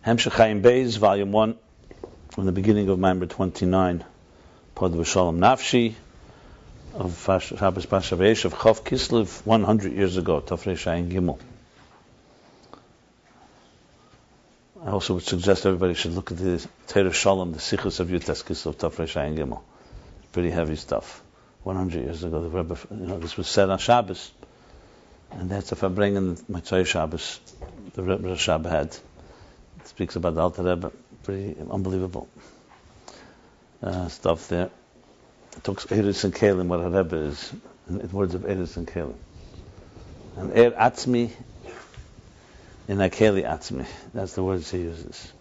Hemshech Chaim Beis, Volume 1, from the beginning of Maimer 29, Pod V'Shalom Nafshi, of Shabbos Pasha V'Esh, of Chav Kislev, 100 years ago, Tafrei Shayin Gimel. I also would suggest everybody should look at the Teirah Shalom, the Sichos of Yutas Kislev, Tafrei Shayin Gimel. Pretty heavy stuff. 100 years ago, the Rebbe, this was said on Shabbos, and that's if I bring in Motzei Shabbos, the Rebbe Rashab had. It speaks about the Alter Rebbe, pretty unbelievable stuff there. It talks Eretz and Kalim, what a Rebbe is, in words of Eretz and Kalim. And Atzmi in Akeli Atzmi, that's the words he uses.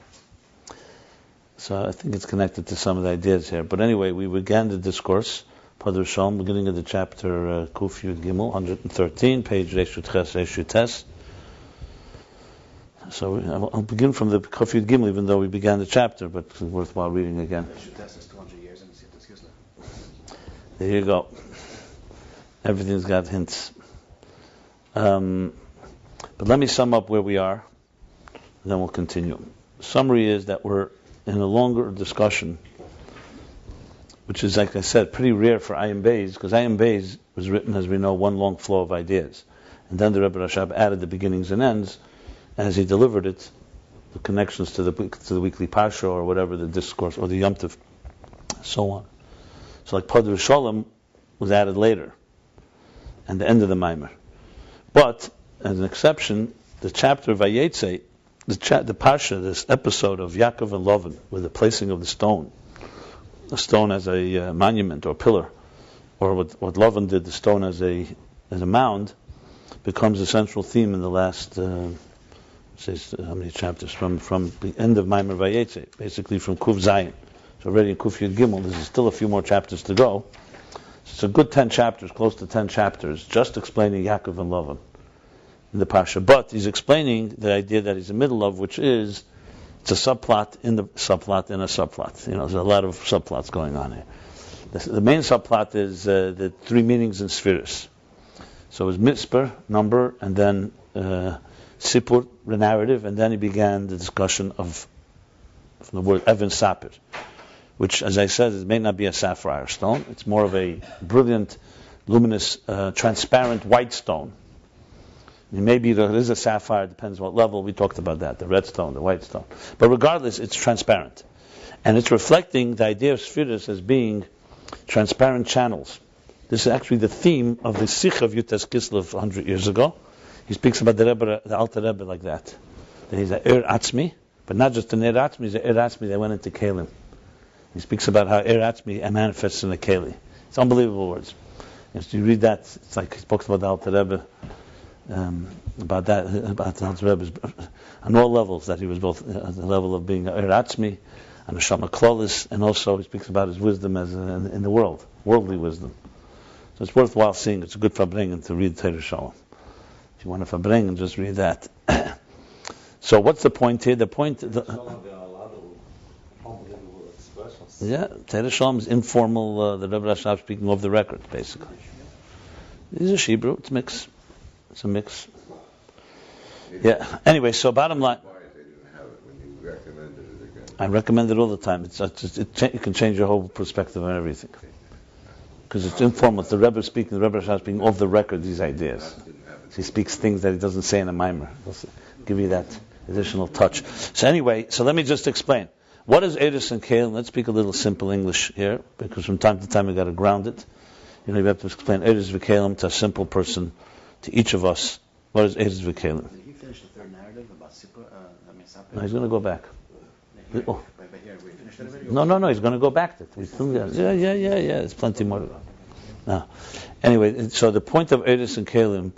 So I think it's connected to some of the ideas here. But anyway, we began the discourse, Padr Shalom, beginning of the chapter Kuf Yud Gimel, 113, page Resh Yud Ches, Resh Yud Tes. So I'll begin from the Kuf Yud Gimel, even though we began the chapter, but it's worthwhile reading again. Resh Yud Tes is 200 years in the Sittas Kislev. There you go. Everything's got hints. But let me sum up where we are, and then we'll continue. Summary is that we're in a longer discussion, which is, like I said, pretty rare for Ayin Beis, because Ayin Beis was written, as we know, one long flow of ideas. And then the Rebbe Rashab added the beginnings and ends, as he delivered it, the connections to the weekly Pasha, or whatever, the discourse, or the Yom Tov, so on. So like Padr Shalom was added later, and the end of the Maimer. But, as an exception, the chapter of Vayetze, the Pasha, this episode of Yaakov and Lavan, with the placing of the stone as a monument or pillar, or what Lavan did, the stone as a mound, becomes a central theme in the last, how many chapters, from the end of Maimer Vayetze, basically from Kuf Zayin. So already in Kuf Yud Gimel, there's still a few more chapters to go. So it's a good 10 chapters, close to 10 chapters, just explaining Yaakov and Lavan in the Pasha. But he's explaining the idea that he's in the middle of, which is, it's a subplot in a subplot. There's a lot of subplots going on here. The main subplot is the three meanings in Spheres. So it's mitzvah, number, and then sipur, the narrative, and then he began the discussion from the word Evan Sapir, which, as I said, it may not be a sapphire stone. It's more of a brilliant, luminous, transparent white stone. Maybe there is a sapphire, depends what level. We talked about that, the red stone, the white stone. But regardless, it's transparent. And it's reflecting the idea of spheres as being transparent channels. This is actually the theme of the Sikh of Yutas Kislev 100 years ago. He speaks about the Alter Rebbe like that. That he's a Atzmi, but not just an Atzmi, he's an Atzmi that went into Kalim. He speaks about how Atzmi manifests in the Keli. It's unbelievable words. If you read that, it's like he spoke about the Alter Rebbe, about the Alter Rebbe, on all levels, that he was both at the level of being Atzmi and a Shama Klolis, and also he speaks about his wisdom as in the world, worldly wisdom. So it's worthwhile seeing. It's a good fabringen to read Teirah Shalom. If you want to fabringen, just read that. So what's the point here? The point... Yeah, Teirah Shalom is informal, the Rebbe Rashab speaking off the record, basically. It's a Shebrew, it's a mix. Yeah, anyway, so bottom line... I recommend it all the time. It can change your whole perspective on everything. Because it's informal. It's the Rebbe speaking, the Rebbe Rashab speaking off the record, these ideas. He speaks things that he doesn't say in a mimer. He'll give you that additional touch. So anyway, let me just explain. What is Eretz and Kalim? Let's speak a little simple English here, because from time to time we got to ground it. You have to explain Eretz v'Kalim to a simple person, to each of us. What is Eretz v'Kalim? Did he finish the third narrative about Sipur? No, he's going to go back. Here, we finished that already? No, he's going to go back to it. Yeah, there's plenty more to go. No. Anyway, so the point of Eretz and Kalim,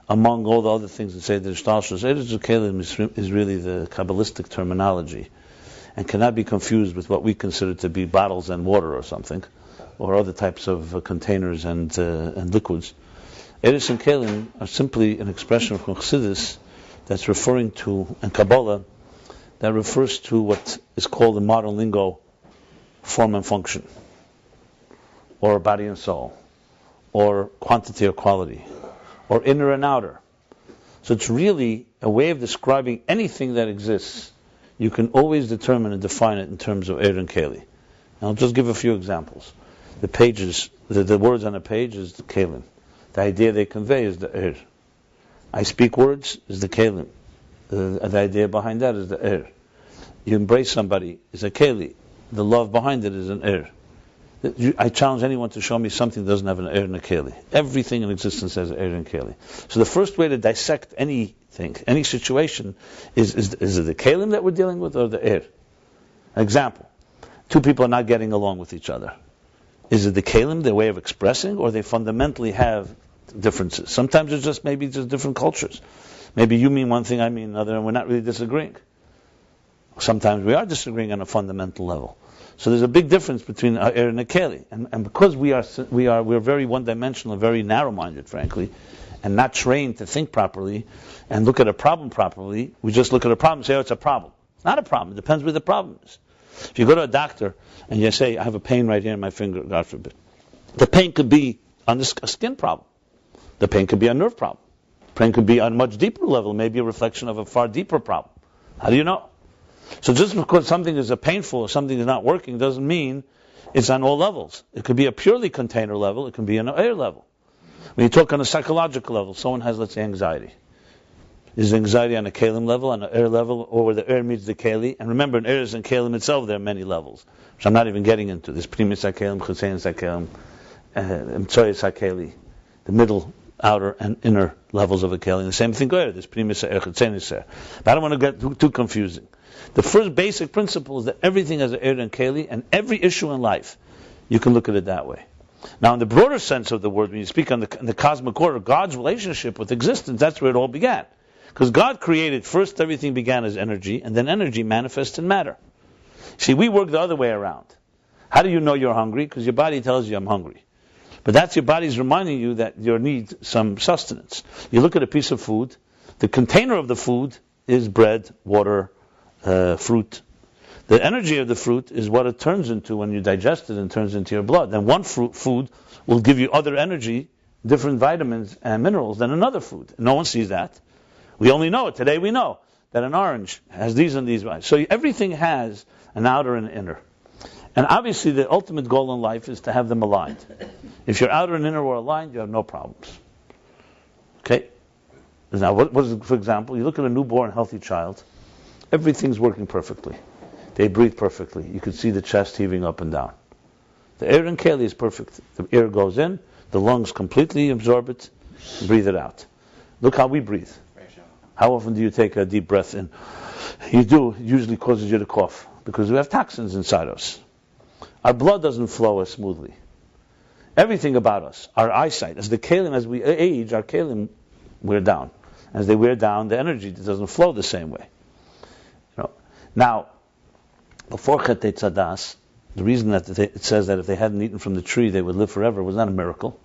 among all the other things that say the Shtalshus, Eretz and Kalim is really the Kabbalistic terminology, and cannot be confused with what we consider to be bottles and water or something, or other types of containers and liquids. Eretz and Kalim are simply an expression from Chassidus that's referring to, and Kabbalah, that refers to what is called in modern lingo form and function, or body and soul, or quantity or quality, or inner and outer. So it's really a way of describing anything that exists you can always determine and define it in terms of Er and Keli. And I'll just give a few examples. The pages, the words on a page is the Kelim. The idea they convey is the Er. I speak words is the Kelim. The idea behind that is the Er. You embrace somebody is a Keli. The love behind it is an Er. I challenge anyone to show me something that doesn't have an Er and a Keli. Everything in existence has an Er and Keli. So the first way to dissect anything, any situation, is it the Kelim that we're dealing with or the Er? An example. Two people are not getting along with each other. Is it the Kelim, their way of expressing, or they fundamentally have differences? Sometimes it's just maybe just different cultures. Maybe you mean one thing, I mean another, and we're not really disagreeing. Sometimes we are disagreeing on a fundamental level. So there's a big difference between a Er and a Keli. And because we're very one-dimensional, very narrow-minded, frankly, and not trained to think properly and look at a problem properly, we just look at a problem and say, oh, it's a problem. It's not a problem. It depends where the problem is. If you go to a doctor and you say, I have a pain right here in my finger, God forbid, the pain could be on a skin problem. The pain could be a nerve problem. The pain could be on a much deeper level, maybe a reflection of a far deeper problem. How do you know? So just because something is painful or something is not working doesn't mean it's on all levels. It could be a purely container level. It can be an air level. When you talk on a psychological level, someone has, let's say, anxiety. Is anxiety on a Kalim level, on an air level, or where the air meets the Kali? And remember, in Eres and Kalim itself, there are many levels, which I'm not even getting into. There's Primis HaKalim, Chusein HaKalim, Mtsoyes HaKali, the middle, outer, and inner levels of a Kali. And the same thing there. There's Primis HaEr, Chusein HaEr. But I don't want to get too confusing. The first basic principle is that everything has an Er and Keli, and every issue in life, you can look at it that way. Now, in the broader sense of the word, when you speak on the cosmic order, God's relationship with existence, that's where it all began. Because God created, first everything began as energy, and then energy manifests in matter. See, we work the other way around. How do you know you're hungry? Because your body tells you I'm hungry. But that's your body's reminding you that you need some sustenance. You look at a piece of food, the container of the food is bread, water, fruit. The energy of the fruit is what it turns into when you digest it and turns into your blood. Then one food will give you other energy, different vitamins and minerals than another food. No one sees that. We only know it. Today we know that an orange has these and these vitamins. So everything has an outer and an inner. And obviously the ultimate goal in life is to have them aligned. If your outer and inner were aligned, you have no problems. Okay? Now, what is, for example, you look at a newborn healthy child, everything's working perfectly. They breathe perfectly. You can see the chest heaving up and down. The air in Keli is perfect. The air goes in, the lungs completely absorb it, breathe it out. Look how we breathe. How often do you take a deep breath in? You do. It usually causes you to cough because we have toxins inside us. Our blood doesn't flow as smoothly. Everything about us, our eyesight, as we age, our kelim wear down. As they wear down, the energy doesn't flow the same way. Now, before Chet Tzadas, the reason that it says that if they hadn't eaten from the tree, they would live forever was not a miracle.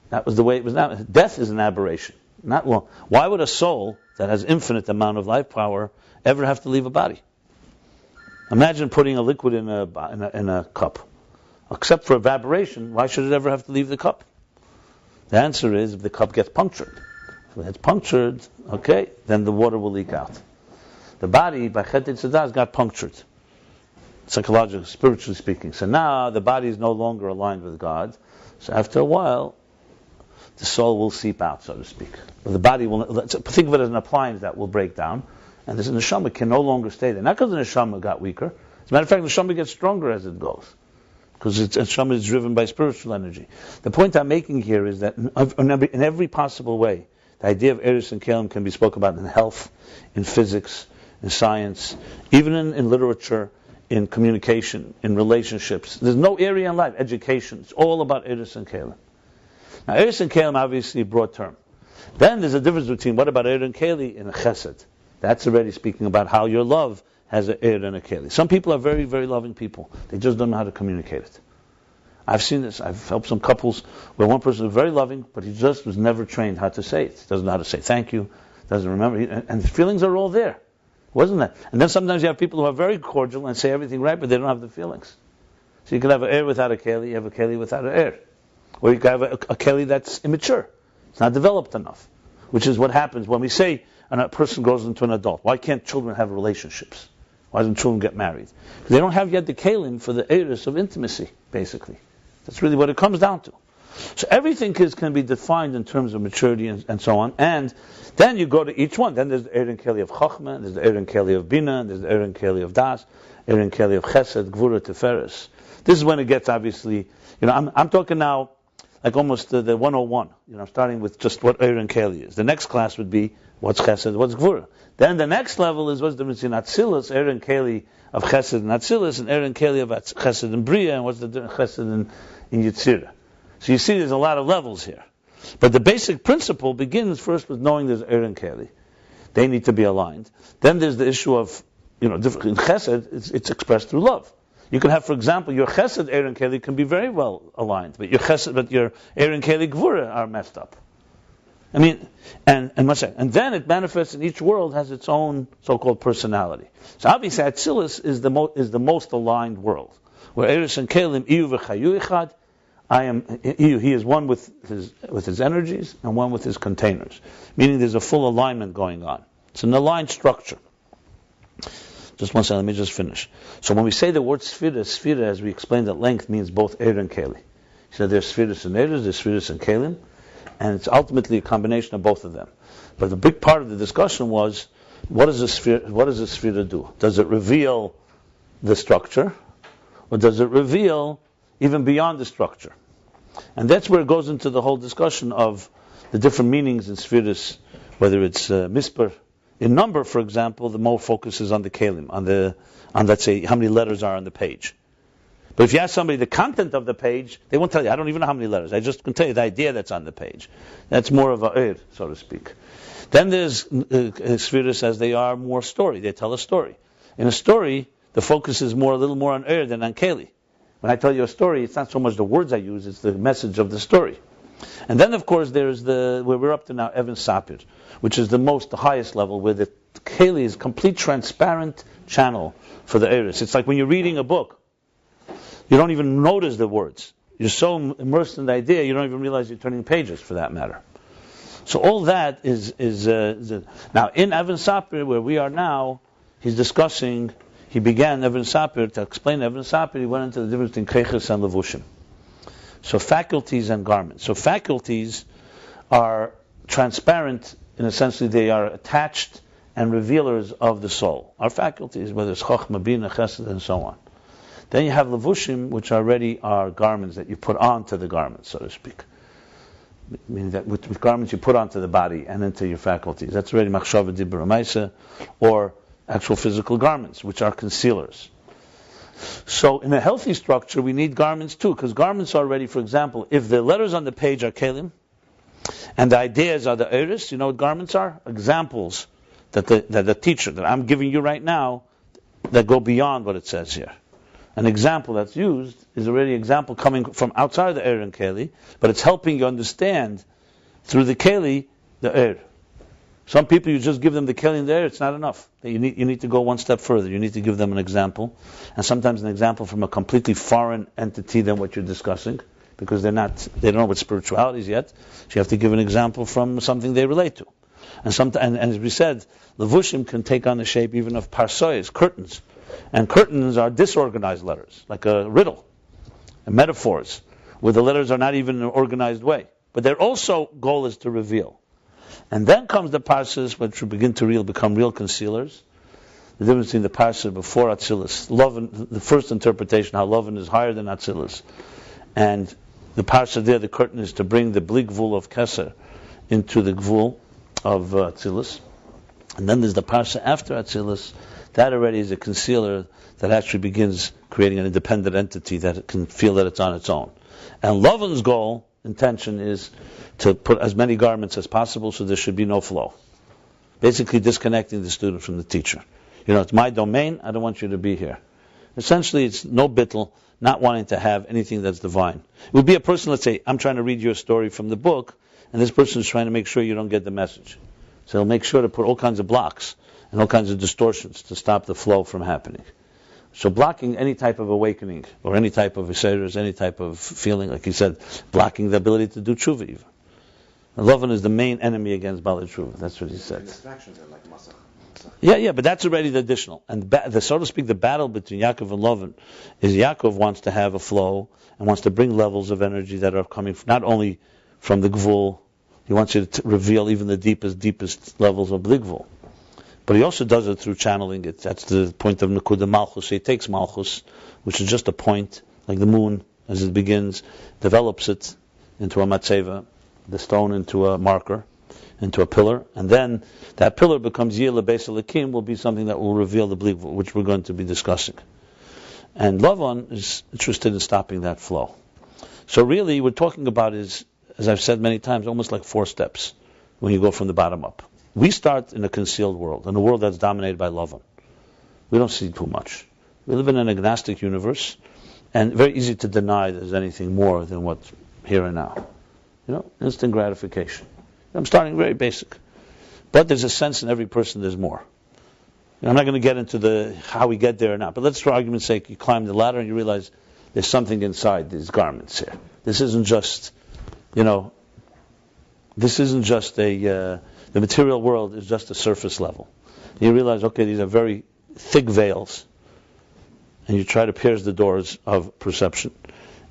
That was the way it was. Not. Death is an aberration. Not well. Why would a soul that has infinite amount of life power ever have to leave a body? Imagine putting a liquid in a cup. Except for evaporation, why should it ever have to leave the cup? The answer is if the cup gets punctured. If it's punctured, okay, then the water will leak out. The body, by Chet Tzadas, got punctured. Psychologically, spiritually speaking. So now the body is no longer aligned with God. So after a while, the soul will seep out, so to speak. But the body will, think of it as an appliance that will break down, and this neshama can no longer stay there. Not because the neshama got weaker. As a matter of fact, the neshama gets stronger as it goes. Because the neshama is driven by spiritual energy. The point I'm making here is that in every possible way, the idea of Eris and Kalim can be spoken about in health, in physics, in science, even in literature, in communication, in relationships. There's no area in life, education. It's all about Eris and Kalim. Now, Eris and Kalim obviously a broad term. Then there's a difference between what about Er and Keli and a Chesed. That's already speaking about how your love has an Er and a Keli. Some people are very, very loving people. They just don't know how to communicate it. I've seen this. I've helped some couples where one person is very loving, but he just was never trained how to say it. Doesn't know how to say thank you. Doesn't remember. And the feelings are all there. Wasn't that? And then sometimes you have people who are very cordial and say everything right, but they don't have the feelings. So you can have an Er without a Keli, you have a Keli without an Er. Or you can have a Keli that's immature. It's not developed enough. Which is what happens when we say a person goes into an adult. Why can't children have relationships? Why doesn't children get married? Because they don't have yet the kelim for the eris of intimacy, basically. That's really what it comes down to. So everything can be defined in terms of maturity and so on. And then you go to each one. Then there's the Erin Keli of Chochmah, there's the Erin Keli of Bina, there's the Erin Keli of Das, Erin Keli of Chesed, Gvura, Tiferes. This is when it gets obviously, I'm talking now like almost the 101. I'm starting with just what Erin Keli is. The next class would be what's Chesed, what's Gvura. Then the next level is what's the difference in Atzilus, Erin Keli of Chesed and Atzilus, and Erin Keli of Chesed and Bria, and what's the difference Chesed in Yitzirah. So you see there's a lot of levels here. But the basic principle begins first with knowing there's Erin Keli. They need to be aligned. Then there's the issue of, different in Chesed, it's expressed through love. You can have, for example, your Chesed Erin Keli can be very well aligned, but your Erin Keli Gvura are messed up. And then it manifests in each world has its own so-called personality. So obviously Atzilus is the most aligned world, where Eris and Kelim Iyu v'chayu echad. He is one with his energies and one with his containers. Meaning there's a full alignment going on. It's an aligned structure. Just one second, let me just finish. So when we say the word Sphira, as we explained at length, means both Er and Keli. So there's Sphiras and Eres, there's Sphiras and Kelim, and it's ultimately a combination of both of them. But the big part of the discussion was, what does a Sphira do? Does it reveal the structure, or does it reveal even beyond the structure? And that's where it goes into the whole discussion of the different meanings in Sphiras, whether it's Mispar. In number, for example, the more focus is on the Kelim, on let's say how many letters are on the page. But if you ask somebody the content of the page, they won't tell you. I don't even know how many letters. I just can tell you the idea that's on the page. That's more of a so to speak. Then there's Sphiras as they are more story. They tell a story. In a story, the focus is a little more on than on Keli. When I tell you a story, it's not so much the words I use, it's the message of the story. And then, of course, there's where we're up to now, Evan Sapir, which is the highest level, where the Keli is complete transparent channel for the Eris. It's like when you're reading a book, you don't even notice the words. You're so immersed in the idea, you don't even realize you're turning pages, for that matter. So all that is now in Evan Sapir, where we are now, he's discussing. He began Evan Sapir, to explain Evan Sapir, he went into the difference between Keiches and Levushim. So faculties and garments. So faculties are transparent, in essentially they are attached and revealers of the soul. Our faculties, whether it's Chochmah, Bina, Chesed, and so on. Then you have Levushim, which already are garments that you put onto the garments, so to speak. Meaning that with garments you put onto the body and into your faculties. That's already Machshava, Dibur, Maisa, or actual physical garments, which are concealers. So in a healthy structure, we need garments too, because garments are already, for example, if the letters on the page are kelim, and the ideas are the eris, you know what garments are? Examples that the teacher, that I'm giving you right now, that go beyond what it says here. An example that's used is already an example coming from outside the er and keli, but it's helping you understand through the keli, the er. Some people, you just give them the keli and the er, it's not enough. You need to go one step further. You need to give them an example, and sometimes an example from a completely foreign entity than what you're discussing, because they don't know what spirituality is yet. So you have to give an example from something they relate to. And as we said, levushim can take on the shape even of parsois, curtains. And curtains are disorganized letters, like a riddle, and metaphors, where the letters are not even in an organized way. But their also goal is to reveal. And then comes the parsas, which will begin to become real concealers. The difference between the parsas before Atzilus, the first interpretation, how Lovin is higher than Atzilus. And the parsha there, the curtain is to bring the bli gvul of Keser into the gvul of Atzilus. And then there's the parsha after Atzilus. That already is a concealer that actually begins creating an independent entity that can feel that it's on its own. And Lovin's intention is to put as many garments as possible so there should be no flow. Basically disconnecting the student from the teacher. It's my domain, I don't want you to be here. Essentially it's no bittul, not wanting to have anything that's divine. It would be a person, let's say, I'm trying to read you a story from the book, and this person is trying to make sure you don't get the message. So he'll make sure to put all kinds of blocks and all kinds of distortions to stop the flow from happening. So blocking any type of awakening, or any type of Yisrael, any type of feeling, like he said, blocking the ability to do tshuva even. Lovin is the main enemy against Baalei Tshuva. That's what he said. Distractions are like masach. Yeah, but that's already the additional. And so to speak, the battle between Yaakov and Lavan is Yaakov wants to have a flow and wants to bring levels of energy that are coming not only from the Gvul, he wants you to reveal even the deepest levels of the Gvul. But he also does it through channeling it. That's the point of Nakuda Malchus. So he takes Malchus, which is just a point, like the moon, as it begins, develops it into a matzeva, the stone into a marker, into a pillar, and then that pillar becomes Yila Beis Elikim, will be something that will reveal the Bli Gvul, which we're going to be discussing. And Lavan is interested in stopping that flow. So really, we're talking about is, as I've said many times, almost like 4 steps when you go from the bottom up. We start in a concealed world, in a world that's dominated by Lavan. We don't see too much. We live in an agnostic universe, and very easy to deny there's anything more than what's here and now. Instant gratification. I'm starting very basic. But there's a sense in every person there's more. I'm not going to get into how we get there or not, but let's, for argument's sake, you climb the ladder and you realize there's something inside these garments here. This isn't just, the material world is just a surface level. You realize, okay, these are very thick veils, and you try to pierce the doors of perception,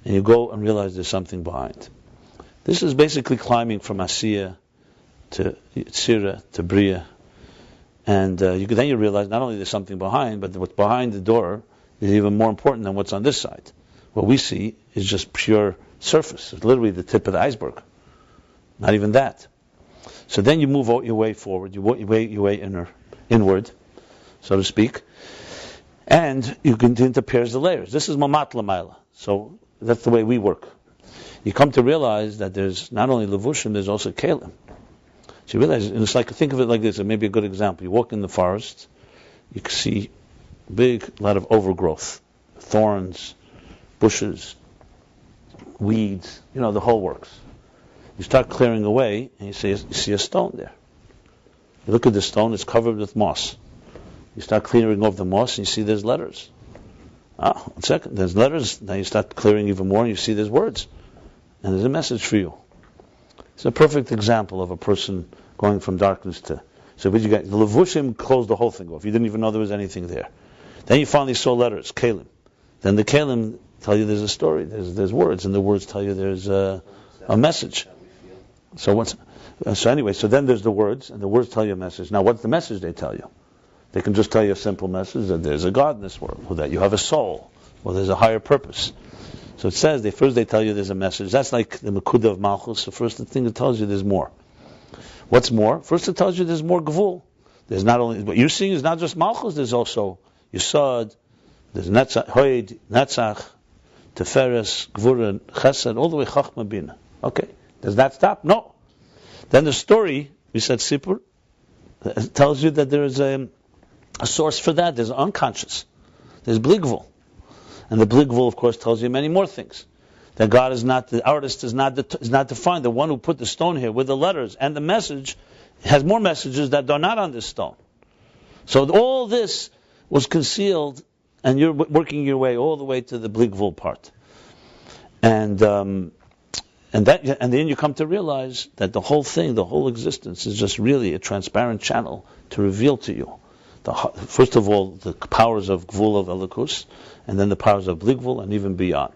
and you go and realize there's something behind. This is basically climbing from Asiya to Yitzira to Bria, and then you realize not only there's something behind, but what's behind the door is even more important than what's on this side. What we see is just pure surface. It's literally the tip of the iceberg. Not even that. So then you move your way forward, your way inward, so to speak, and you continue to pierce the layers. This is Mamat Lamaila. So that's the way we work. You come to realize that there's not only Levushim, there's also Kalim. So you realize, and it's like, think of it like this, and maybe a good example. You walk in the forest, you can see lot of overgrowth, thorns, bushes, weeds, the whole works. You start clearing away, and you see a stone there. You look at the stone, it's covered with moss. You start clearing off the moss, and you see there's letters. 1 second, there's letters. Now you start clearing even more, and you see there's words. And there's a message for you. It's a perfect example of a person going from darkness to... So what you got? The Levushim closed the whole thing off. You didn't even know there was anything there. Then you finally saw letters, Kalim. Then the Kalim tell you there's a story, there's words, and the words tell you there's a message. So then there's the words, and the words tell you a message. Now what's the message they tell you? They can just tell you a simple message that there's a God in this world, or that you have a soul, or there's a higher purpose. So it says, first they tell you there's a message. That's like the Mekudah of Malchus. The first thing that tells you there's more. What's more? First it tells you there's more Gvul. There's not only, what you're seeing is not just Malchus, there's also Yesod, there's Hoid, Netzach, Teferes, Gvura, Chesed, all the way Chachma Bina. Okay. Does that stop? No. Then the story, we said Sipur, tells you that there is a source for that. There's unconscious. There's Bli Gvul. And the Bli Gvul, of course, tells you many more things. That God is not, the artist is not defined. The one who put the stone here with the letters and the message has more messages that are not on this stone. So all this was concealed, and you're working your way all the way to the Bli Gvul part. And then you come to realize that the whole thing, the whole existence, is just really a transparent channel to reveal to you, first of all, the powers of Gvul of Elikus, and then the powers of Bli Gvul, and even beyond.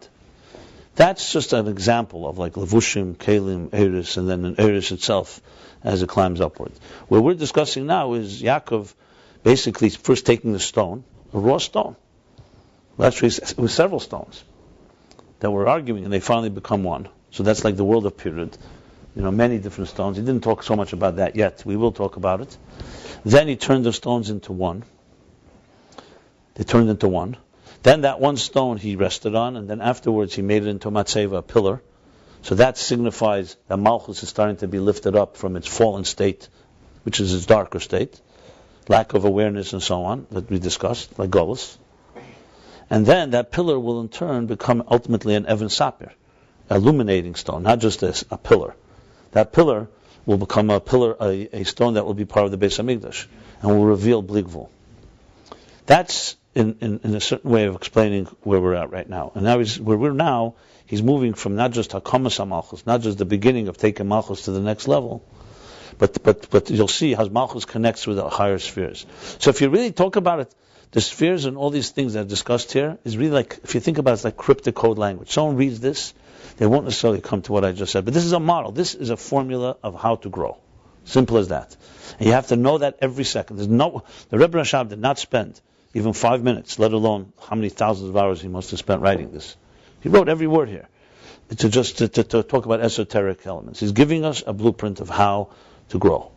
That's just an example of like Levushim, Kalim, Eris, and then an Eris itself as it climbs upward. What we're discussing now is Yaakov basically first taking the stone, a raw stone. Well, actually, it was several stones that were arguing, and they finally become one. So that's like the world of Pirid. Many different stones. He didn't talk so much about that yet. We will talk about it. Then he turned the stones into one. They turned into one. Then that one stone he rested on, and then afterwards he made it into a matzeva, a pillar. So that signifies that Malchus is starting to be lifted up from its fallen state, which is its darker state, lack of awareness and so on, that we discussed, like Golus. And then that pillar will in turn become ultimately an Even Sapir, illuminating stone, not just a pillar. That pillar will become a stone that will be part of the Beis Hamikdash, and will reveal Bli Gvul. That's in a certain way of explaining where we're at right now. And now where we're now, he's moving from not just Hakamas HaMalchus, not just the beginning of taking Malchus to the next level, But you'll see how Malchus connects with the higher spheres. So if you really talk about it, the spheres and all these things that are discussed here is really like, if you think about it, it's like cryptic code language. Someone reads this, they won't necessarily come to what I just said. But this is a model. This is a formula of how to grow. Simple as that. And you have to know that every second. The Rebbe Rashab did not spend even 5 minutes, let alone how many thousands of hours he must have spent writing this. He wrote every word here to talk about esoteric elements. He's giving us a blueprint of how to grow.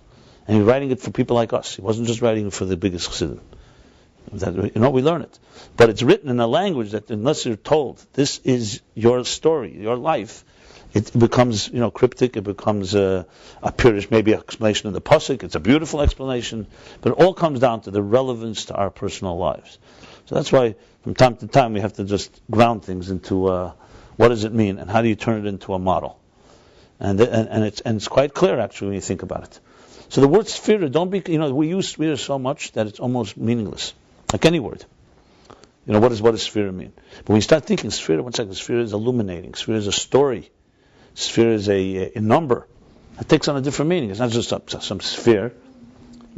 And he's writing it for people like us. He wasn't just writing it for the biggest chassidim. We learn it. But it's written in a language that unless you're told, this is your story, your life, it becomes, cryptic, it becomes a purish, maybe an explanation of the pasuk. It's a beautiful explanation, but it all comes down to the relevance to our personal lives. So that's why from time to time we have to just ground things into what does it mean and how do you turn it into a model. And it's quite clear actually when you think about it. So the word sphere, we use sphere so much that it's almost meaningless. Like any word. What does sphere mean? But when you start thinking sphere, one second, sphere is illuminating. Sphere is a story. Sphere is a number. It takes on a different meaning. It's not just some sphere.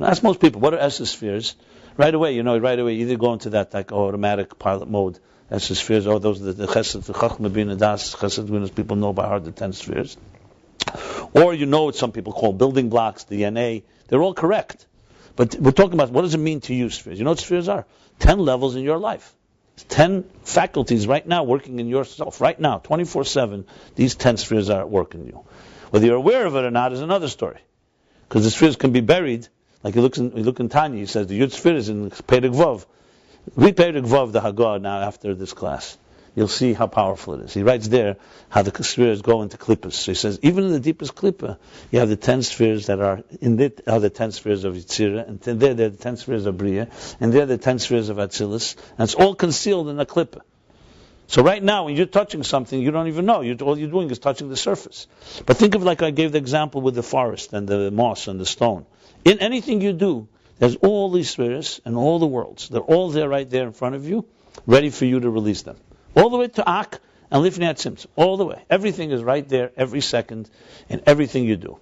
Ask most people, what are Esses spheres? Right away, you either go into that like automatic pilot mode. Esses spheres, those are the chesed, the chachma, bina, das, chesed, people know by heart the 10 spheres. Or what some people call building blocks, DNA. They're all correct. But we're talking about what does it mean to use spheres. You know what spheres are? 10 levels in your life. 10 faculties right now working in yourself. Right now, 24/7, these 10 spheres are at work in you. Whether you're aware of it or not is another story. Because the spheres can be buried. Like you look in Tanya, he says the Yud sphere is in Perek Vav. Read Perek Vav, the Haggadah, now after this class. You'll see how powerful it is. He writes there how the spheres go into klippas. So he says, even in the deepest klippa, you have the 10 spheres that are in it, are the 10 spheres of Yitzira, and there they're the 10 spheres of Bria, and there the 10 spheres of Atzilus, and it's all concealed in the klippa. So right now, when you're touching something, you don't even know. All you're doing is touching the surface. But think of it like I gave the example with the forest and the moss and the stone. In anything you do, there's all these spheres and all the worlds. They're all there right there in front of you, ready for you to release them. All the way to Ak and Lifnei Tzimtzum. All the way. Everything is right there, every second, in everything you do.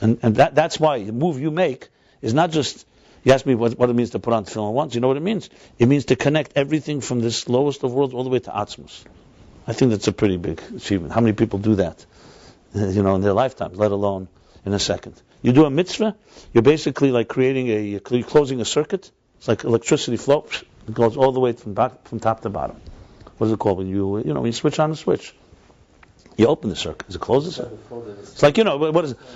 And that's why the move you make is not just, you asked me what it means to put on tefillin once. You know what it means? It means to connect everything from this lowest of worlds all the way to Atzmos. I think that's a pretty big achievement. How many people do that, in their lifetimes, let alone in a second? You do a mitzvah, you're basically like you're closing a circuit. It's like electricity flow. It goes all the way from top to bottom. What is it called when you switch on the switch? You open the circuit. Does it close the circuit? It's like,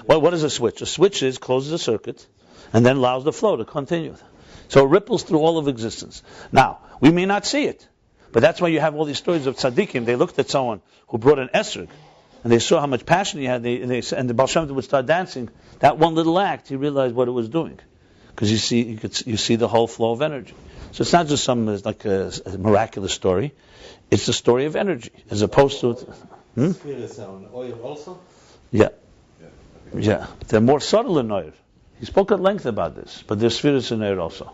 what is a switch? A switch closes a circuit and then allows the flow to continue. So it ripples through all of existence. Now, we may not see it, but that's why you have all these stories of tzaddikim. They looked at someone who brought an esrog, and they saw how much passion he had, and the Baal Shem Tov would start dancing. That one little act, he realized what it was doing. Because you see the whole flow of energy. So it's not just some like a miraculous story. It's the story of energy, as opposed to Spheres are on oil also? Yeah. They're more subtle in oil. He spoke at length about this, but there's spheres in oil also.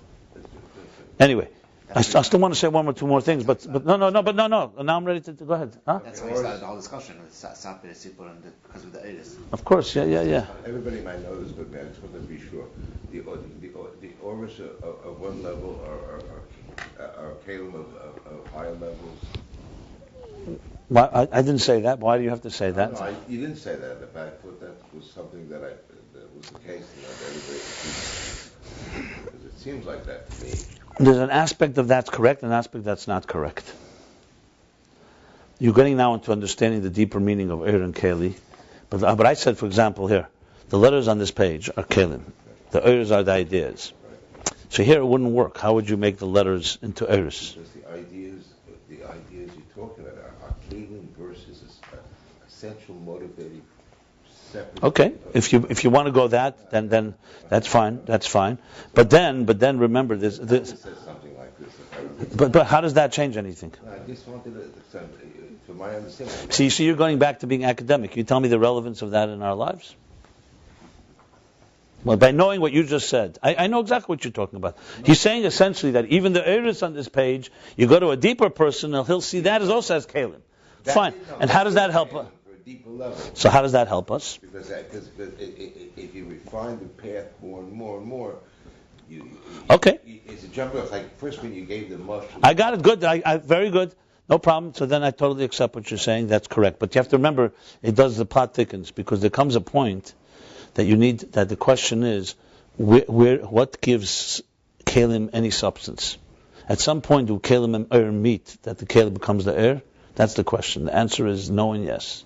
Anyway, I still want to say one or two more things, but no. Now I'm ready to go ahead. Huh? That's why we started the whole discussion with Sapir, Sipur, and because of the Eris. Of course, yeah. Everybody might know this, but I just want to be sure. The auras of one level are kalim of higher levels. Well, I didn't say that. Why do you have to say that? No, you didn't say that. In fact, I thought that was something that was the case. Because it seems like that to me. There's an aspect of that's correct, and an aspect that's not correct. You're getting now into understanding the deeper meaning of Ir and Keli. But I said, for example, here, the letters on this page are Kelim. The Irs are the ideas. So here it wouldn't work. How would you make the letters into Irs? Because the ideas you're talking about are Kelim versus essential motivating separate. Okay, if you want to go that, then that's fine. But then remember this. Something like this. But how does that change anything? I just wanted to, for my understanding. See, you're going back to being academic. You tell me the relevance of that in our lives. Well, by knowing what you just said, I know exactly what you're talking about. He's saying essentially that even the Eris on this page, you go to a deeper person, and he'll see that as also as Kalim. Fine. And how does that help? deeper level. So how does that help us? Because if you refine the path more and more and more, Okay. It's a jump off. Like first when you gave the mushroom. I got it. Good. Very good. No problem. So then I totally accept what you're saying. That's correct. But you have to remember, the plot thickens, because there comes a point that the question is, what gives Kalim any substance? At some point, do Kalim and Ur meet, that the Kalim becomes the Ur? That's the question. The answer is no and yes.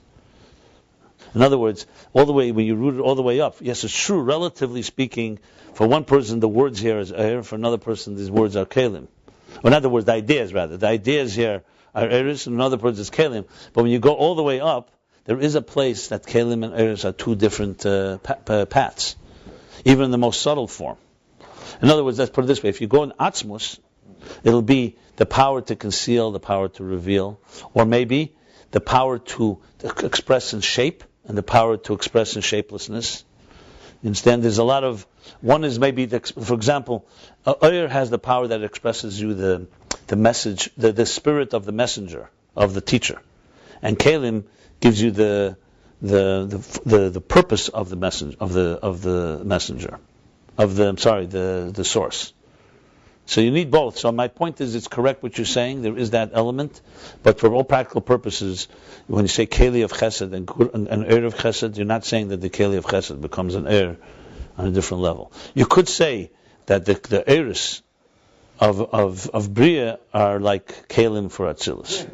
In other words, all the way, when you root it all the way up, yes, it's true, relatively speaking, for one person the words here is Ur, for another person these words are Kalim. Or in other words, the ideas rather. The ideas here are Eris, and in other words is Kalim. But when you go all the way up, there is a place that Kalim and Eris are two different paths, even in the most subtle form. In other words, let's put it this way, if you go in Atzmus, it'll be the power to conceal, the power to reveal, or maybe the power to express in shape, and the power to express in shapelessness. You understand? There's a lot of, one is maybe, for example, Ur has the power that expresses you the message, the spirit of the messenger, of the teacher. And Kalim gives you the purpose of the message, of the messenger, the source. So you need both. So my point is, it's correct what you're saying. There is that element, but for all practical purposes, when you say Keli of Chesed and Ur of Chesed, you're not saying that the Keli of Chesed becomes an Ur on a different level. You could say that the Urus of Bria are like Kalim for Atzilus.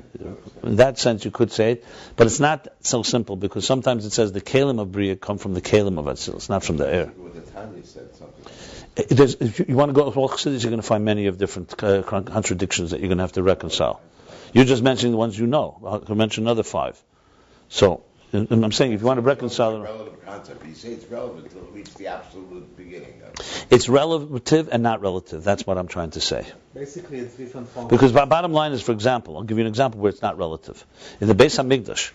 In that sense, you could say it, but it's not so simple, because sometimes it says the Kalim of Bria come from the Kalim of Atzilus, not from the Ur. If you want to go to all Chassidus, you're going to find many of different contradictions that you're going to have to reconcile. You just mentioned the ones you know. I'll mention another 5. So, and I'm saying, if you want to reconcile It's a relative concept. You say it's relevant until it reaches the absolute beginning. It's relative and not relative. That's what I'm trying to say. Basically, it's different forms. Because bottom line is, for example, I'll give you an example where it's not relative. In the Beis HaMikdash,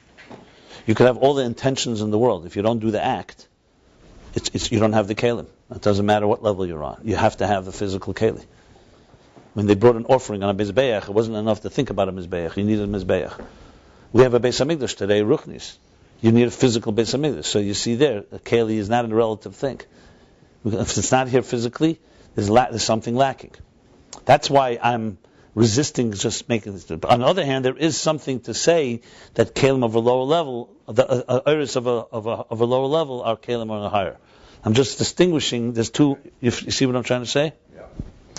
you could have all the intentions in the world. If you don't do the act, you don't have the Kalim. It doesn't matter what level you're on. You have to have the physical Keli. When they brought an offering on a Mizbeach, it wasn't enough to think about a Mizbeach. You needed a Mizbeach. We have a Beis HaMikdash today, Ruchnis. You need a physical Beis HaMikdash. So you see there, a Keli is not a relative thing. If it's not here physically, there's something lacking. That's why I'm resisting just making this. But on the other hand, there is something to say that Kalim of a lower level, the Iris of a lower level, are Kalim on a higher. I'm just distinguishing. There's two. You see what I'm trying to say?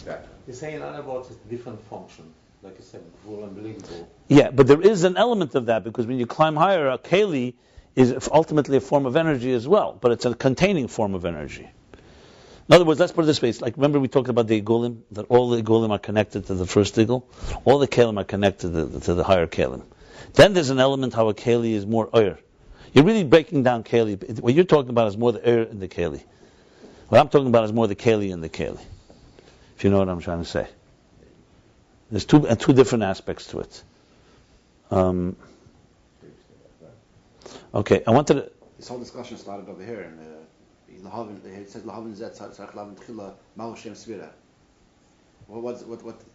Yeah. You're saying in other words, it's different function, like you said, full unbelievable. Yeah, but there is an element of that, because when you climb higher, a Keli is ultimately a form of energy as well, but it's a containing form of energy. In other words, let's put it this way. It's like, remember we talked about the Igulim, that all the Igulim are connected to the first Igul? All the Kalim are connected to the higher Kalim. Then there's an element how a Keli is more Ur. You're really breaking down Keli. What you're talking about is more the Ur and the Keli. What I'm talking about is more the Keli and the Keli. If you know what I'm trying to say. There's two different aspects to it. Okay, I wanted to... This whole discussion started over here, and it says Lahavin Zet Sarach Lavin Tchila Ma'u Shem Svira. What?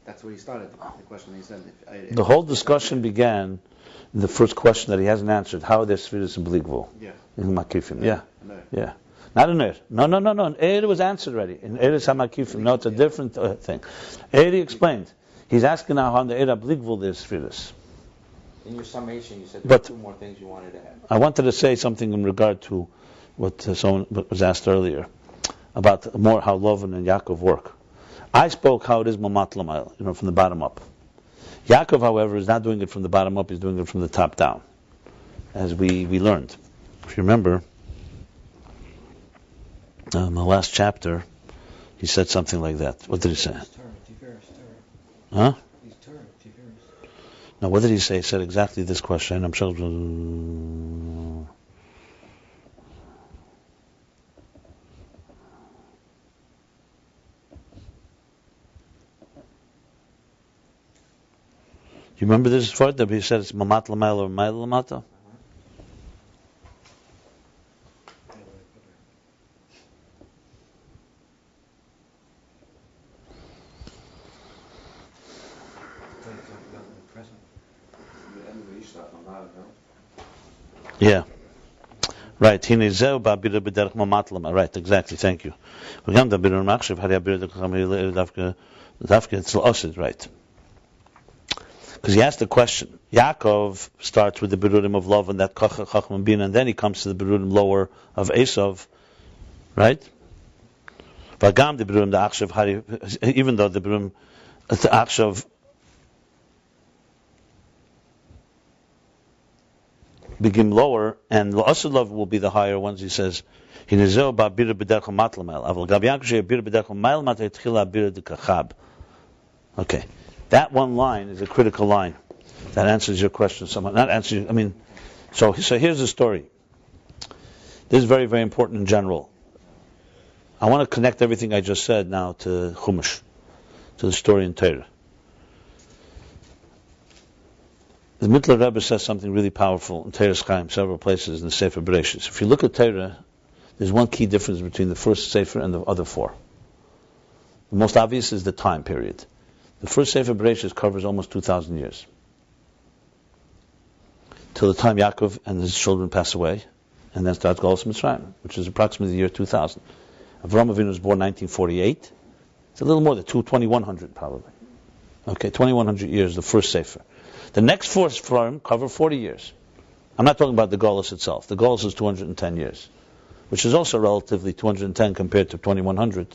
That's where he started. The question he said. The whole discussion began in the first question that he hasn't answered. How are there Sviras in Bligvul? Yeah. In Makifim. Yeah. No. Yeah. Not in Eir. No. In Eir it was answered already. In Eir is HaMakifim. No, it's a different thing. Eir he explained. He's asking now how in the Eir HaBligvul there's Sviras. In your summation, you said there were 2 more things you wanted to add. I wanted to say something in regard to what someone was asked earlier about more how Lovan and Yaakov work. I spoke how it is Mamat Lamayl, from the bottom up. Yaakov, however, is not doing it from the bottom up, he's doing it from the top down, as we learned. If you remember, in the last chapter, he said something like that. What did he say? Huh? Now, what did he say? He said exactly this question. I'm sure. You remember this part that he said it's Mamat Lamayl or Mayl Lamata? Yeah. Right. Right, exactly, thank you. Right. Because he asked the question. Yaakov starts with the Berurim of love and that Chacham and Bina, and then he comes to the Berurim lower of Esav, right? Vagam the Berurim the Achshav, even though the Berurim the Achshav begin lower, and La'asilov will be the higher ones. He says, okay, that one line is a critical line. That answers your question somewhat. Not answers. I mean, so here's the story. This is very, very important in general. I want to connect everything I just said now to Chumash, to the story in Torah. The Mittler Rebbe says something really powerful in Torah's Chaim, several places in the Sefer Bereshis. If you look at Torah, there's one key difference between the first Sefer and the other four. The most obvious is the time period. The first Sefer Bereshis covers almost 2,000 years. Till the time Yaakov and his children pass away, and then starts Galus Mitzrayim, which is approximately the year 2000. Avraham Avinu was born 1948. It's a little more than 2100 probably. Okay, 2100 years, the first Sefer. The next four Sfarim cover 40 years. I'm not talking about the Galus itself. The Galus is 210 years, which is also relatively 210 compared to 2100.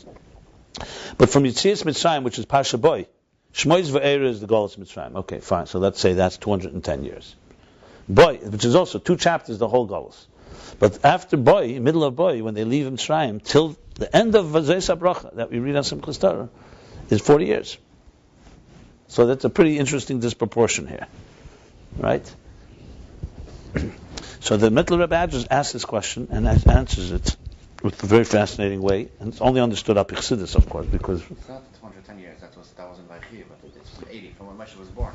But from Yetzias Mitzrayim, which is Pasha Boy, Shmois V'Eira is the Galus Mitzrayim. Okay, fine. So let's say that's 210 years. Boy, which is also 2 chapters, the whole Galus. But after Boy, middle of Boy, when they leave Mitzrayim, till the end of Vazei Sabracha, that we read on Simchas Torah, is 40 years. So that's a pretty interesting disproportion here, right? So the Mittler Rebbe just asks this question and answers it with a very fascinating way, and it's only understood up Chassidus, of course, because it's not 210 years. That was in Vaychi, but it's from 80, from when Moshe was born.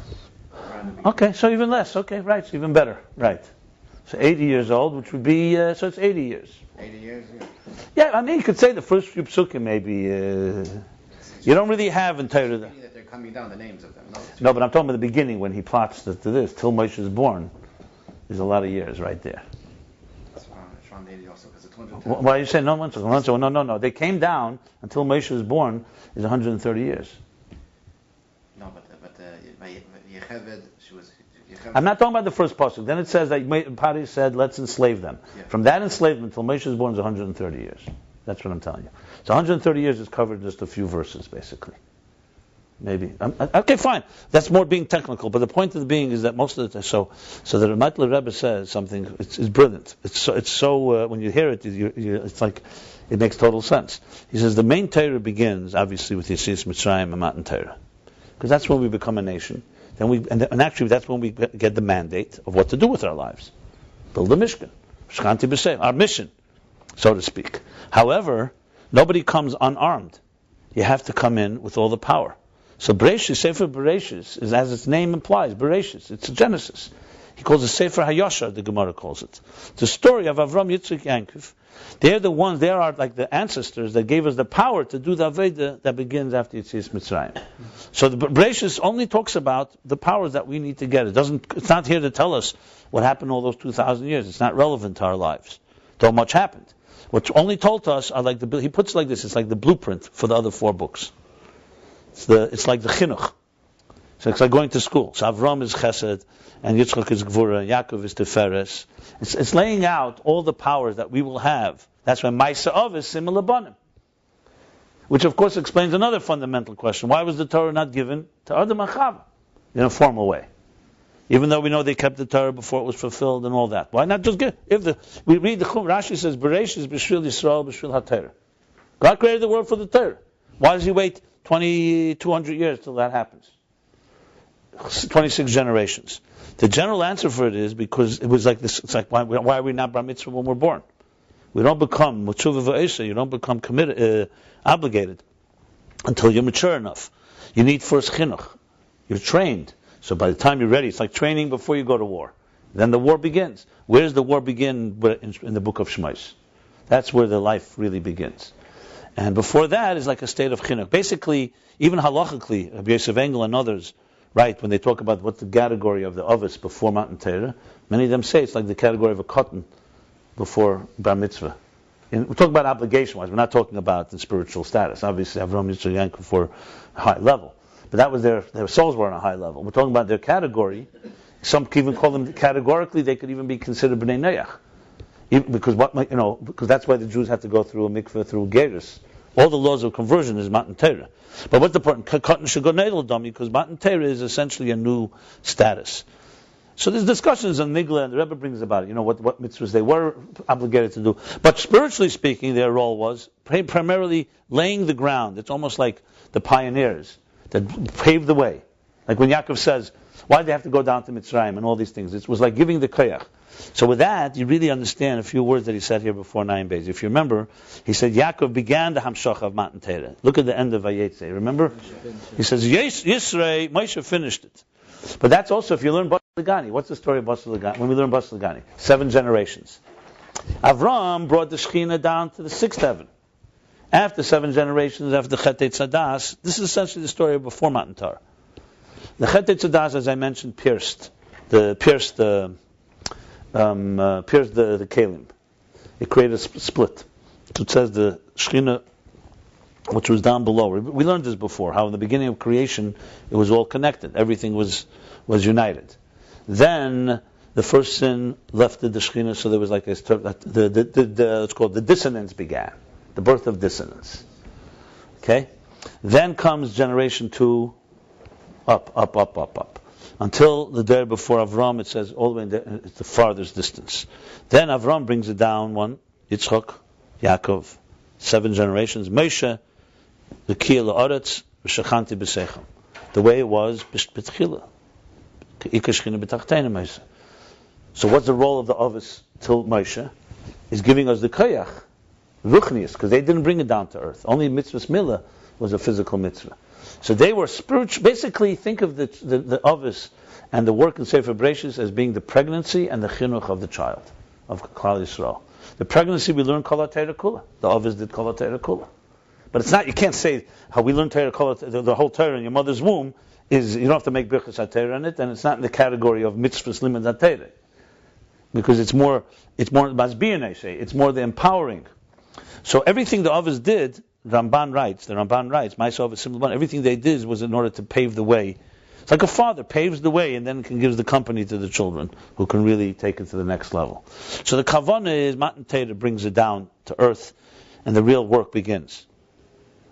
Okay, so even less. Okay, right, so even better, right? So 80 years old, which would be so it's 80 years. 80 years, yeah. Yeah, I mean, you could say the first few psukim maybe. You don't really have in Torah that they're coming down the names of them. No, but I'm talking about the beginning when he plots to this till Moshe is born. There's a lot of years right there. It's around 80 also because it's 210. Why are you saying no? No. They came down until Moshe was born is 130 years. No, but Yecheved, she was. I'm not talking about the first pasuk. Then it says that Pari said, "Let's enslave them." Yeah. From that enslavement till Moshe was born is 130 years. That's what I'm telling you. So 130 years is covered in just a few verses, basically. Maybe. Okay, fine. That's more being technical. But the point of the being is that most of the time, so the Mittler Rebbe says something. It's brilliant. It's so when you hear it, it's like it makes total sense. He says the main Torah begins obviously with Yetzias Mitzrayim and Matan Torah, because that's when we become a nation. Then and actually that's when we get the mandate of what to do with our lives. Build a Mishkan, Shchanti B'Sei, our mission, so to speak. However, nobody comes unarmed. You have to come in with all the power. So Bereshis, Sefer Bereshis, is as its name implies, Bereshis. It's a Genesis. He calls it Sefer HaYashar, the Gemara calls it. The story of Avram, Yitzchak, Yankov. They're the ones, they are like the ancestors that gave us the power to do the Aveda that begins after Yetzias Mitzrayim. So the Bereshis only talks about the powers that we need to get. It's not here to tell us what happened all those 2,000 years. It's not relevant to our lives. Though much happened. What's only told to us are like he puts it like this, it's like the blueprint for the other 4 books. It's like the chinuch. So it's like going to school. So Avram is chesed, and Yitzchak is gvura, and Yaakov is teferes. It's laying out all the powers that we will have. That's why Maisa Av is similar banim. Which of course explains another fundamental question. Why was the Torah not given to Adam and Chava in a formal way? Even though we know they kept the Torah before it was fulfilled and all that. Why not just give? We read the Chum, Rashi says, Bereshis b'shvil Yisrael b'shvil HaTorah. God created the world for the Torah. Why does He wait 200 years till that happens? 26 generations. The general answer for it is because it was like this. It's like why are we not bar mitzvah when we're born? We don't become Mutzuva v'Eisa. You don't become committed, obligated until you're mature enough. You need first chinuch. You're trained. So by the time you're ready, it's like training before you go to war. Then the war begins. Where does the war begin? In the book of Shmos. That's where the life really begins. And before that is like a state of chinuch. Basically, even halachically, Rabbi Yosef Engel and others right, when they talk about what's the category of the ovis before Matan Torah, many of them say it's like the category of a cotton before Bar Mitzvah. And we're talking about obligation-wise. We're not talking about the spiritual status. Obviously, Avraham, Yitzchak, Yaakov were a high level, but that was their souls were on a high level. We're talking about their category. Some even call them categorically. They could even be considered b'nei Noach, because that's why the Jews had to go through a mikveh through Gerus. All the laws of conversion is Matan Torah. But what's the point? Cotton should go neidel dummy because Matan Torah is essentially a new status. So there's discussions on Nigla, and the Rebbe brings about it, what mitzvahs they were obligated to do. But spiritually speaking, their role was primarily laying the ground. It's almost like the pioneers that paved the way. Like when Yaakov says, why did they have to go down to Mitzrayim and all these things? It was like giving the koyach. So with that, you really understand a few words that he said here before 9 Beis. If you remember, he said Yaakov began the Hamshach of Matan Torah. Look at the end of Vayetze. Remember? He says, Yisrei, Moshe finished it. But that's also, if you learn Bas Lagani, what's the story of Bas Lagani? When we learn Bas Lagani, 7 generations. Avram brought the Shekhinah down to the 6th heaven. After 7 generations, after Chet Tzadas, this is essentially the story of before Matan Torah. The Chet Tzadas, as I mentioned, pierced the Kalim. It created a split. So it says the Shekhinah, which was down below. We learned this before, how in the beginning of creation, it was all connected. Everything was united. Then, the first sin left the Shekhinah, so there was like it's called the dissonance began. The birth of dissonance. Okay? Then comes generation 2, up. Until the day before Avram, it says all the way it's the farthest distance. Then Avram brings it down 1, Yitzchak, Yaakov, 7 generations, Moshe, the Kiyah La'aretz, V'shachanti B'sechem. The way it was, B'tchila. So what's the role of the Ovis till Moshe? Is giving us the Koyach, Ruchnius, because they didn't bring it down to earth. Only Mitzvah Milah was a physical mitzvah. So they were spiritual. Basically, think of the Ovis and the work in Sefer Bereshis as being the pregnancy and the chinuch of the child, of Klal Yisrael. The pregnancy we learn Kol HaTorah Kula. The Ovis did Kol HaTorah Kula. But it's not, you can't say how we learn Torah, the whole Torah in your mother's womb is, you don't have to make Birchas HaTorah in it, and it's not in the category of Mitzvahs Limud HaTorah. Because it's more Masbiyan, it's more the empowering. So everything the Ovis did, the Ramban writes, Ma'aseh Ovis, everything they did was in order to pave the way. It's like a father paves the way and then gives the company to the children who can really take it to the next level. So the Kavanah is, Matan Torah brings it down to earth and the real work begins.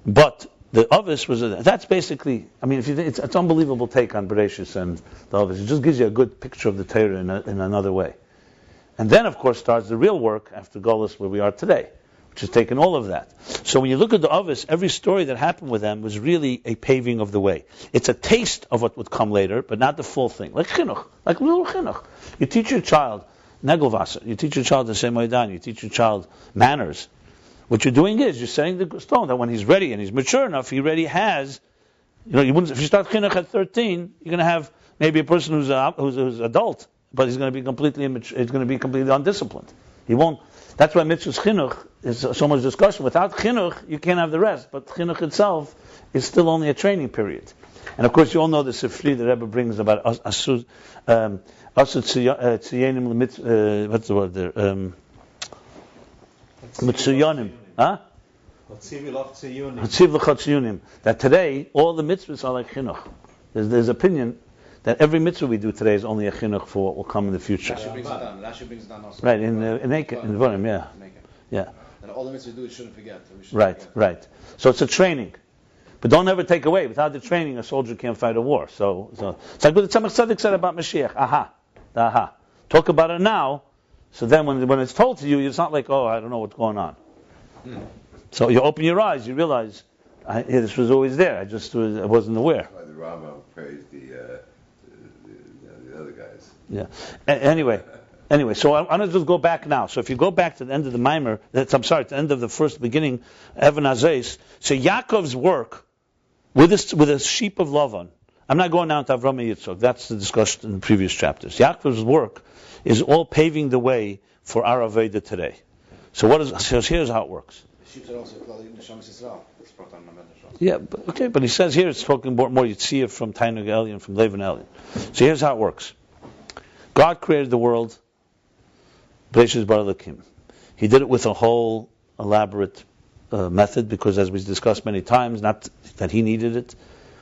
But the Ovis that's basically, it's unbelievable take on Bereshis and the Ovis. It just gives you a good picture of the Torah in another way. And then, of course, starts the real work after Golus, where we are today, which has taken all of that. So when you look at the Ovis, every story that happened with them was really a paving of the way. It's a taste of what would come later, but not the full thing. Like chinuch, like little chinuch. You teach your child negelvasser, you teach your child the Shem Moedan, you teach your child manners. What you're doing is you're setting the stone that when he's ready and he's mature enough, he already has. If you start chinuch at 13, you're going to have maybe a person who's adult, but he's going to be completely immature, he's going to be completely undisciplined. He won't. That's why mitzvah's chinuch is so much discussion. Without chinuch, you can't have the rest. But chinuch itself is still only a training period. And of course, you all know the Sifri the Rebbe brings about asud tziyanim what's the word there? Mitzuyanim. Huh? That today, all the mitzvahs are like chinuch. There's opinion that every mitzvah we do today is only a chinuch for what will come in the future. Rashi brings it down also. Right, in Vorim, yeah. Yeah. And all the mitzvahs we do, we shouldn't forget. Right. So it's a training. But don't ever take away. Without the training, a soldier can't fight a war. So it's like what the Tzemach Tzedek said about Mashiach. Aha. Talk about it now. So then when it's told to you, it's not like, I don't know what's going on. So you open your eyes, you realize, this was always there. I wasn't aware. That's why the Rambam praised the other guys. Yeah. Anyway, so I'm going to just go back now. So if you go back to the end of the Maimer, to the end of the first beginning, Evan Azes, so Yaakov's work with a sheep of Lavan. I'm not going down to Avram and Yitzchak. That's the discussion in the previous chapters. Yaakov's work is all paving the way for our Aveda today. So here's how it works. Sheep said also Neshamas Yisrael. It's brought on Neshama. Yeah, but he says here it's spoken more Yitzhak from Tainug Elyon, from Levin Elyon. So here's how it works. God created the world, Bereshis bara Elokim. He did it with a whole elaborate method, because as we've discussed many times, not that he needed it,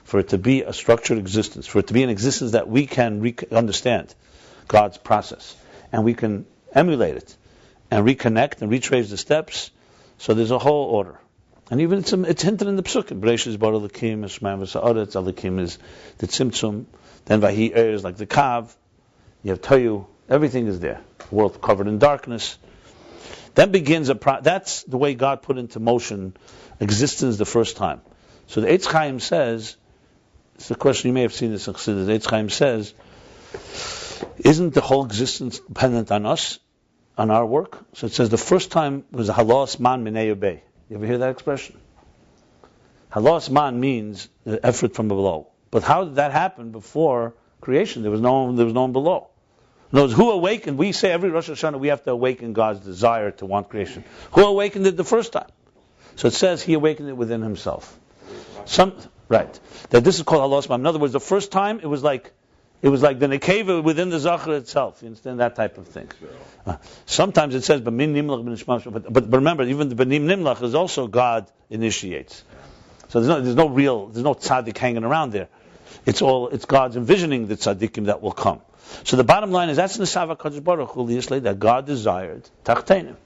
for it to be a structured existence, for it to be an existence that we can understand God's process, and we can emulate it, and reconnect and retrace the steps. So there's a whole order. And even it's hinted in the Psukim. Bereshis bara Elokim, Shemaim v'sa'aretz, Elokim is the Tzimtzum, then Vahi is like the Kav, you have Toyu, everything is there. The world covered in darkness. Then begins that's the way God put into motion existence the first time. So the Eitz Chaim says, it's a question, you may have seen this in Chassidus, the Eitz Chaim says, isn't the whole existence dependent on us, on our work? So it says the first time was halos man minei obey. You ever hear that expression? Halos man means the effort from below. But how did that happen before creation? There was no one below. Knows who awakened? We say every Rosh Hashanah we have to awaken God's desire to want creation. Who awakened it the first time? So it says he awakened it within himself. Right. That this is called halos man. In other words, the first time it was like the nekeva within the zachar itself. You understand that type of thing. Sometimes it says, but remember, even the benim nimlach is also God initiates. So there's no tzaddik hanging around there. It's God's envisioning the tzaddikim that will come. So the bottom line is that's Nesav HaKadosh Baruch Hu that God desired tachtenim.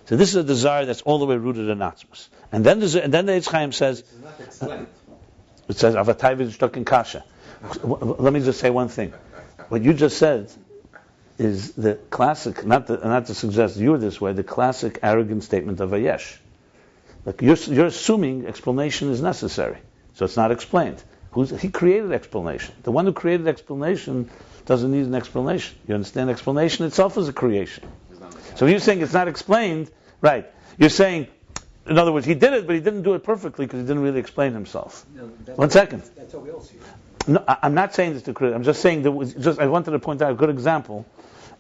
So this is a desire that's all the way rooted in Atzmos. And then the Eitz Chaim says, it says Avatai v'shtok in kasha. Let me just say one thing. What you just said is the classic, not to suggest you're this way, the classic arrogant statement of a yesh. Like you're assuming explanation is necessary, so it's not explained. He created explanation. The one who created explanation doesn't need an explanation. You understand? Explanation itself is a creation. So you're saying it's not explained, right? You're saying, in other words, he did it, but he didn't do it perfectly because he didn't really explain himself. No, 1 second. That's how we all see it. No, I'm not saying this to criticism. I'm just saying I wanted to point out a good example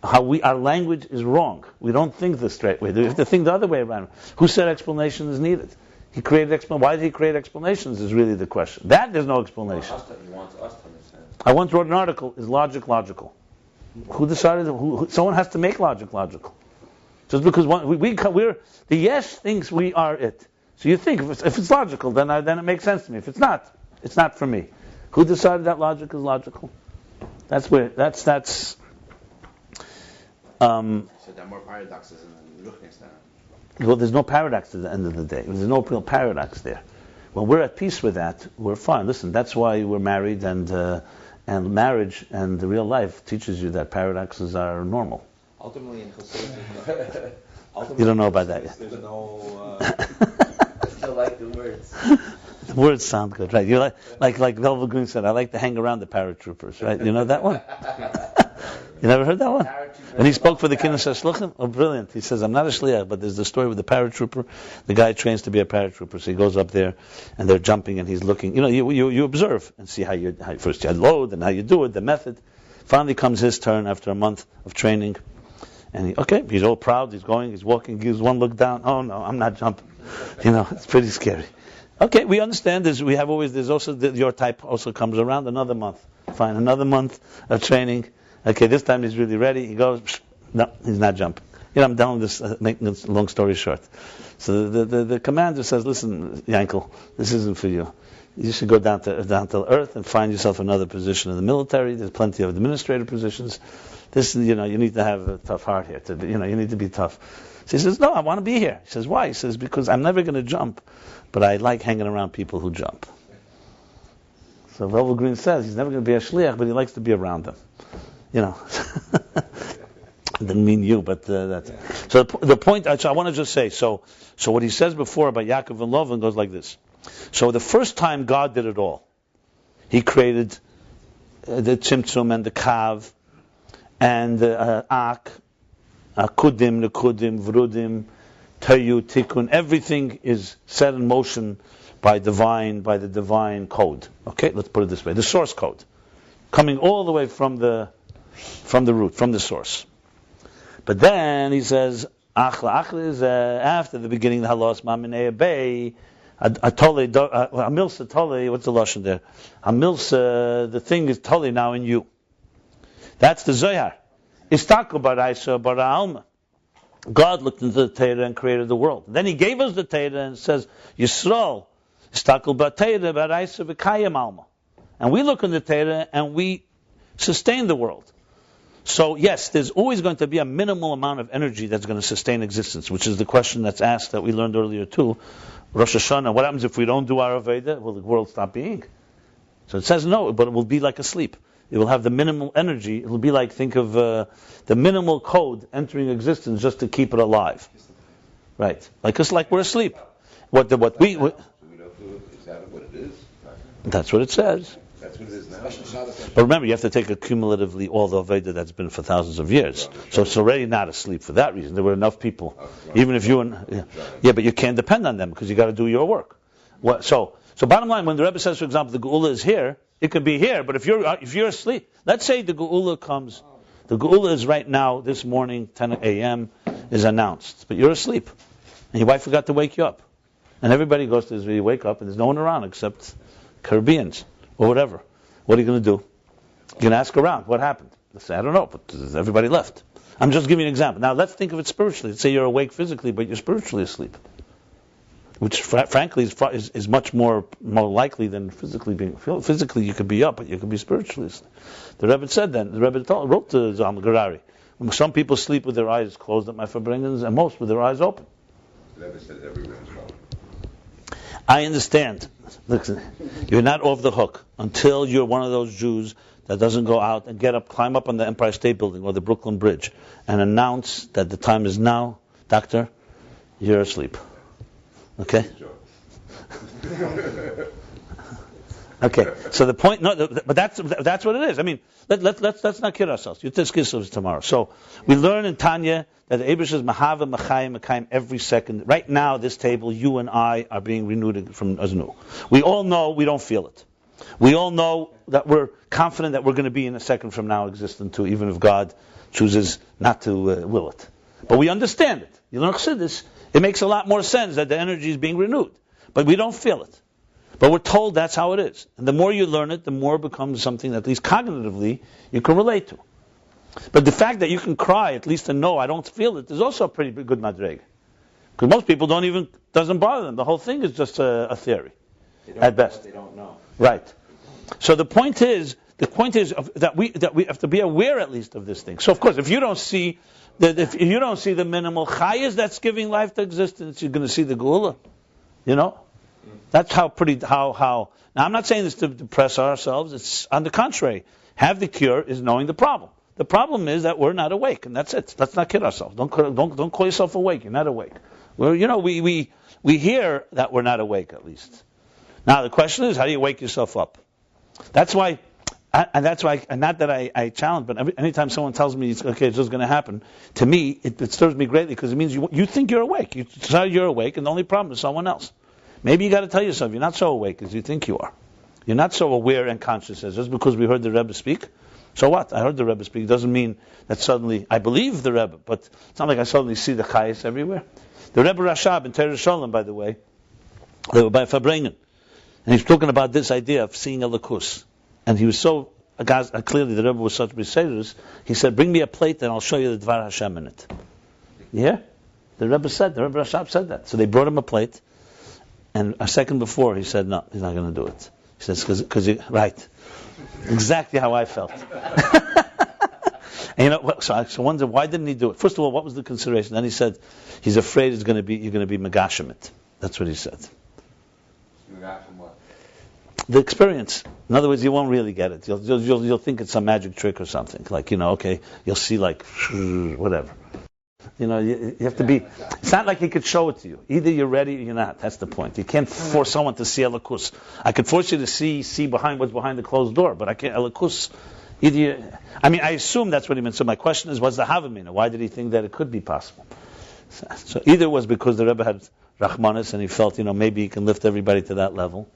how our language is wrong. We don't think the straight way. We have to think the other way around. Who said explanation is needed? He created explanation. Why did he create explanations is really the question. That there's no explanation. He wants us to understand. I once wrote an article, is logic logical? Who decided, someone has to make logic logical. Just because we're the yes thinks we are it. So you think, if it's logical, then it makes sense to me. If it's not, it's not for me. Who decided that logic is logical? That's. So there are more paradoxes in the Ruchnis now. Well, there's no paradox at the end of the day. There's no real paradox there. When we're at peace with that, we're fine. Listen, that's why we're married, and marriage and the real life teaches you that paradoxes are normal. Ultimately, in Chassidus, You don't know about that yet. There's no. I still like the words. The words sound good, right? You like Velvet Green said, I like to hang around the paratroopers, right? You know that one? You never heard that one? And he spoke for the Kinnis HaShluchim? Oh, brilliant. He says, I'm not a shliach, but there's the story with the paratrooper. The guy trains to be a paratrooper, so he goes up there, and they're jumping, and he's looking. You know, you observe and see how first you load, and how you do it, the method. Finally comes his turn after a month of training, and he's all proud, he's going, he's walking, gives one look down, oh no, I'm not jumping. You know, it's pretty scary. Okay, we understand this. There's also, your type also comes around another month. Fine, another month of training. Okay, this time he's really ready. He goes, no, he's not jumping. You know, I'm done with this, making this long story short. So the commander says, listen, Yankel, this isn't for you. You should go down to earth and find yourself another position in the military. There's plenty of administrative positions. This, you need to have a tough heart here. You need to be tough. So he says, no, I want to be here. He says, why? He says, because I'm never going to jump, but I like hanging around people who jump. So Velvet Green says he's never going to be a shliach, but he likes to be around them. You know. Didn't mean you, but that's... So the point, I want to just say, so what he says before about Yaakov and Lavan goes like this. So the first time God did it all, He created the Tzimtzum and the Kav, and the Ak, Akudim, Nekudim, Vrudim, Tayu, Tikkun, everything is set in motion by the divine code. Okay, let's put it this way: the source code, coming all the way from the root, from the source. But then he says, Achla. Achla is after the beginning of the halos maminei bay. Atole, Hamilsa Tole, what's the lashon there? Hamilsa, the thing is Tole now in you. That's the Zohar. Istaku baraisa bara alma. God looked into the Torah and created the world. Then He gave us the Torah and says, Yisrael, istaku b'Torah baraisa v'kayim alma. And we look in the Torah and we sustain the world. So yes, there's always going to be a minimal amount of energy that's going to sustain existence, which is the question that's asked that we learned earlier too. Rosh Hashanah, what happens if we don't do our Aveda? Will the world stop being? So it says no, but it will be like a sleep. It will have the minimal energy. It will be like, think of the minimal code entering existence just to keep it alive. Right. Like we're asleep. So we don't do exactly what it is. That's what it says. That's what it is now. But remember, you have to take accumulatively all the Aveda that's been for thousands of years. So it's already not asleep for that reason. There were enough people. Even if you but you can't depend on them because you got to do your work. So bottom line, when the Rebbe says, for example, the Geula is here, it could be here. But if you're asleep, let's say the Geula comes. The Geula is right now, this morning, 10 a.m. is announced. But you're asleep. And your wife forgot to wake you up. And everybody goes to Israel, you wake up, and there's no one around except Caribbeans. Or whatever. What are you going to do? You're going to ask around. What happened? They say, I don't know, but everybody left. I'm just giving you an example. Now let's think of it spiritually. Let's say you're awake physically, but you're spiritually asleep. Which frankly is much more likely than physically being. Physically you could be up, but you could be spiritually asleep. The Rebbe said then, the Rebbe wrote to Zalman Garari, some people sleep with their eyes closed at my Farbrengens, and most with their eyes open. The Rebbe said everywhere is wrong. I understand. Listen, you're not off the hook until you're one of those Jews that doesn't go out and climb up on the Empire State Building or the Brooklyn Bridge and announce that the time is now. Doctor, you're asleep. Okay? Okay. So the point, but that's what it is. I mean, let's not kid ourselves. You just kiss us tomorrow. So we learn in Tanya that the Eibush is Mahava, Machayim, Mekayim every second. Right now, this table, you and I are being renewed from as new. We all know we don't feel it. We all know that we're confident that we're going to be in a second from now existent too, even if God chooses not to will it. But we understand it. You learn Chassidus, it makes a lot more sense that the energy is being renewed. But we don't feel it. But we're told that's how it is. And the more you learn it, the more it becomes something that at least cognitively you can relate to. But the fact that you can cry, at least to know I don't feel it, is also a pretty good madrega. Because most people doesn't bother them. The whole thing is just a theory, at best. They don't know. Right. So the point is that we have to be aware at least of this thing. So of course, if you don't see the minimal chayas that's giving life to existence, you're going to see the geula. You know, that's how. Now I'm not saying this to depress ourselves. It's on the contrary. Have the cure is knowing the problem. The problem is that we're not awake, and that's it. Let's not kid ourselves. Don't call yourself awake. You're not awake. We hear that we're not awake at least. Now the question is, how do you wake yourself up? That's why, and not that I challenge, but anytime someone tells me it's just going to happen, to me it disturbs me greatly because it means you think you're awake. You decide you're awake, and the only problem is someone else. Maybe you got to tell yourself you're not so awake as you think you are. You're not so aware and conscious as just because we heard the Rebbe speak. So what? I heard the Rebbe speak. It doesn't mean that suddenly I believe the Rebbe, but it's not like I suddenly see the chayes everywhere. The Rebbe Rashab in Teres Sholem, by the way, they were by Farbrengen, and he's talking about this idea of seeing a lakus. And he was so clearly the Rebbe was such beseirus. He said, "Bring me a plate, and I'll show you the Dvar Hashem in it." Yeah, the Rebbe Rashab said that. So they brought him a plate, and a second before he said, "No, he's not going to do it." He says, "Because right." Exactly how I felt. And so I wonder why didn't he do it? First of all, what was the consideration? Then he said he's afraid you're going to be megashemit. That's what he said. Megashem what? The experience. In other words, you won't really get it. You'll think it's some magic trick or something. Like okay, you'll see like whatever. You have to be. It's not like he could show it to you. Either you're ready or you're not. That's the point. You can't force someone to see elikus. I could force you to see behind what's behind the closed door, but I can't elikus. I assume that's what he meant. So my question is, what's the havamina? Why did he think that it could be possible? So either it was because the Rebbe had rachmanis and he felt, maybe he can lift everybody to that level,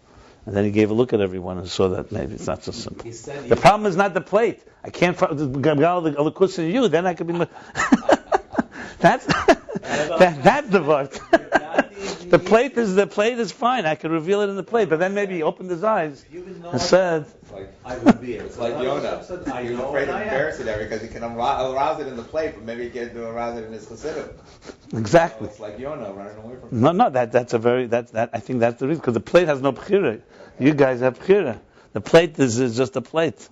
and then he gave a look at everyone and saw that maybe it's not so simple. The problem is not the plate. I can't get all the elikus in you. Then I could be. That's That's the word. The plate is fine. I could reveal it in the plate, but then maybe he opened his eyes and said, I would be able. It's like Yonah. He was afraid of embarrassing it because he can arouse it in the plate, but maybe he can't arouse it in his chassidim. Exactly. So it's like Yonah running away from it. No, that's a very, I think that's the reason, because the plate has no bchira. You guys have bchira. The plate is just a plate.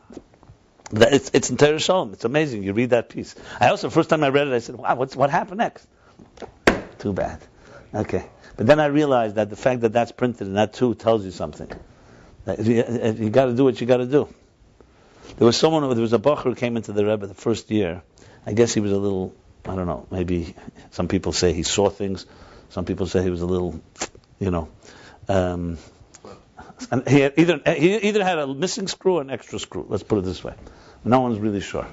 It's in Torah Shalom. It's amazing. You read that piece. I also, first time I read it, I said, wow, what happened next? Too bad. Okay. But then I realized that the fact that that's printed and that too tells you something. That you got to do what you got to do. There was a bacher who came into the Rebbe the first year. I guess he was a little, I don't know, maybe some people say he saw things. Some people say he was a little, and he either had a missing screw or an extra screw. Let's put it this way. No one's really sure.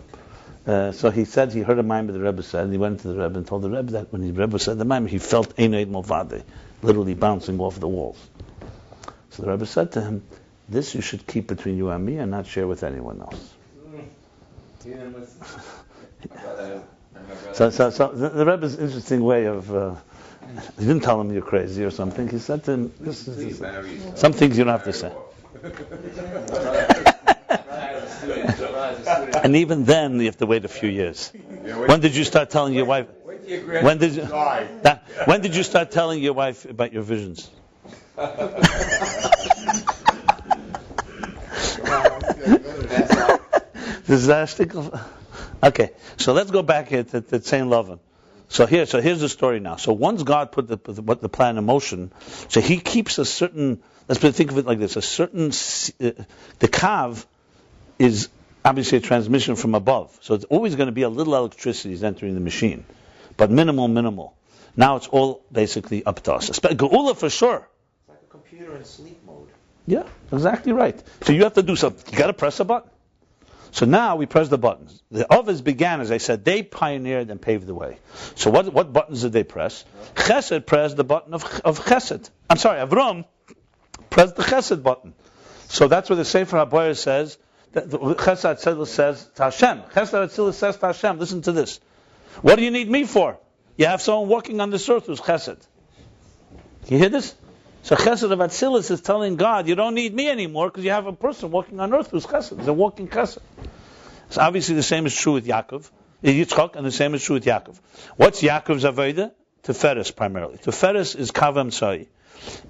So he said he heard a mime that the Rebbe said, and he went to the Rebbe and told the Rebbe that when the Rebbe said the mime, he felt Einoid Movade, literally bouncing off the walls. So the Rebbe said to him, this you should keep between you and me and not share with anyone else. So the Rebbe's interesting way of, he didn't tell him you're crazy or something, he said to him, some things you don't have to say. And even then, you have to wait a few years. When did you start telling your wife? When did you start telling your wife about your visions? Okay, so let's go back here to Saint Lovin. So here's the story now. So once God put the plan in motion, so He keeps a certain. Think of it like this: the kav is obviously a transmission from above, so it's always going to be a little electricity is entering the machine, but minimal. Now it's all basically up to us. Geula for sure. It's like a computer in sleep mode. Yeah, exactly right. So you have to do something. You got to press a button. So now we press the buttons. The others began, as I said, they pioneered and paved the way. So what buttons did they press? Chesed pressed the button of Chesed. I'm sorry, Avram pressed the Chesed button. So that's what the Sefer HaBoyer says. That the Chesed Atzilus says to Hashem. Chesed Atzilus says to Hashem, listen to this. What do you need me for? You have someone walking on this earth who's Chesed. You hear this? So Chesed of Atzilus is telling God, you don't need me anymore because you have a person walking on earth who's Chesed. He's a walking Chesed. So obviously the same is true with Yitzchak, and the same is true with Yaakov. What's Yaakov's Avodah? Teferes primarily. Teferes is Kavam Tzai.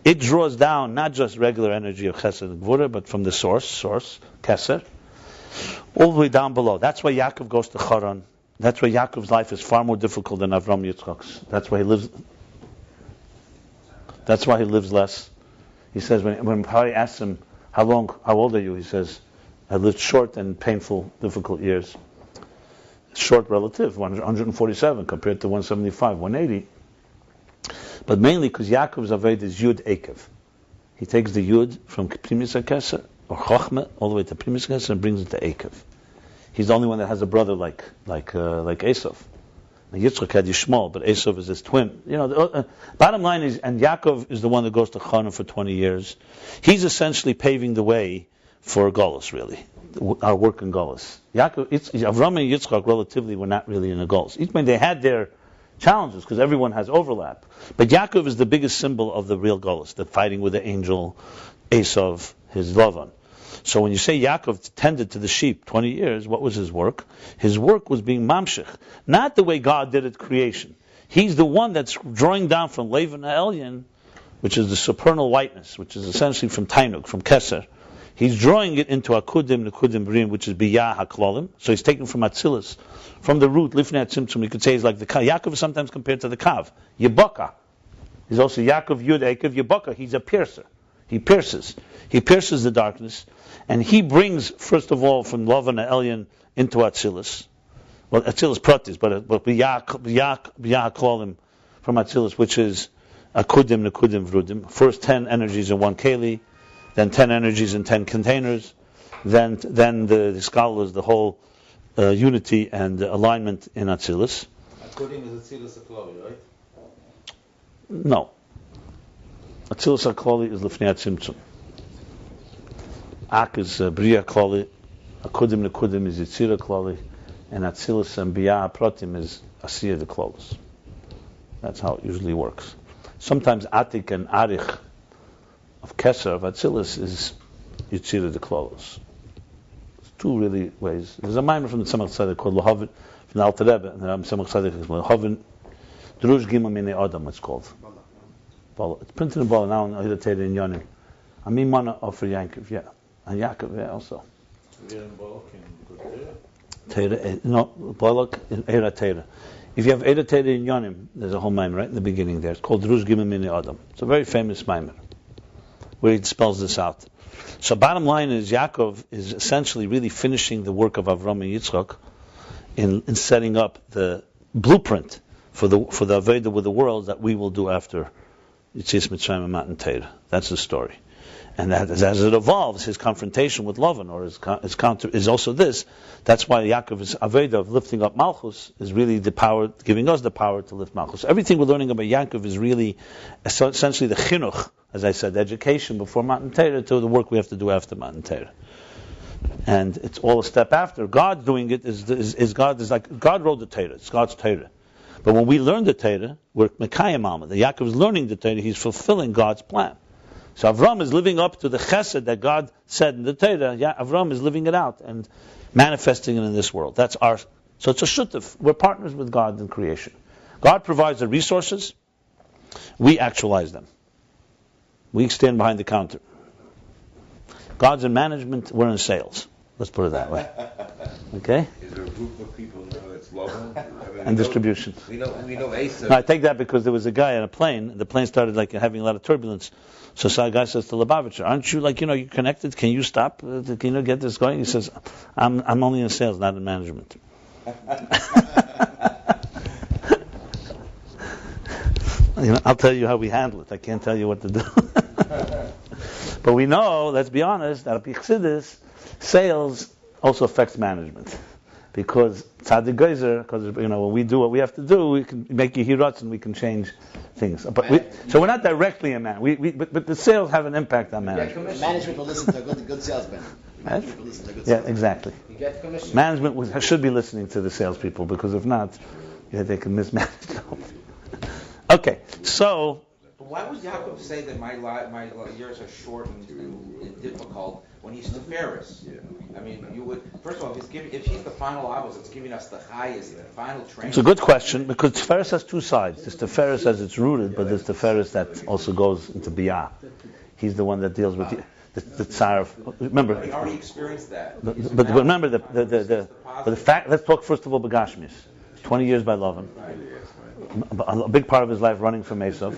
It draws down not just regular energy of Chesed and Gvura, but from the source, Keser, all the way down below. That's why Yaakov goes to Charan. That's why Yaakov's life is far more difficult than Avram Yitzchak's. That's why he lives less. He says when Pari asks him, how old are you? He says, I lived short and painful, difficult years. Short relative, 147 compared to 175, 180. But mainly because Yaakov's Aved is Yud Ekev. He takes the Yud from Primis HaKeser, or Chochmah, all the way to Primis HaKeser and brings it to Ekev. He's the only one that has a brother like Esav. Now, Yitzchak had Yishmael, but Esav is his twin. Bottom line is, and Yaakov is the one that goes to Chanaan for 20 years. He's essentially paving the way for Golus, really, our work in Golus. Avram and Yitzchak relatively were not really in a Golus. Each time they had their challenges because everyone has overlap. But Yaakov is the biggest symbol of the real Golus, the fighting with the angel, Esav, his Lavan. So when you say Yaakov tended to the sheep 20 years, what was his work? His work was being mamshich. Not the way God did at creation. He's the one that's drawing down from Levin Elyon, which is the supernal whiteness, which is essentially from Tainuk, from Keser. He's drawing it into Akudim, Nekudim Brim, which is Biyah HaKlolim. So he's taken from Atzilus, from the root, Lifnei Tzimtzum. You could say he's like the Kav. Yaakov is sometimes compared to the Kav. Yebaka. He's also Yaakov Yud Ekev Yebaka. He's a piercer. He pierces. He pierces the darkness. And he brings, first of all, from Lavan Elyon into Atzilus. Well, Atzilus Pratis, but Biyah HaKlolim from Atzilus, which is Akudim, Nekudim, Vrudim. First 10 energies in one Keli, then 10 energies in 10 containers, then the scholars, the whole unity and alignment in Atzilus. Akudim is Atzilus HaKloli, right? No. Atzilus HaKloli is Lifnei Tzimtzum. Ak is Bria Kloli, Akudim Nekudim is Yitzira Kloli, and Atzilus and Biyah Pratim is Asiya the Klolos. That's how it usually works. Sometimes Atik and Arich of Keser, of Atzilus, is Yitzira de Klolos. There's two really ways. There's a mimer from the Tzemach Tzedek called Lahavin, from the Alter Rebbe, and the Tzemach Tzedek is Lahavin, Drush Gimel Minei Adam, it's called. It's printed in Bala now in Ahirated in Yonim. Ami Mana offer Yankov, yeah. And Yaakov, yeah, also. Teira, no, Balak in Eira Teira. If you have Eira Teira in Yonim, there's a whole mimer right in the beginning there. It's called Drush Gimel Minei Adam. It's a very famous mimer where he spells this out. So bottom line is Yaakov is essentially really finishing the work of Avram and Yitzchak in setting up the blueprint for the Aveda with the world that we will do after Yitzis Mitzrayim and Matan Torah. That's the story. And that, as it evolves, his confrontation with Lavan, or his counter, is also this. That's why Yaakov's Aveda of lifting up Malchus is really the power, giving us the power to lift Malchus. Everything we're learning about Yaakov is really essentially the chinuch, as I said, the education before Matan Torah to the work we have to do after Matan Torah. And it's all a step after. God doing it is God wrote the Torah. It's God's Torah. But when we learn the Torah, we're Mekayim Alma. The Yaakov is learning the Torah. He's fulfilling God's plan. So Avram is living up to the chesed that God said in the Torah. Avram is living it out and manifesting it in this world. So it's a shutuf. We're partners with God in creation. God provides the resources. We actualize them. We stand behind the counter. God's in management. We're in sales. Let's put it that way. Okay? Is there a group of people now that's loving? And distribution. We know Asa. No, I take that because there was a guy on a plane, and the plane started having a lot of turbulence. So a guy says to Lubavitcher, "Aren't you you're connected? Can you stop? Can you get this going?" He says, "I'm only in sales, not in management." I'll tell you how we handle it. I can't tell you what to do. But we know, let's be honest, that Chassidus, sales also affects management. Because tzaddik geyser, because when we do what we have to do, we can make yehirats and we can change things. So we're not directly a man. But the sales have an impact on management. Management will listen to a good salesman. Management will listen to a good salesman. Yeah, exactly. You get commission. Management should be listening to the salespeople, because if not, they can mismanage. Okay, so. But why would Yaakov say that my years are short and difficult when he's Tiferes? I mean, you would first of all, if he's the final Avos, it's giving us the highest, the final training. It's a good question, because Tiferes has two sides. There's Tiferes as it's rooted, but there's Tiferes that also goes into Biyah. He's the one that deals with the tsar of. Remember, he already experienced that. But remember the fact. Let's talk first of all Begashmis. 20 years by Lavan. A big part of his life running from Esav.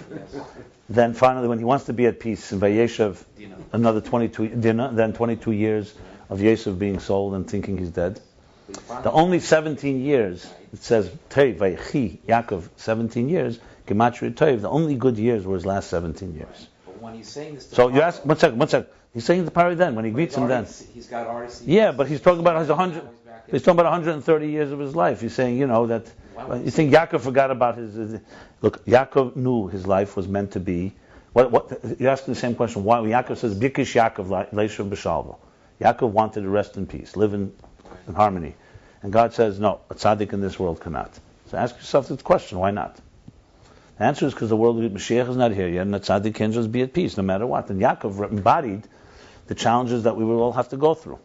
Then finally, when he wants to be at peace in Vayeshev, another 22 dinner, then 22 years of Yosef being sold and thinking he's dead. The only 17 years, it says, Tei, Vayechi, Yaakov, 17 years, Gematria Teiv, the only good years were his last 17 years. But when he's saying this, so you ask, one second. He's saying the party then, when he greets him then. He's got RC. Yeah, but he's talking about he's talking about 130 years of his life. He's saying, that, you think Yaakov forgot about his look, Yaakov knew his life was meant to be, you're asking the same question, why? Yaakov says, Bikish Yaakov, Leishav B'Shalva. Yaakov wanted to rest in peace, live in harmony. And God says, no, a tzaddik in this world cannot. So ask yourself this question, why not? The answer is because the world of Mashiach is not here yet, and a tzaddik can just be at peace no matter what. And Yaakov embodied the challenges that we will all have to go through.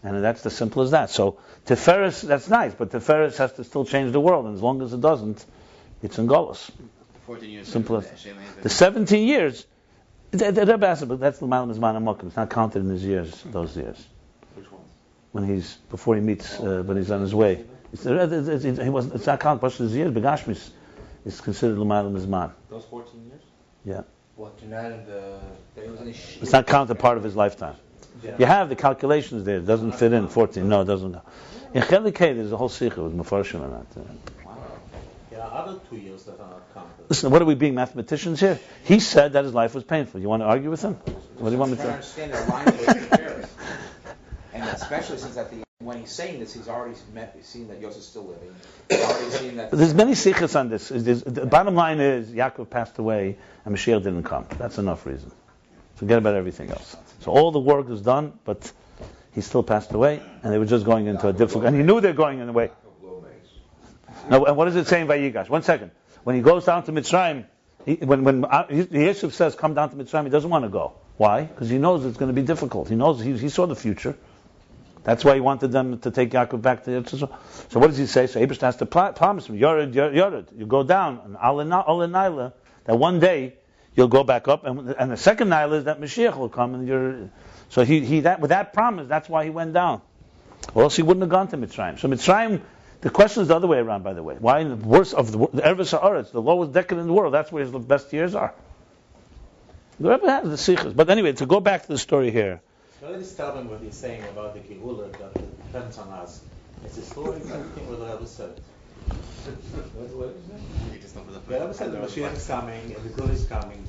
And that's as simple as that. So Tiferes, that's nice, but Tiferes has to still change the world, and as long as it doesn't, it's in Golos. 14 years. Simple as the 17 years. The Rebbe asked, but that's the Malam Zman HaMokim. It's not counted in his years, those years. Which ones? Before he meets, when he's on his way. It's not counted, but his years, Begashmis, is considered L'Malam Zman. Those 14 years? Yeah. What, you're not in the... It's not counted part of his lifetime. Yeah. You have the calculations there. It doesn't fit in 14. No, it doesn't go. In Chelikei, there's a whole sikha with Mefarshim and that. Wow. Yeah, other 2 years that are not counted. Listen, what are we being mathematicians here? He said that his life was painful. You want to argue with him? What do you want me to say? I understand that line with Tiferes. And especially since when he's saying this, he's already seen that Yosef's still living. He's already seen that. There's many sikhs on this. The bottom line is Yaakov passed away and Mashiach didn't come. That's enough reason. Forget about everything else. So all the work was done, but he still passed away, and they were just going into a difficult. And he knew they're going in a way. No, and what does it say in Vayigash? 1 second. when he goes down to Mitzrayim, when Yeshua says, come down to Mitzrayim, he doesn't want to go. Why? Because he knows it's going to be difficult. He knows, he saw the future. That's why he wanted them to take Yaakov back to Israel. So what does he say? So Abraham has to promise him, Yored, you go down, and Al-Naila, that one day you'll go back up, and the second Naila is that Mashiach will come, and so with that promise, that's why he went down. Or else he wouldn't have gone to Mitzrayim. So Mitzrayim, the question is the other way around, by the way. Why in the worst of the Ervis Haaretz, the lowest decade in the world, that's where his best years are. The Rebbe has the sikhs. But anyway, to go back to the story here. It's very disturbing what he's saying about the Kehula, that it depends on us. It's historical thing what the Rebbe said. What is it? The Rebbe said the Mashiach is coming, and the Gula is coming.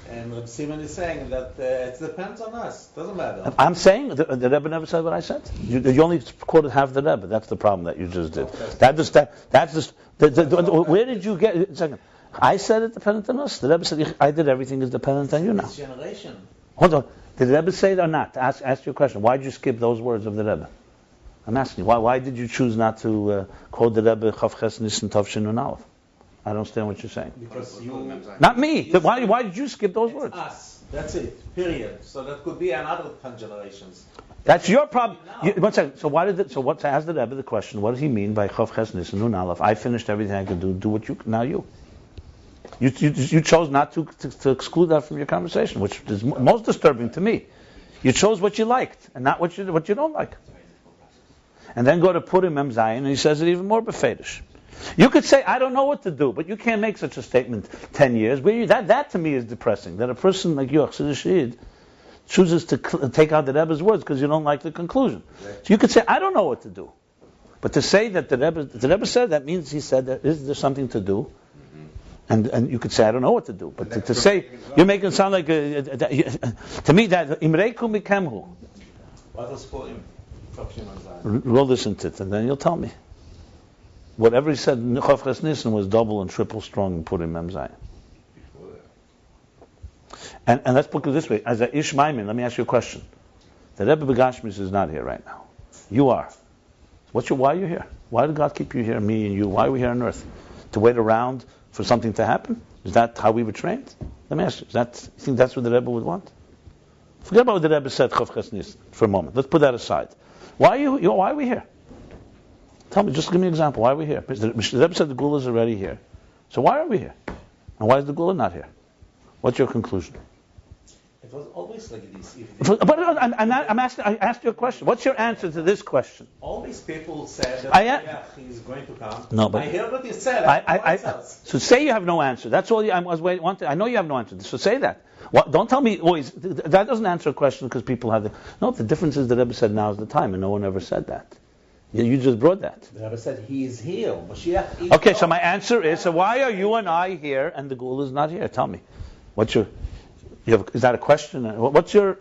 And Rabbi Simon is saying that it depends on us. Doesn't matter. I'm saying the Rebbe never said what I said. You only quoted half the Rebbe. That's the problem that you just did. Where did you get? Second, I said it dependent on us. The Rebbe said I did everything is dependent on you now. This generation. Hold on. Did the Rebbe say it or not? Ask your question. Why did you skip those words of the Rebbe? I'm asking you. Why did you choose not to quote the Rebbe Chav Ches Nisan Tov Shin Nun Aleph? I don't understand what you're saying. Because you... Not me. Why did you skip those words? Us. That's it. Period. So that could be another 10 generations. That's your problem. One second. So what? Ask the Rebbe the question. What does he mean by Chav Ches Nisan Nun Aleph? I finished everything I could do. Do what you now you. You chose not to exclude that from your conversation, which is most disturbing to me. You chose what you liked and not what you don't like. And then go to Purim Mem Zayin, and he says it even more befedish. You could say, I don't know what to do, but you can't make such a statement 10 years. That to me is depressing, that a person like you, Chassid Shahid, chooses to take out the Rebbe's words because you don't like the conclusion. So you could say, I don't know what to do. But to say that the Rebbe said, that means he said, is there something to do? And you could say, I don't know what to do. But to say, you're making it sound like, to me, that Imreikum Bikemhu. What was for him? We'll listen to it, and then you'll tell me. Whatever he said, Chav Ches Nisan was double and triple strong in Purim Mem Zayin. And let's put it this way. As a Ish Maimin, let me ask you a question. The Rebbe Begashmis is not here right now. You are. Why are you here? Why did God keep you here, me and you? Why are we here on earth? To wait around for something to happen? Is that how we were trained? Let me ask you. You think that's what the Rebbe would want? Forget about what the Rebbe said, Chav Ches Nisan, for a moment. Let's put that aside. Why are we here? Tell me, just give me an example. Why are we here? The Rebbe said the Gula is already here. So why are we here? And why is the Gula not here? What's your conclusion? It was always like this. I asked you a question. What's your answer to this question? All these people said that he's going to come. No, but I heard what you said. So say you have no answer. That's all I was wanting. I know you have no answer. So say that. Don't tell me always. That doesn't answer a question because people have the difference is the Rebbe said now is the time, and no one ever said that. You just brought that. The Rebbe said he is here. Mashiach is okay, so my answer is, so why are you and I here and the Gula is not here? Tell me. Is that a question? What's your...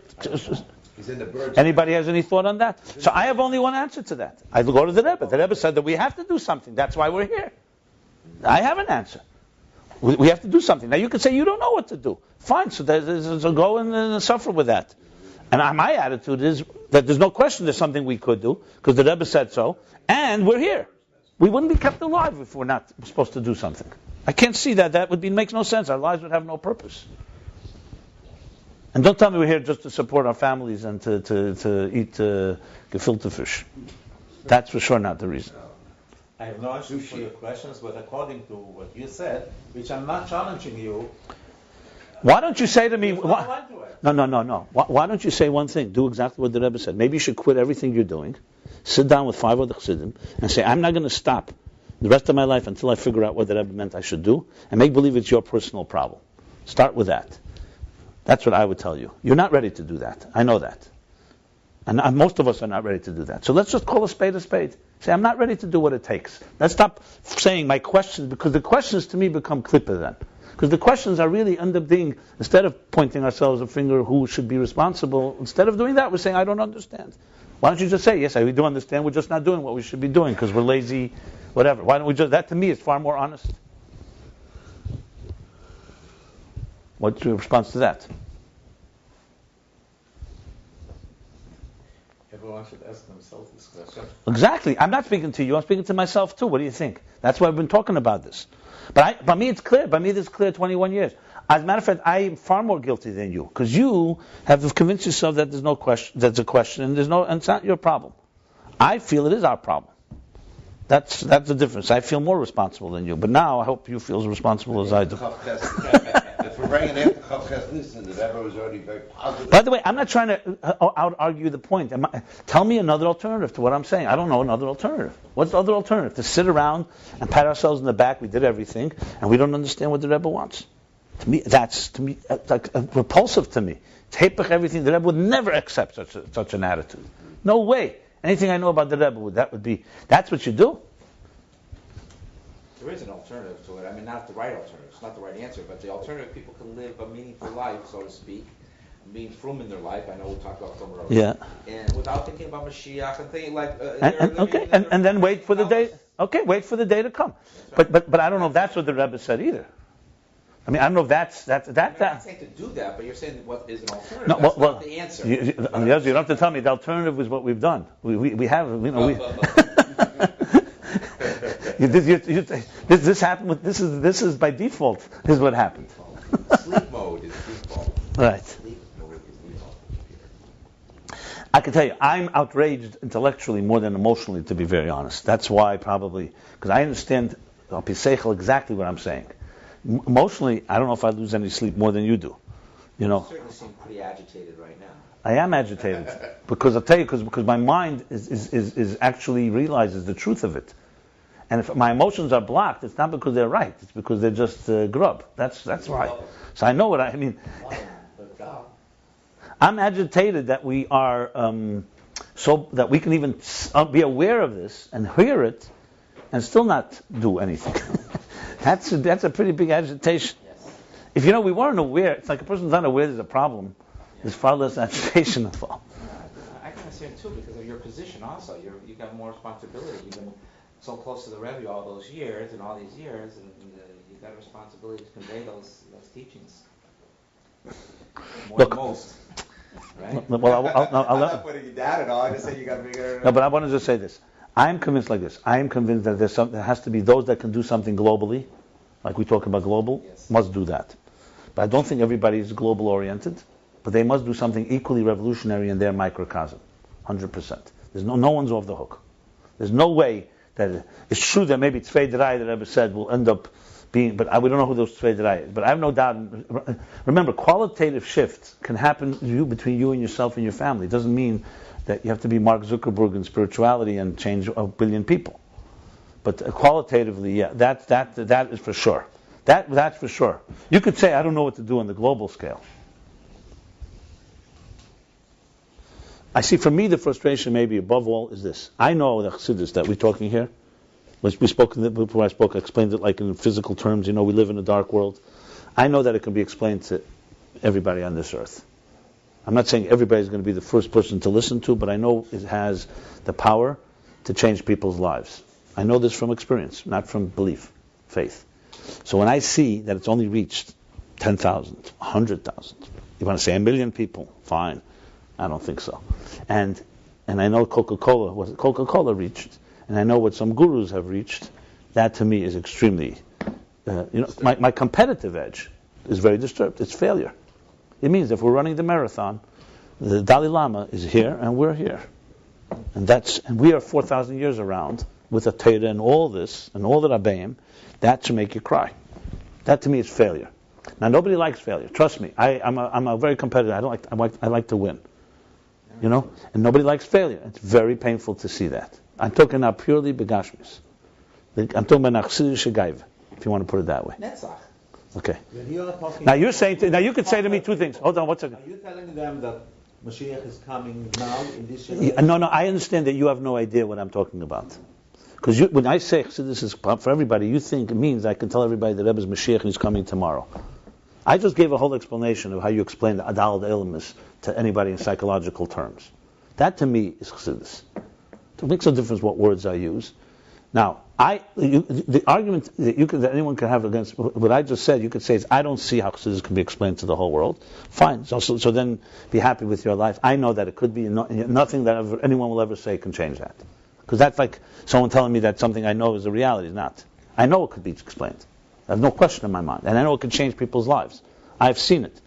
He's in the birds. Anybody has any thought on that? So I have only one answer to that. I go to the Rebbe. The Rebbe said that we have to do something. That's why we're here. I have an answer. We have to do something. Now you can say you don't know what to do. Fine, so go and suffer with that. And my attitude is that there's no question there's something we could do, because the Rebbe said so, and we're here. We wouldn't be kept alive if we're not supposed to do something. I can't see that. That makes no sense. Our lives would have no purpose. And don't tell me we're here just to support our families and to eat gefilte fish. That's for sure not the reason. I have no answer for your questions, but according to what you said, which I'm not challenging you. Why don't you say to me? No. Why don't you say one thing? Do exactly what the Rebbe said. Maybe you should quit everything you're doing, sit down with 5 other chassidim, and say, I'm not going to stop the rest of my life until I figure out what the Rebbe meant I should do, and make believe it's your personal problem. Start with that. That's what I would tell you. You're not ready to do that. I know that. And most of us are not ready to do that. So let's just call a spade a spade. Say, I'm not ready to do what it takes. Let's stop saying my questions, because the questions to me become klippa then. Because the questions are really end up being, instead of pointing ourselves a finger who should be responsible, instead of doing that, we're saying, I don't understand. Why don't you just say, yes, we do understand, we're just not doing what we should be doing because we're lazy, whatever. Why don't we just, that to me is far more honest. What's your response to that? It everyone should ask themselves this question. Exactly. I'm not speaking to you. I'm speaking to myself too. What do you think? That's why I've been talking about this. But by me, it's clear. By me, this is clear 21 years. As a matter of fact, I am far more guilty than you, because you have convinced yourself that there's no question, that's a question, and and it's not your problem. I feel it is our problem. That's the difference. I feel more responsible than you. But now I hope you feel as responsible as I do. If we're bringing in Chavches Nisan, the Rebbe was already very positive. By the way, I'm not trying to out-argue the point. Tell me another alternative to what I'm saying. I don't know another alternative. What's the other alternative? To sit around and pat ourselves in the back, we did everything, and we don't understand what the Rebbe wants. To me, that's like repulsive to me. Tapech everything. The Rebbe would never accept such an attitude. No way. Anything I know about the Rebbe that's what you do? There is an alternative to it. I mean, not the right alternative. It's not the right answer, but the alternative, people can live a meaningful life, so to speak, and being frum in their life. I know we talked about frum earlier. Yeah. And without thinking about Mashiach and thinking like. And then wait for the day. Okay, wait for the day to come. Right. But I don't know if that's what the Rebbe said either. I mean, I don't know if that's. You're not saying to do that, but you're saying what is an alternative. No, That's well, not the answer. You don't have to tell me. The alternative is what we've done. We have, you know, this happened. This is by default. This is what happened. Sleep mode is default. Right. Sleep mode is default. I can tell you, I'm outraged intellectually more than emotionally, to be very honest. That's why probably, because I understand al pi seichel exactly what I'm saying. Emotionally, I don't know if I lose any sleep more than you do. You know. You certainly seem pretty agitated right now. I am agitated because I'll tell you, because my mind is actually realizes the truth of it, and if my emotions are blocked, it's not because they're right; it's because they're just grub. That's right. So I know what I mean. I'm agitated that we are so that we can even be aware of this and hear it, and still not do anything. That's a pretty big agitation. Yes. If we weren't aware, it's like a person's not aware there's a problem. There's far less agitation involved. I can understand too, because of your position also. You got more responsibility. You've been so close to the Rebbe all those years and all these years, and you've got a responsibility to convey those teachings. More than most. Right? Well, I'm not putting you down at all. I just say you got bigger. No, but I want to just say this. I am convinced like this. I am convinced that there has to be those that can do something globally, like we talk about global, Yes. must do that. But I don't think everybody is global oriented. But they must do something equally revolutionary in their microcosm, 100%. There's no one's off the hook. There's no way that it's true that maybe Tzvei D'Rai that Rebbe said will end up being, but we don't know who those Tzvei D'Rai is. But I have no doubt. Remember, qualitative shifts can happen between you and yourself and your family. It doesn't mean that you have to be Mark Zuckerberg in spirituality and change a billion people. But qualitatively, yeah, that is for sure. That's for sure. You could say I don't know what to do on the global scale. I see, for me, the frustration maybe above all is this. I know the Chassidus that we're talking here, which we spoke before I spoke, I explained it like in physical terms. We live in a dark world. I know that it can be explained to everybody on this earth. I'm not saying everybody's going to be the first person to listen to, but I know it has the power to change people's lives. I know this from experience, not from belief, faith. So when I see that it's only reached 10,000, 100,000, you want to say 1 million people, fine. I don't think so. And I know Coca-Cola reached, and I know what some gurus have reached. That to me is extremely, my competitive edge is very disturbed. It's failure. It means if we're running the marathon, the Dalai Lama is here and we're here. And we are 4,000 years around with a Torah and all this, and all the Rabbeim. That should make you cry. That to me is failure. Now nobody likes failure. Trust me. I'm a very competitive. I like to win. And nobody likes failure. It's very painful to see that. I'm talking now purely begashmis. I'm talking about nachsidish gaiva, if you want to put it that way. Netzach. Okay. When you are talking Now you're saying. Now you could say to me two things. Hold on, 1 second. Are you telling them that Mashiach is coming now in this year? No. I understand that you have no idea what I'm talking about. Because when I say this is for everybody, you think it means I can tell everybody that Rebbe is Mashiach and he's coming tomorrow. I just gave a whole explanation of how you explain the Adal Ilmus to anybody in psychological terms. That to me is Chassidus. It makes no difference what words I use. Now, The argument that anyone can have against what I just said, you could say is, I don't see how Chassidus can be explained to the whole world. Fine. So then be happy with your life. I know that it could be, nothing that anyone will ever say can change that. Because that's like someone telling me that something I know is a reality. It's not. I know it could be explained. I have no question in my mind. And I know it can change people's lives. I've seen it.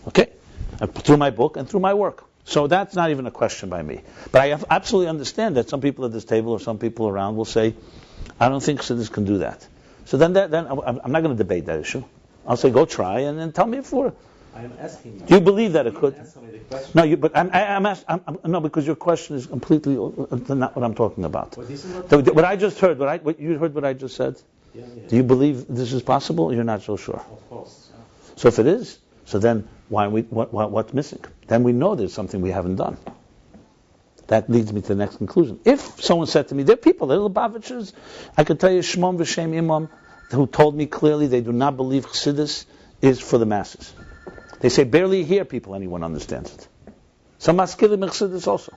Okay? Through my book and through my work. So that's not even a question by me. But I absolutely understand that some people at this table or some people around will say, I don't think Chassidus can do that. So then I'm not going to debate that issue. I'll say, go try and then tell me if we're... I'm asking you. Do you believe that it could? Answer me the question. No, but I'm asking... No, because your question is completely not what I'm talking about. Well, this is What I just heard, you heard what I just said? Yeah. Do you believe this is possible? You're not so sure. Of course. So if it is, so then what's missing? Then we know there's something we haven't done. That leads me to the next conclusion. If someone said to me, there are people, they're Lubavitchers, I could tell you Shmom V'Shem Imam, who told me clearly they do not believe Chassidus is for the masses. They say barely hear people, anyone understands it. Some Maskilim Chassidus also.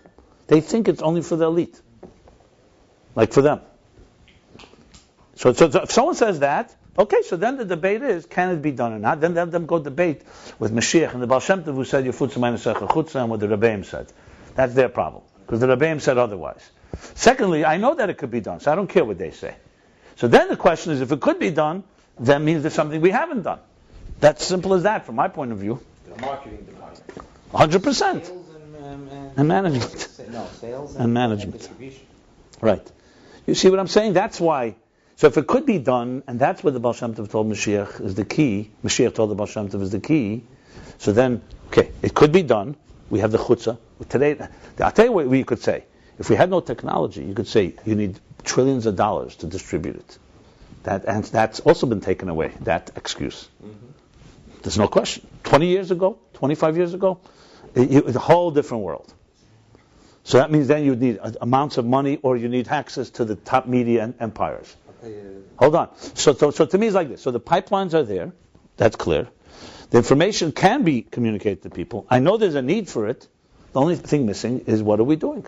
They think it's only for the elite. Like for them. So if someone says that, okay, so then the debate is, can it be done or not? Then let them go debate with Mashiach and the Baal Shem Tov who said, Yefutz Mayne Secha Chutza, and what the Rabbeim said. That's their problem. Because the Rabbeim said otherwise. Secondly, I know that it could be done, so I don't care what they say. So then the question is, if it could be done, that means there's something we haven't done. That's simple as that, from my point of view. The marketing department. 100%. Sales And management. No, sales And management. distribution. Right. You see what I'm saying? That's why. So if it could be done, and that's what the Baal Shem Tov told Mashiach is the key. Mashiach told the Baal Shem Tov is the key. So then, okay, it could be done. We have the chutzah. Today, I'll tell you what you could say. If we had no technology, you could say you need trillions of dollars to distribute it. And that's also been taken away, that excuse. Mm-hmm. There's no question. 20 years ago, 25 years ago, it's a whole different world. So that means then you need amounts of money, or you need access to the top media empires. Hold on. So to me it's like this. So the pipelines are there. That's clear. The information can be communicated to people. I know there's a need for it. The only thing missing is, what are we doing?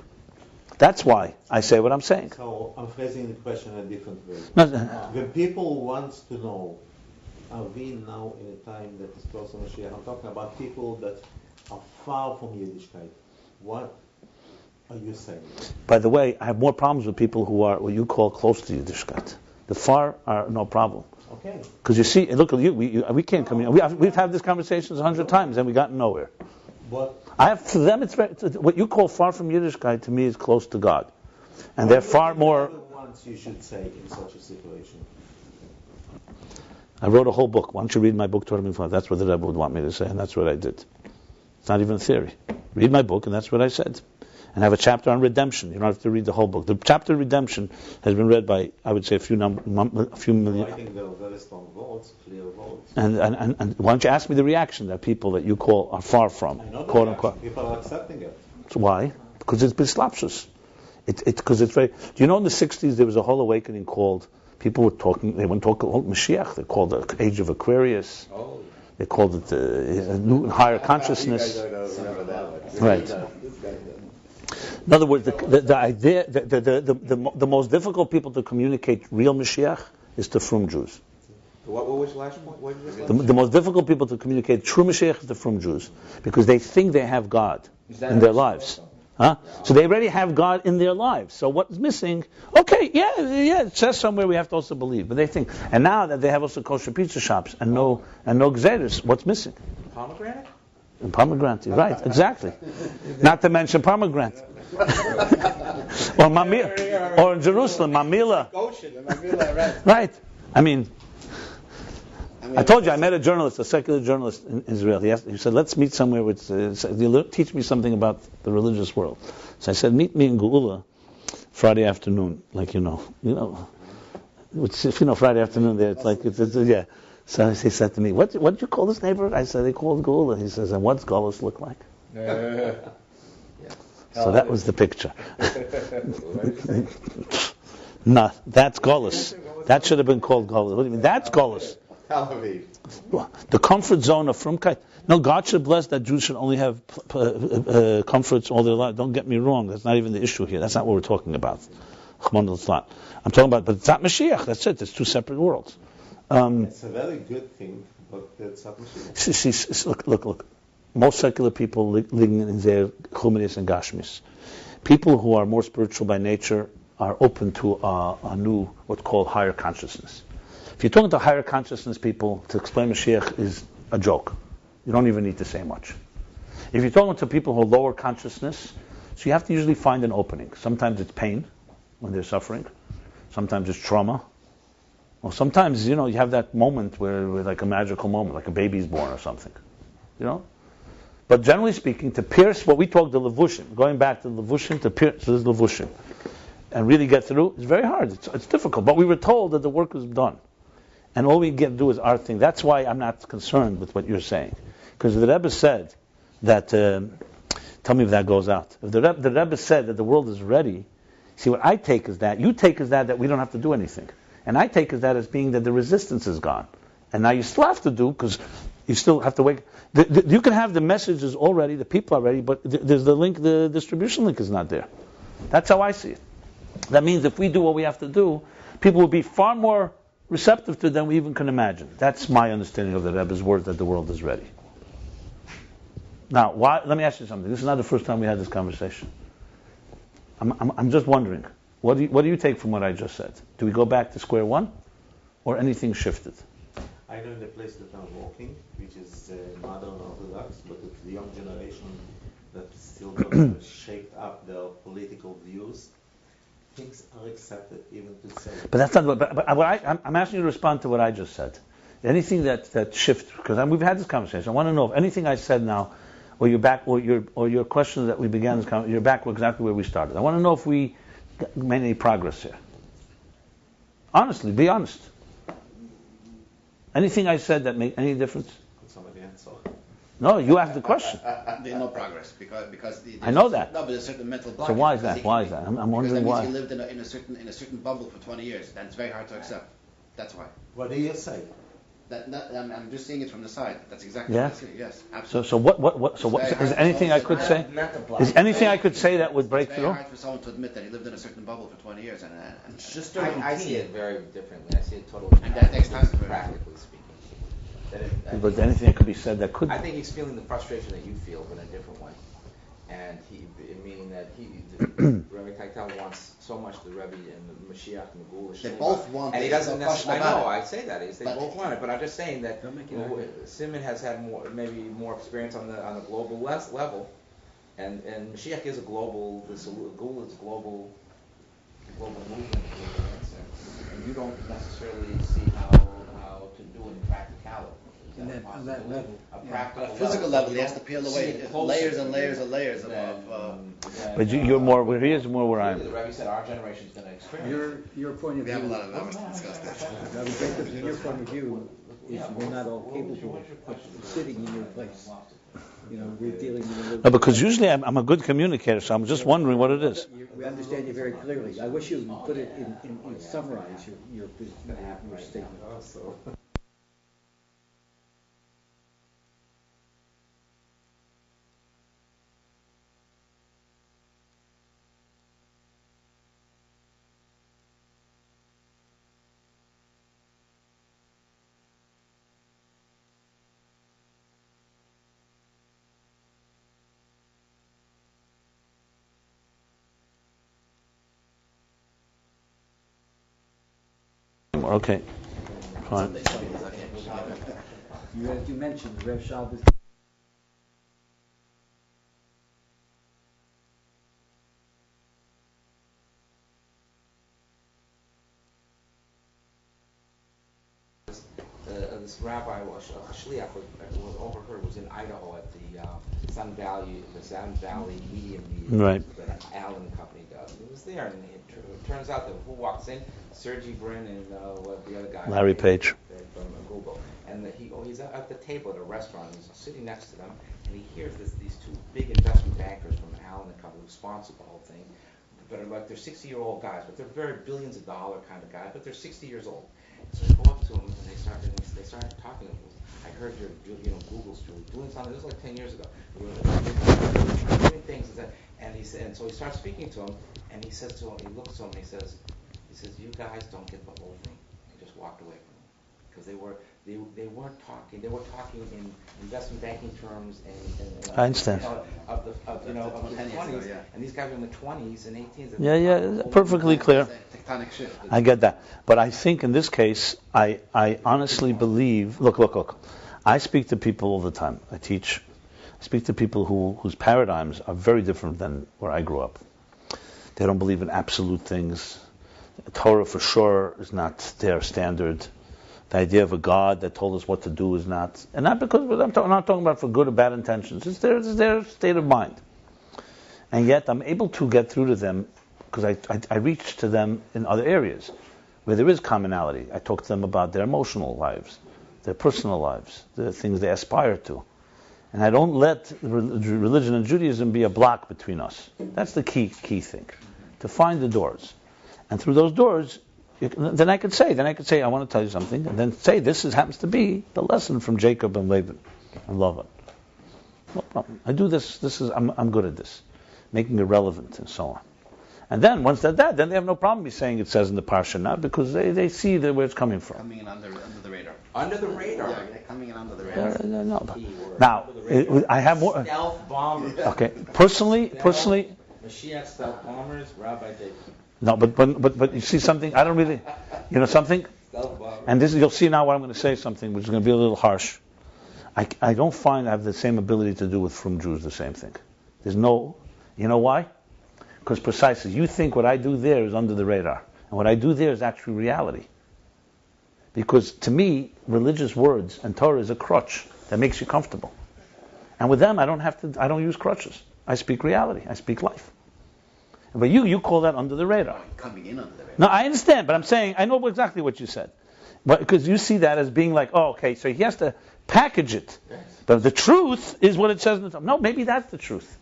That's why I say what I'm saying. So I'm phrasing the question in a different way. No, When people want to know, are we now in a time that is close to Mashiach? I'm talking about people that are far from Yiddishkeit. What are you saying? by the way, I have more problems with people who are what you call close to Yiddishkeit. The far are no problem. Okay. Because you see, look at you. We can't come in. We've had these conversations 100 times and we got nowhere. But For them, it's what you call far from Yiddishkeit to me is close to God, and they're far more. Once you should say in such a situation. I wrote a whole book. Why don't you read my book, Torah Miflat? That's what the Rebbe would want me to say, and that's what I did. It's not even a theory. Read my book, and that's what I said. And I have a chapter on redemption. You don't have to read the whole book. The chapter on redemption has been read by, I would say, a few million. I think there are very strong votes, clear votes. And why don't you ask me the reaction that people that you call are far from, I know quote unquote. people are accepting it. So why? Because it's bislapshus. Because it's very. Do you know in the 60s there was a whole awakening called, people were talking, they went talking about Mashiach. They called it the Age of Aquarius. Oh. They called it a new higher consciousness. Right. In other words, the idea, the most difficult people to communicate real Mashiach is to frum Jews. What was the last point? What did you say? The most difficult people to communicate true Mashiach is the frum Jews, because they think they have God in their lives. Huh? So they already have God in their lives. So what's missing? Okay, yeah, it says somewhere we have to also believe. But they think, and now that they have also kosher pizza shops and no gzeros, what's missing? Pomegranate? And pomegranate, right? Exactly. Not to mention pomegranate. Or Mamila, or in Jerusalem, Mamila. Right. I mean, I told you I met a journalist, a secular journalist in Israel. He said, "Let's meet somewhere with. Teach me something about the religious world." So I said, "Meet me in Geula Friday afternoon, like you know, if you know Friday afternoon there, it's like yeah." So he said to me, "What do you call this neighborhood?" I said, "They call it Geula." He says, "And what's Gullus look like?" So that was the picture. No, that's Gullus. That should have been called Gullus. What do you mean? That's Gullus. The comfort zone of Frumkeit. No, God should bless that Jews should only have comforts all their life. Don't get me wrong. That's not even the issue here. That's not what we're talking about. Chmon al-Tzlan. I'm talking about, but it's not Mashiach. That's it. It's two separate worlds. It's a very good thing, but it's not Mashiach. Look. Most secular people living in their Chumanis and Gashmis. People who are more spiritual by nature are open to a new, what's called higher consciousness. If you're talking to higher consciousness people, to explain Mashiach is a joke. You don't even need to say much. If you're talking to people who are lower consciousness, so you have to usually find an opening. Sometimes it's pain when they're suffering. Sometimes it's trauma. Or sometimes, you have that moment where like a magical moment, like a baby's born or something. But generally speaking, to pierce what we talk the levushim, going back to the levushim, to pierce this levushim, and really get through, is very hard. It's difficult. But we were told that the work was done. And all we get to do is our thing. That's why I'm not concerned with what you're saying. Because the Rebbe said that, tell me if that goes out. If the Rebbe said that the world is ready, see what I take is that, you take is that we don't have to do anything. And I take is that as being that the resistance is gone. And now you still have to do, because you still have to wait. You can have the messages already, the people are ready, but there's the link, the distribution link is not there. That's how I see it. That means if we do what we have to do, people will be far more receptive to it than we even can imagine. That's my understanding of the Rebbe's words, that the world is ready. Now, let me ask you something. This is not the first time we had this conversation. I'm just wondering, what do you take from what I just said? Do we go back to square one, or anything shifted? I know the place that I'm walking, which is modern Orthodox, but it's the young generation that still don't shaped up their political views. Things are accepted even to say. But that's not. But I'm asking you to respond to what I just said. Anything that shifts, because we've had this conversation. I want to know if anything I said now, or you're back, or your question that we began this conversation, you're back exactly where we started. I want to know if we made any progress here. Honestly, be honest. Anything I said that made any difference? Could somebody answer? No, you asked the question. There's no progress because I know that. No, but there's a certain mental block. So why is that? Why is that? I'm wondering because why. that means he lived in a certain bubble for 20 years, and it's very hard to accept. That's why. What do you say? I'm just seeing it from the side. That's exactly Yeah? what I see. Yes, absolutely. So what is anything I could say? Is anything I could say that would break It's through? very hard for someone to admit that he lived in a certain bubble for 20 years, and It's just I see it very differently. I see it totally. And that takes time. Practically speaking. But anything that could be said that could. I think he's feeling the frustration that you feel, but in a different way. And meaning that Rabbi Keitel wants so much the Rebbe and the Mashiach and the Gula. They both want and it. he doesn't No question necessarily. I know. about it. I say that they both want it, but I'm just saying that Simon has had maybe more experience on the global level, and Mashiach is a global. The Gula is a global movement, and you don't necessarily see how to do it in practicality. On that level. A practical Physical level, he has to peel away layers and layers and layers of. But you're more where he is, more where I am. The Rabbi said our generation's going to experience. Your point of We view. have a lot of hours to discuss that. Rabbi Jacobson, your point of view is we're not all capable of sitting in your place. We're dealing with a little. No, because usually I'm a good communicator, so I'm just wondering what it is. We understand you very clearly. I wish you would put it in summarize your statement. Okay, fine. You mentioned Rev Shabbos. This rabbi was a shliach was overheard was in Idaho at the Sun Valley Media Meeting that Allen Company does. He was there, and it turns out that who walks in, Sergey Brin and the other guy, Larry Page from Google, and he's at the table at a restaurant. He's sitting next to them, and he hears these two big investment bankers from Allen Company who sponsored the whole thing. But they're 60-year-old guys, but they're very billions of dollar kind of guys, but they're 60 years old. So they go up to him and they start talking to him. I heard you're Google's doing something. This was like 10 years ago. Doing things, and so he starts speaking to him, And he says to him, he looks to him, and he says, you guys don't get the whole thing. He just walked away from him. Because they weren't talking. They were talking in investment banking terms and I understand. Of the 20s, and these guys are in the 20s and 18s. Yeah, perfectly clear. Tectonic shift. I get that, but I think in this case, I honestly believe. Look. I speak to people all the time. I teach. I speak to people whose paradigms are very different than where I grew up. They don't believe in absolute things. Torah for sure is not their standard. The idea of a God that told us what to do is not, and not because I'm not talking about for good or bad intentions. It's their state of mind. And yet I'm able to get through to them because I reach to them in other areas where there is commonality. I talk to them about their emotional lives, their personal lives, the things they aspire to. And I don't let religion and Judaism be a block between us. That's the key thing. To find the doors. And through those doors, then I could say, I want to tell you something, and then say, happens to be the lesson from Jacob and Laban and Lavan. No problem. I do this. I'm good at this, making it relevant and so on. And then once they're dead, then they have no problem me saying it says in the parsha now because they see where it's coming from. Coming in under the radar. Under the radar. Yeah, coming in under the radar. No. Now I have more. Stealth bombers. Okay, personally. Mashiach stealth bombers, Rabbi David. No, but you see something. I don't really, something. And you'll see now what I'm going to say something which is going to be a little harsh. I don't find I have the same ability to do with frum Jews the same thing. There's no, you know why? Because precisely, you think what I do there is under the radar. And what I do there is actually reality. Because to me, religious words and Torah is a crutch that makes you comfortable. And with them, I don't use crutches. I speak reality. I speak life. But you call that under the radar. Coming in under the radar. No, I understand, but I'm saying, I know exactly what you said. But because you see that as being like, okay, so he has to package it. But the truth is what it says in the Torah. No, maybe that's the truth.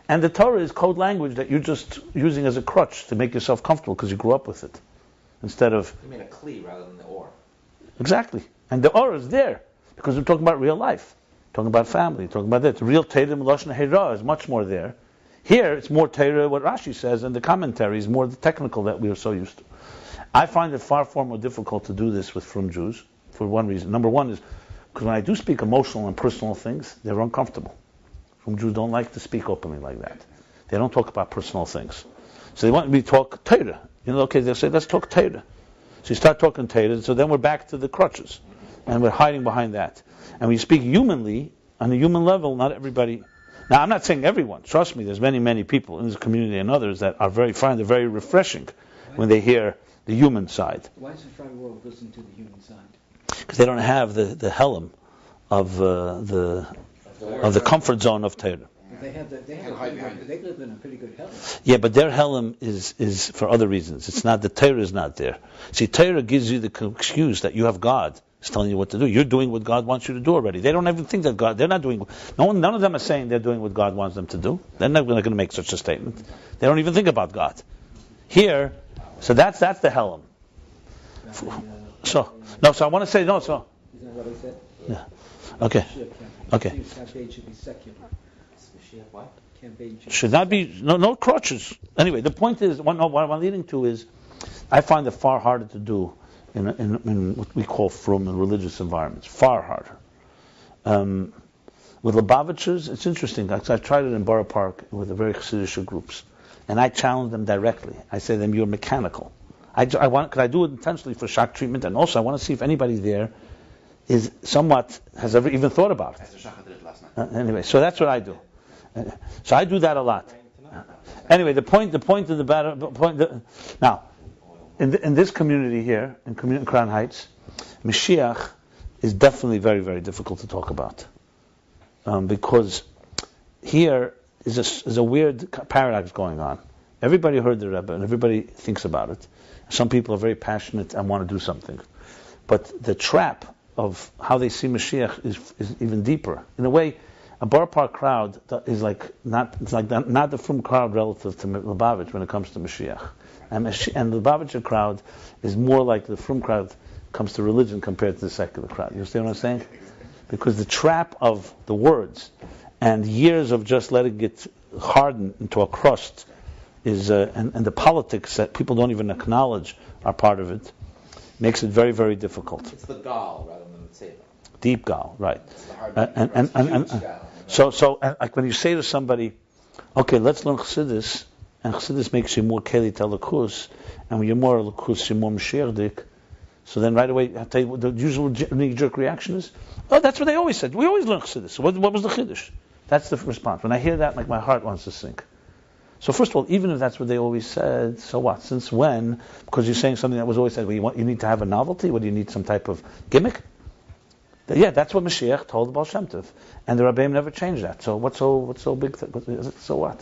And the Torah is code language that you're just using as a crutch to make yourself comfortable because you grew up with it. Instead of... You mean a kli rather than the or. Exactly. And the or is there because we're talking about real life. Talking about family, talking about that. The real Torah, Lashon Hara, is much more there. Here, it's more Torah, what Rashi says, and the commentary is more the technical that we are so used to. I find it far more difficult to do this with frum Jews for one reason. Number one is because when I do speak emotional and personal things, they're uncomfortable. Frum Jews don't like to speak openly like that. They don't talk about personal things. So they want me to talk Torah. Okay, they'll say, let's talk Torah. So you start talking Torah, so then we're back to the crutches. And we're hiding behind that. And when you speak humanly, on a human level, not everybody... Now, I'm not saying everyone. Trust me, there's many people in this community and others that are find it very refreshing when they hear the human side. Why does the Fry world listen to the human side? Because they don't have the helm of the comfort zone of Torah. They live in a pretty good helm. Yeah, but their helm is for other reasons. It's not, the Torah is not there. See, Torah gives you the excuse that you have God. Is telling you what to do. You're doing what God wants you to do already. They don't even think that they're not doing. None of them are saying they're doing what God wants them to do. They're not going to make such a statement. They don't even think about God. Here, so that's the helm. So I want to say no. So. Isn't that what I said? Yeah. Okay. Campaign should be secular. What? Campaign should not be no crutches. Anyway, the point is what I'm leading to is, I find it far harder to do. In what we call frum and religious environments, far harder. With Lubavitchers, it's interesting. I tried it in Borough Park with the very Chassidish groups, and I challenge them directly. I say to them, "You're mechanical." Because I do it intentionally for shock treatment, and also I want to see if anybody there has ever even thought about it. Anyway, so that's what I do. So I do that a lot. Anyway, the point of the matter. Now. In this community here, in Crown Heights, Mashiach is definitely very, very difficult to talk about. Because here is a weird paradox going on. Everybody heard the Rebbe and everybody thinks about it. Some people are very passionate and want to do something. But the trap of how they see Mashiach is even deeper. In a way, a Borough Park crowd is not the frum crowd relative to Lubavitch when it comes to Mashiach. And the Lubavitcher crowd is more like the frum crowd comes to religion compared to the secular crowd. You understand what I'm saying? Because the trap of the words and years of just letting it harden into a crust is and the politics that people don't even acknowledge are part of it, makes it very, very difficult. It's the gal rather than the tzeva. Deep gal, right? It's the hard So like when you say to somebody, okay, let's learn Chassidus, and Chassidus makes you more keli telekus, and when you're more lekus, you're more Mashiachdik. So then right away, I'll tell you what the usual knee-jerk reaction is. Oh, that's what they always said. We always learn Chassidus. So what was the Chiddush? That's the response. When I hear that, like my heart wants to sink. So first of all, even if that's what they always said, so what? Since when? Because you're saying something that was always said. Well, you need to have a novelty. What do you need? Some type of gimmick? Yeah, that's what Mashiach told the Baal Shem Tov, and the Rabbeim never changed that. So what's so big? So what?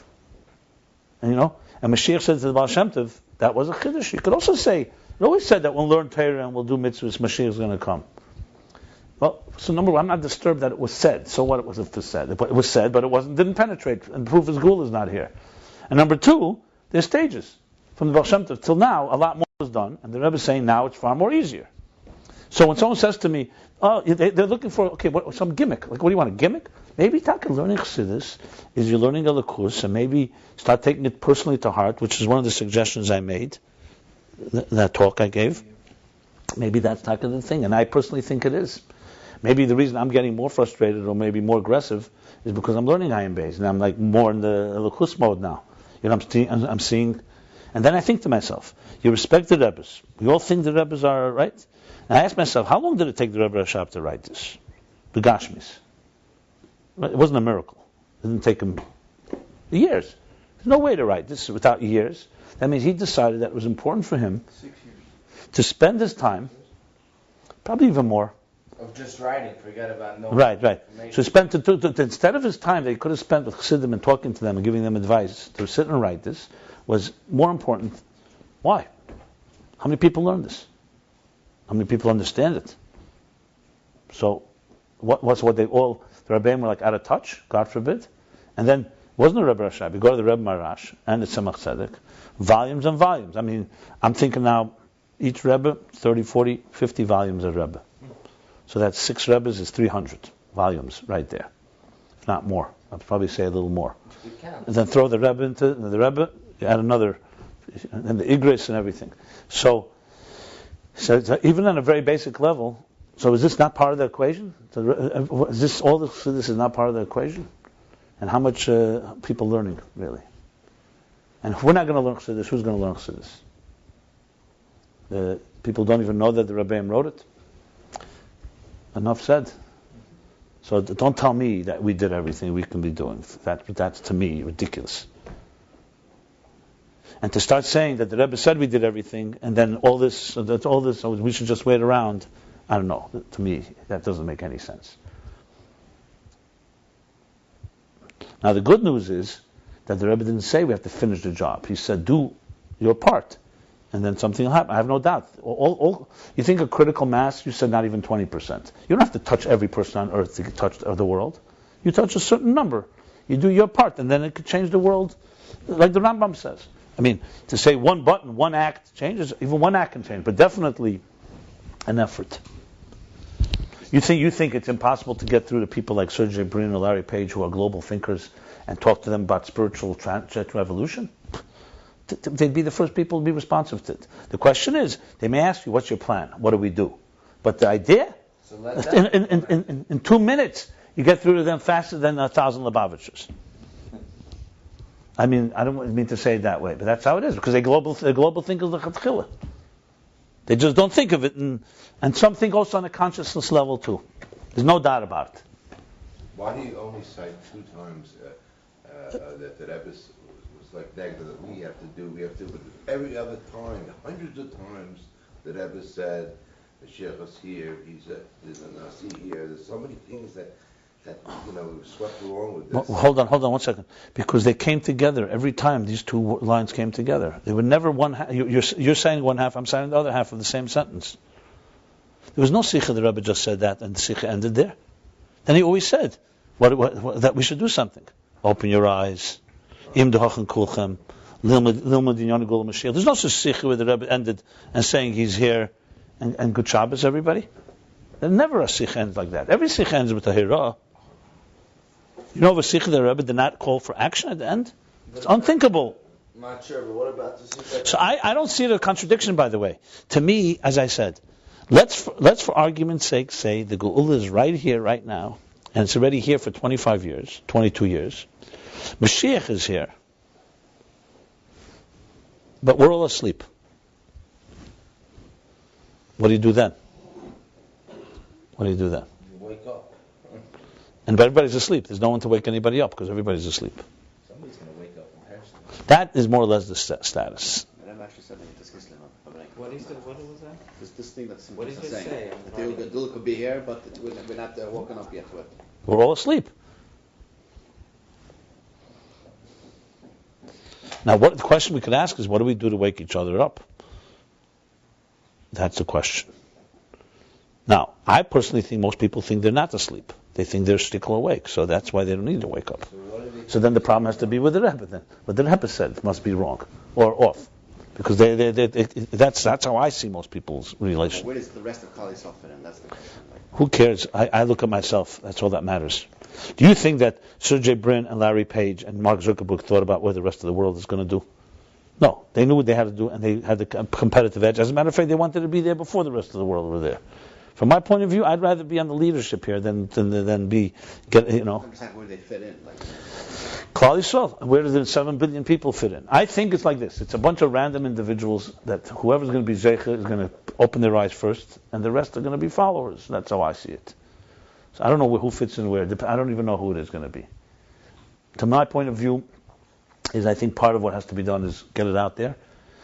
And and Mashiach said to the Baal Shem Tov, that was a chiddush. You could also say, it always said that we'll learn Torah and we'll do mitzvahs. Mashiach is going to come. Well, so number one, I'm not disturbed that it was said. So what was it said? It was said, but it didn't penetrate, and proof is Gul is not here. And number two, there's stages from the Baal Shem Tov till now. A lot more was done, and the Rebbe is saying now it's far more easier. So when someone says to me, oh, they're looking for, some gimmick. Like, what do you want, a gimmick? Maybe learning Chassidus is you're learning a Lakus, and maybe start taking it personally to heart, which is one of the suggestions I made, that talk I gave. Maybe that's not the thing, and I personally think it is. Maybe the reason I'm getting more frustrated or maybe more aggressive is because I'm learning Ayin Beis, and I'm like more in the Lakus mode now. I'm seeing, and then I think to myself, you respect the Rebbes. We all think the Rebbes are right. And I asked myself, how long did it take the Rebbe Rashab to write this? The Gashmis. It wasn't a miracle. It didn't take him years. There's no way to write this without years. That means he decided that it was important for him 6 years to spend his time, probably even more. of just writing. Forget about no. Right. So he spent instead of his time that he could have spent with Chassidim and talking to them and giving them advice, to sit and write this was more important. Why? How many people learn this? How many people understand it? So, the Rabbeim were like out of touch, God forbid. And then, wasn't the Rebbe Rashab, you go to the Rebbe Marash and the Tzemach Tzedek, volumes and volumes. I mean, I'm thinking now, each Rebbe, 30, 40, 50 volumes of Rebbe. So that's 6 Rebbes is 300 volumes right there. If not more. I'd probably say a little more. And then throw the Rebbe into the Rebbe, add another, and the Igris and everything. So even on a very basic level, so is this not part of the equation? Is this this is not part of the equation? And how much people learning, really? And if we're not going to learn Chassidus, who's going to learn Chassidus? The people don't even know that the Rabbeim wrote it. Enough said. So don't tell me that we did everything we can be doing. That's to me ridiculous. And to start saying that the Rebbe said we did everything, and then all this, we should just wait around, I don't know. To me, that doesn't make any sense. Now the good news is that the Rebbe didn't say we have to finish the job. He said, do your part, and then something will happen. I have no doubt. You think a critical mass, you said not even 20%. You don't have to touch every person on earth to touch the world. You touch a certain number. You do your part, and then it could change the world, like the Rambam says. I mean, to say one button, one act changes, even one act can change, but definitely an effort. You think it's impossible to get through to people like Sergey Brin or Larry Page, who are global thinkers, and talk to them about spiritual revolution? They'd be the first people to be responsive to it. The question is, they may ask you, what's your plan? What do we do? But the idea, in 2 minutes, you get through to them faster than 1,000 Lubavitchers. I mean, I don't mean to say it that way, but that's how it is, because they're global thinkers l'chatchila. They just don't think of it, and some think also on a consciousness level too. There's no doubt about it. Why do you only cite 2 times that the Rebbe was like negative that we have to do, but every other time, hundreds of times, the Rebbe said, the Sheikh is here, there's a Nasi here, there's so many things that swept along with this. Well, hold on 1 second. Because they came together every time these 2 lines came together. They were never one half. You're saying one half, I'm saying the other half of the same sentence. There was no Sikha, the Rebbe just said that, and the Sikha ended there. Then he always said that we should do something. Open your eyes. Im D'Hachan Kulchem. Lilmud Dinyan Gul Mashiach. There's no such Sikha where the Rebbe ended and saying he's here and good Shabbos, everybody. There's never a Sikha ends like that. Every Sikha ends with a Hirah. You know, the Sikha, the Rebbe did not call for action at the end. It's unthinkable. I'm not sure, but what about this? So I don't see it a contradiction, by the way. To me, as I said, let's for argument's sake say the Geula is right here, right now, and it's already here for 25 years, 22 years. Mashiach is here. But we're all asleep. What do you do then? What do you do then? You wake up. And everybody's asleep. There's no one to wake anybody up because everybody's asleep. Somebody's going to wake up and perish. That is more or less the status. I'm actually something to discuss later. What was that? This thing that's What did you saying. say? The Dul could be here, but we're not woken up yet to it. We're all asleep. Now, the question we could ask is, what do we do to wake each other up? That's the question. Now, I personally think most people think they're not asleep. They think they're still awake, so that's why they don't need to wake up. So then the problem has to be with the Rebbe. Then what the Rebbe said must be wrong or off, because that's how I see most people's relation. Where does the rest of Klal Yisrael fit in? That's the question. Who cares? I look at myself. That's all that matters. Do you think that Sergey Brin and Larry Page and Mark Zuckerberg thought about what the rest of the world is going to do? No, they knew what they had to do, and they had the competitive edge. As a matter of fact, they wanted to be there before the rest of the world were there. From my point of view, I'd rather be on the leadership here than be Where do they fit in? Klal Yisrael. Where do the 7 billion people fit in? I think it's like this. It's a bunch of random individuals that whoever's going to be Zeicha is going to open their eyes first, and the rest are going to be followers. That's how I see it. So I don't know who fits in where. I don't even know who it is going to be. To my point of view, is I think part of what has to be done is get it out there.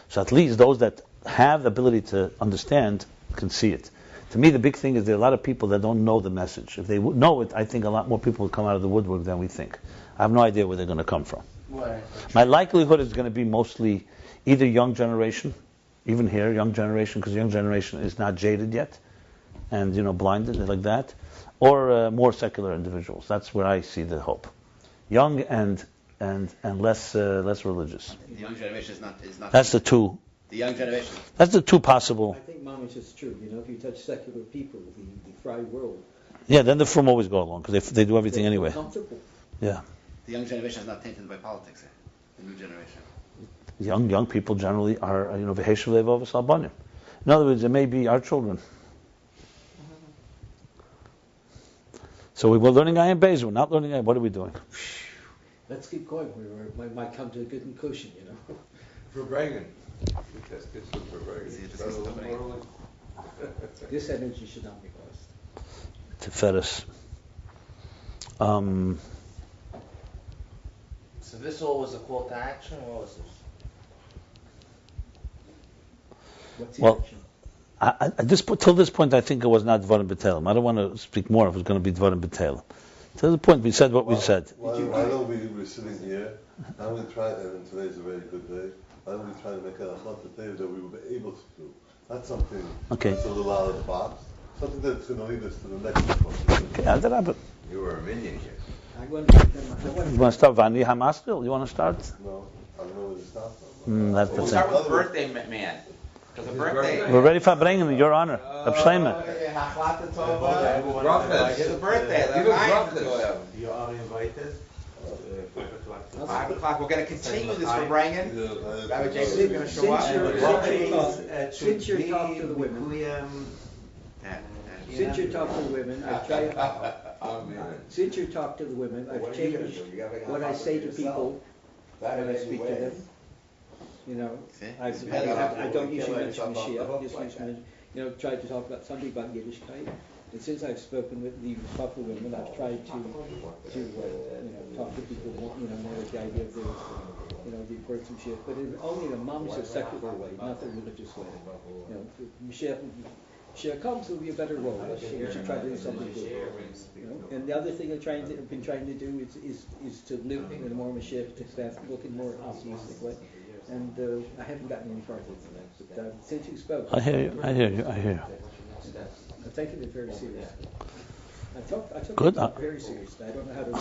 So at least those that have the ability to understand can see it. To me, the big thing is there are a lot of people that don't know the message. If they would know it, I think a lot more people would come out of the woodwork than we think. I have no idea where they're going to come from. My likelihood is going to be mostly either young generation, even here, young generation, because young generation is not jaded yet, and blinded like that, or more secular individuals. That's where I see the hope. Young and less religious. The young generation is not. That's the two. The young generation. That's the two possible. I think Mamish is true. If you touch secular people, the fry world. Yeah, then the frum always go along because they do everything anyway. Comfortable. Yeah. The young generation is not tainted by politics. The new generation. Young people generally are v'heshav levav v'salbanim. In other words, it may be our children. So we're learning Ayin Beis. We're not learning Ayin. What are we doing? Let's keep going. We might come to a good conclusion, For Reagan. That's good for Reagan. This energy should not be lost. Tiferes. So this all was a call to action, or what was this? What's the action? Till this point, I think it was not Dvarim B'Telem. I don't want to speak more if it's going to be Dvarim B'Telem. Till the point, we said what we said. I know we're sitting here. I'm going to try, and today's a very good day. I'm going to try to make a hot potato that we will be able to do. Not something that's a little out of the box. Something that's going to lead us to the next one. Okay, I'll do that. You were a minion here. You want to start Vani Hamaskil? You want to start? No, I don't know where to start from. That's the We'll thing. start with the birthday man. Because the birthday. We're ready for bringing in your honor. Abshleima. It's a birthday. You are invited. 5 o'clock. We're going to continue this for Rangan. Rabbi Jacobson is going to show up. Since you're talking to the women, since you're talking to the women, I've changed what I say to people when I speak to them. I don't usually mention Mashiach. Try to talk about something about Yiddishkeit. And since I've spoken with the couple women, I've tried to talk to people more with the idea of the importance of Mashiach, but only in a mamish secular way, not the religious way. Mashiach comes, there'll be a better role. We should try to do something good. And the other thing I've been trying to do is to live in a more Mashiach, to look in a more optimistic way. And I haven't gotten any farther than that. But since you spoke, I hear you. I'm taking it very seriously. I took Good. it very seriously. I don't know how to,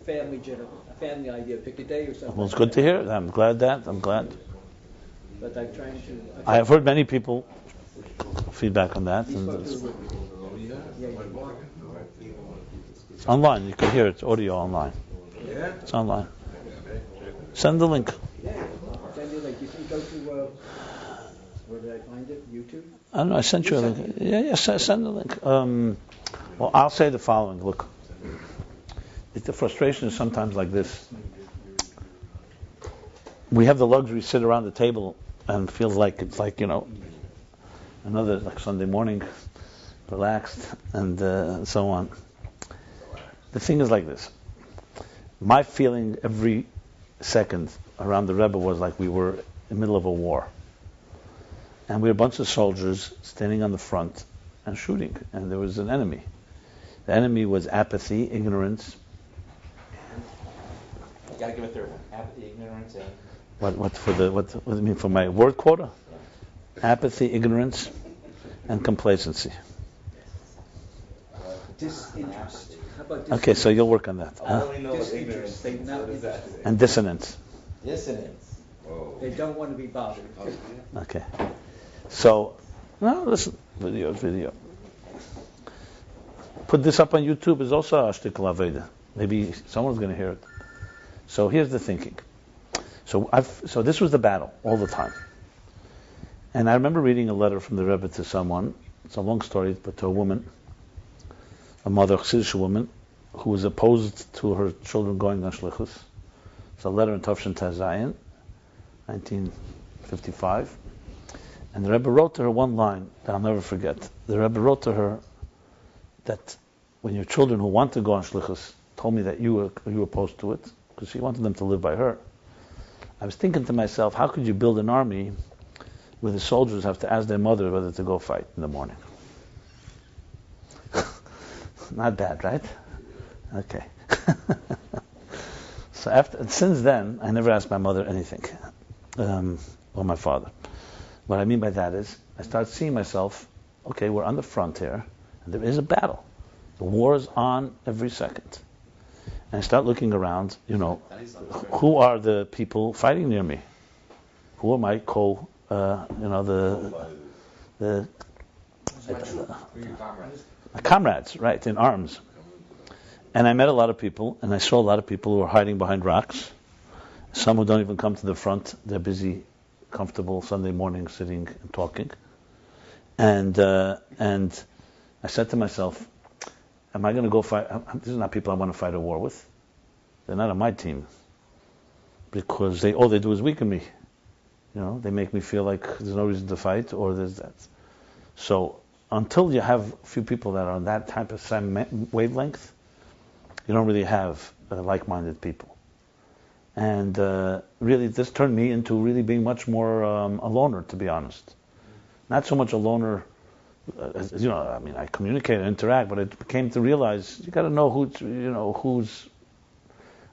family idea, pick a day or something. Well, it's good to hear. I'm glad. But I'm trying to. I have heard many people feedback on that. And it's online. You can hear it. It's audio online. Yeah? It's online. Send the link. Yeah. go to, where did I find it? YouTube? I don't know, I sent you a link. Yeah, send the link. Well, I'll say the following. Look, the frustration is sometimes like this. We have the luxury to sit around the table and feel like it's like, another like Sunday morning, relaxed, and so on. The thing is like this. My feeling every second around the Rebbe was like we were in the middle of a war. And we were a bunch of soldiers standing on the front and shooting, and there was an enemy. The enemy was apathy, ignorance. You gotta give a third one. Apathy, ignorance, and... What do you mean for my word quota? Apathy, ignorance, and complacency. Disinterest. How about disinterest? Okay, so you'll work on that. I only know what ignorance They is. not What is that? And dissonance. Dissonance. They don't want to be bothered. Okay. So, no, listen. Video. Put this up on YouTube is also a shtickl aveda. Maybe someone's going to hear it. So here's the thinking. So this was the battle all the time. And I remember reading a letter from the Rebbe to someone. It's a long story, but to a woman, a mother, Chassidish woman, who was opposed to her children going on shlichus. It's a letter in Tafshin Tazayin, 1955. And the Rebbe wrote to her one line that I'll never forget. The Rebbe wrote to her that when your children who want to go on shlichus told me that you were opposed to it, because she wanted them to live by her, I was thinking to myself, how could you build an army where the soldiers have to ask their mother whether to go fight in the morning? Not bad, right? Okay. Since then, I never asked my mother anything, or my father. What I mean by that is, I start seeing myself, okay, we're on the front here, and there is a battle. The war is on every second. And I start looking around, who are the people fighting near me? Who are my comrades, right, in arms. And I met a lot of people, and I saw a lot of people who are hiding behind rocks. Some who don't even come to the front. They're busy, comfortable Sunday morning sitting and talking. And I said to myself, am I going to go fight? These are not people I want to fight a war with. They're not on my team. Because all they do is weaken me. They make me feel like there's no reason to fight, or there's that. So until you have a few people that are on that type of same wavelength, you don't really have like-minded people. And really, this turned me into really being much more a loner, to be honest. Not so much a loner, I communicate and interact, but it came to realize you got to know who's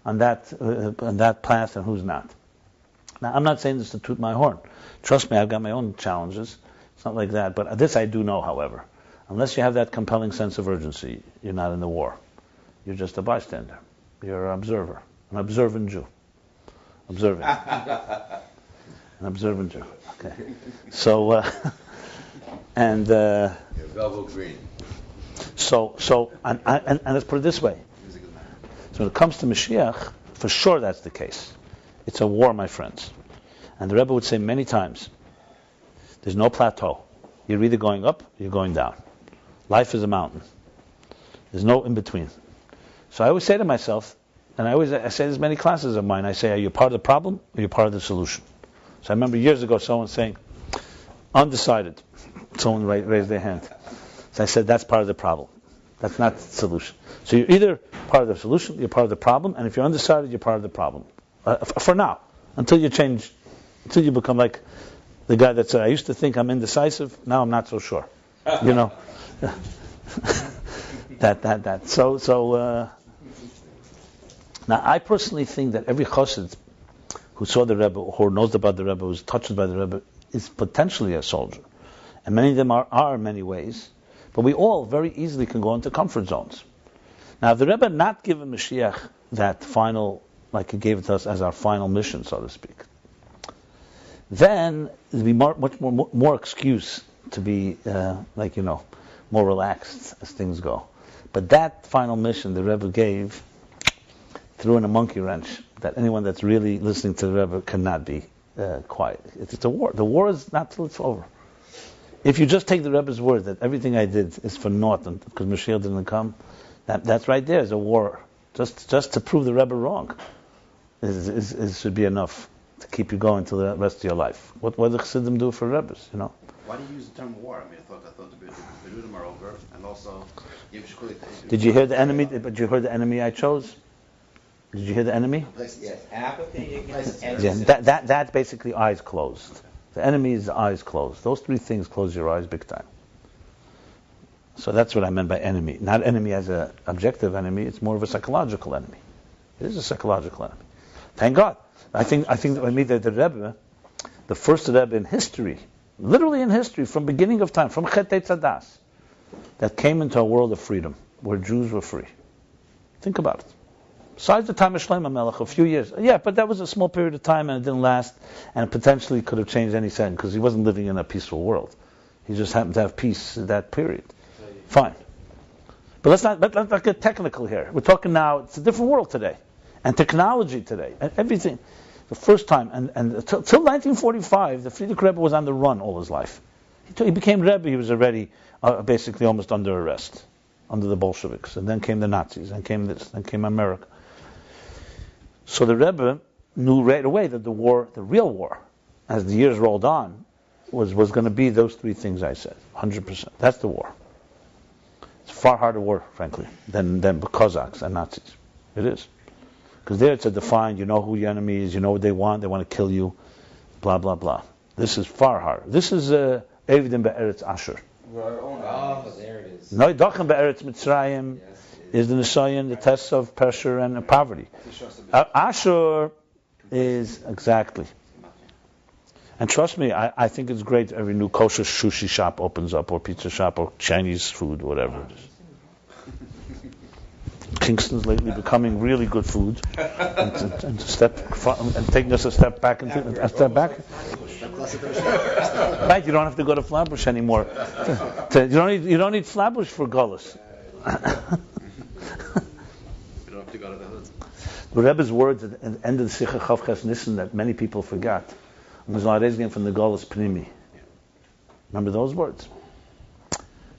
on that path and who's not. Now, I'm not saying this to toot my horn. Trust me, I've got my own challenges. It's not like that. But this I do know, however. Unless you have that compelling sense of urgency, you're not in the war. You're just a bystander. You're an observer. An observant Jew. Observing. An observant Jew. Okay. So, and... Velvet green. So, and let's put it this way. So when it comes to Mashiach, for sure that's the case. It's a war, my friends. And the Rebbe would say many times, there's no plateau. You're either going up or you're going down. Life is a mountain. There's no in-between. So I always say to myself, and I say this in many classes of mine, I say, are you part of the problem or are you part of the solution? So I remember years ago someone saying, undecided. Someone raised their hand. So I said, that's part of the problem. That's not the solution. So you're either part of the solution, you're part of the problem, and if you're undecided, you're part of the problem. For now, until you change, until you become like the guy that said, I used to think I'm indecisive, now I'm not so sure. That. So now I personally think that every chassid who saw the Rebbe, who knows about the Rebbe, who's touched by the Rebbe, is potentially a soldier. And many of them are in many ways. But we all very easily can go into comfort zones. Now, if the Rebbe had not given Mashiach that final, like he gave it to us as our final mission, so to speak, then there'd be much more excuse to be, more relaxed as things go. But that final mission the Rebbe threw in a monkey wrench that anyone that's really listening to the Rebbe cannot be quiet. It's a war. The war is not till it's over. If you just take the Rebbe's word that everything I did is for naught because Mashiach didn't come, that's right there is a war. Just to prove the Rebbe wrong should be enough to keep you going till the rest of your life. What do Chassidim do for Rebbes, you know? Why do you use the term war? I mean, I thought the Berudim are over, and also... Did you hear the enemy? But you heard the enemy I chose? Did you hear the enemy? Yes, apathy against Yeah, that's basically eyes closed. The enemy is eyes closed. Those three things close your eyes big time. So that's what I meant by enemy. Not enemy as an objective enemy, it's more of a psychological enemy. It is a psychological enemy. Thank God. I think that the Rebbe, the first Rebbe in history, literally in history, from beginning of time, from Chet Tzadas, that came into a world of freedom, where Jews were free. Think about it. Besides the time of Shlomo Melech, a few years. Yeah, but that was a small period of time and it didn't last, and it potentially could have changed any second, because he wasn't living in a peaceful world. He just happened to have peace in that period. Fine. But let's not get technical here. We're talking now, it's a different world today. And technology today, and everything. The first time, and till 1945, the Frierdiker Rebbe was on the run all his life. He became Rebbe, he was already basically almost under arrest, under the Bolsheviks. And then came the Nazis, and came this, then came America. So the Rebbe knew right away that the war, the real war, as the years rolled on, was going to be those three things I said, 100%. That's the war. It's a far harder war, frankly, than Cossacks and Nazis. It is. Because there it's a defined, you know who your enemy is, you know what they want to kill you, blah, blah, blah. This is far harder. This is Evidim Be'eretz Asher. Oh, there it is. No, Dochem Be'eretz Mitzrayim is the Nisayan, the tests of pressure and poverty. Asher is, exactly. And trust me, I think it's great every new kosher sushi shop opens up, or pizza shop, or Chinese food, whatever it is. Kingston's lately becoming really good food, and taking us a step back. Right, you don't have to go to Flatbush anymore. You don't need Flatbush for Gullus. You don't have to go to the hood. The Rebbe's words at the end of the Sicha Chav Ches Nissen that many people forgot was Larezgin from the Gullus Pnimi. Remember those words?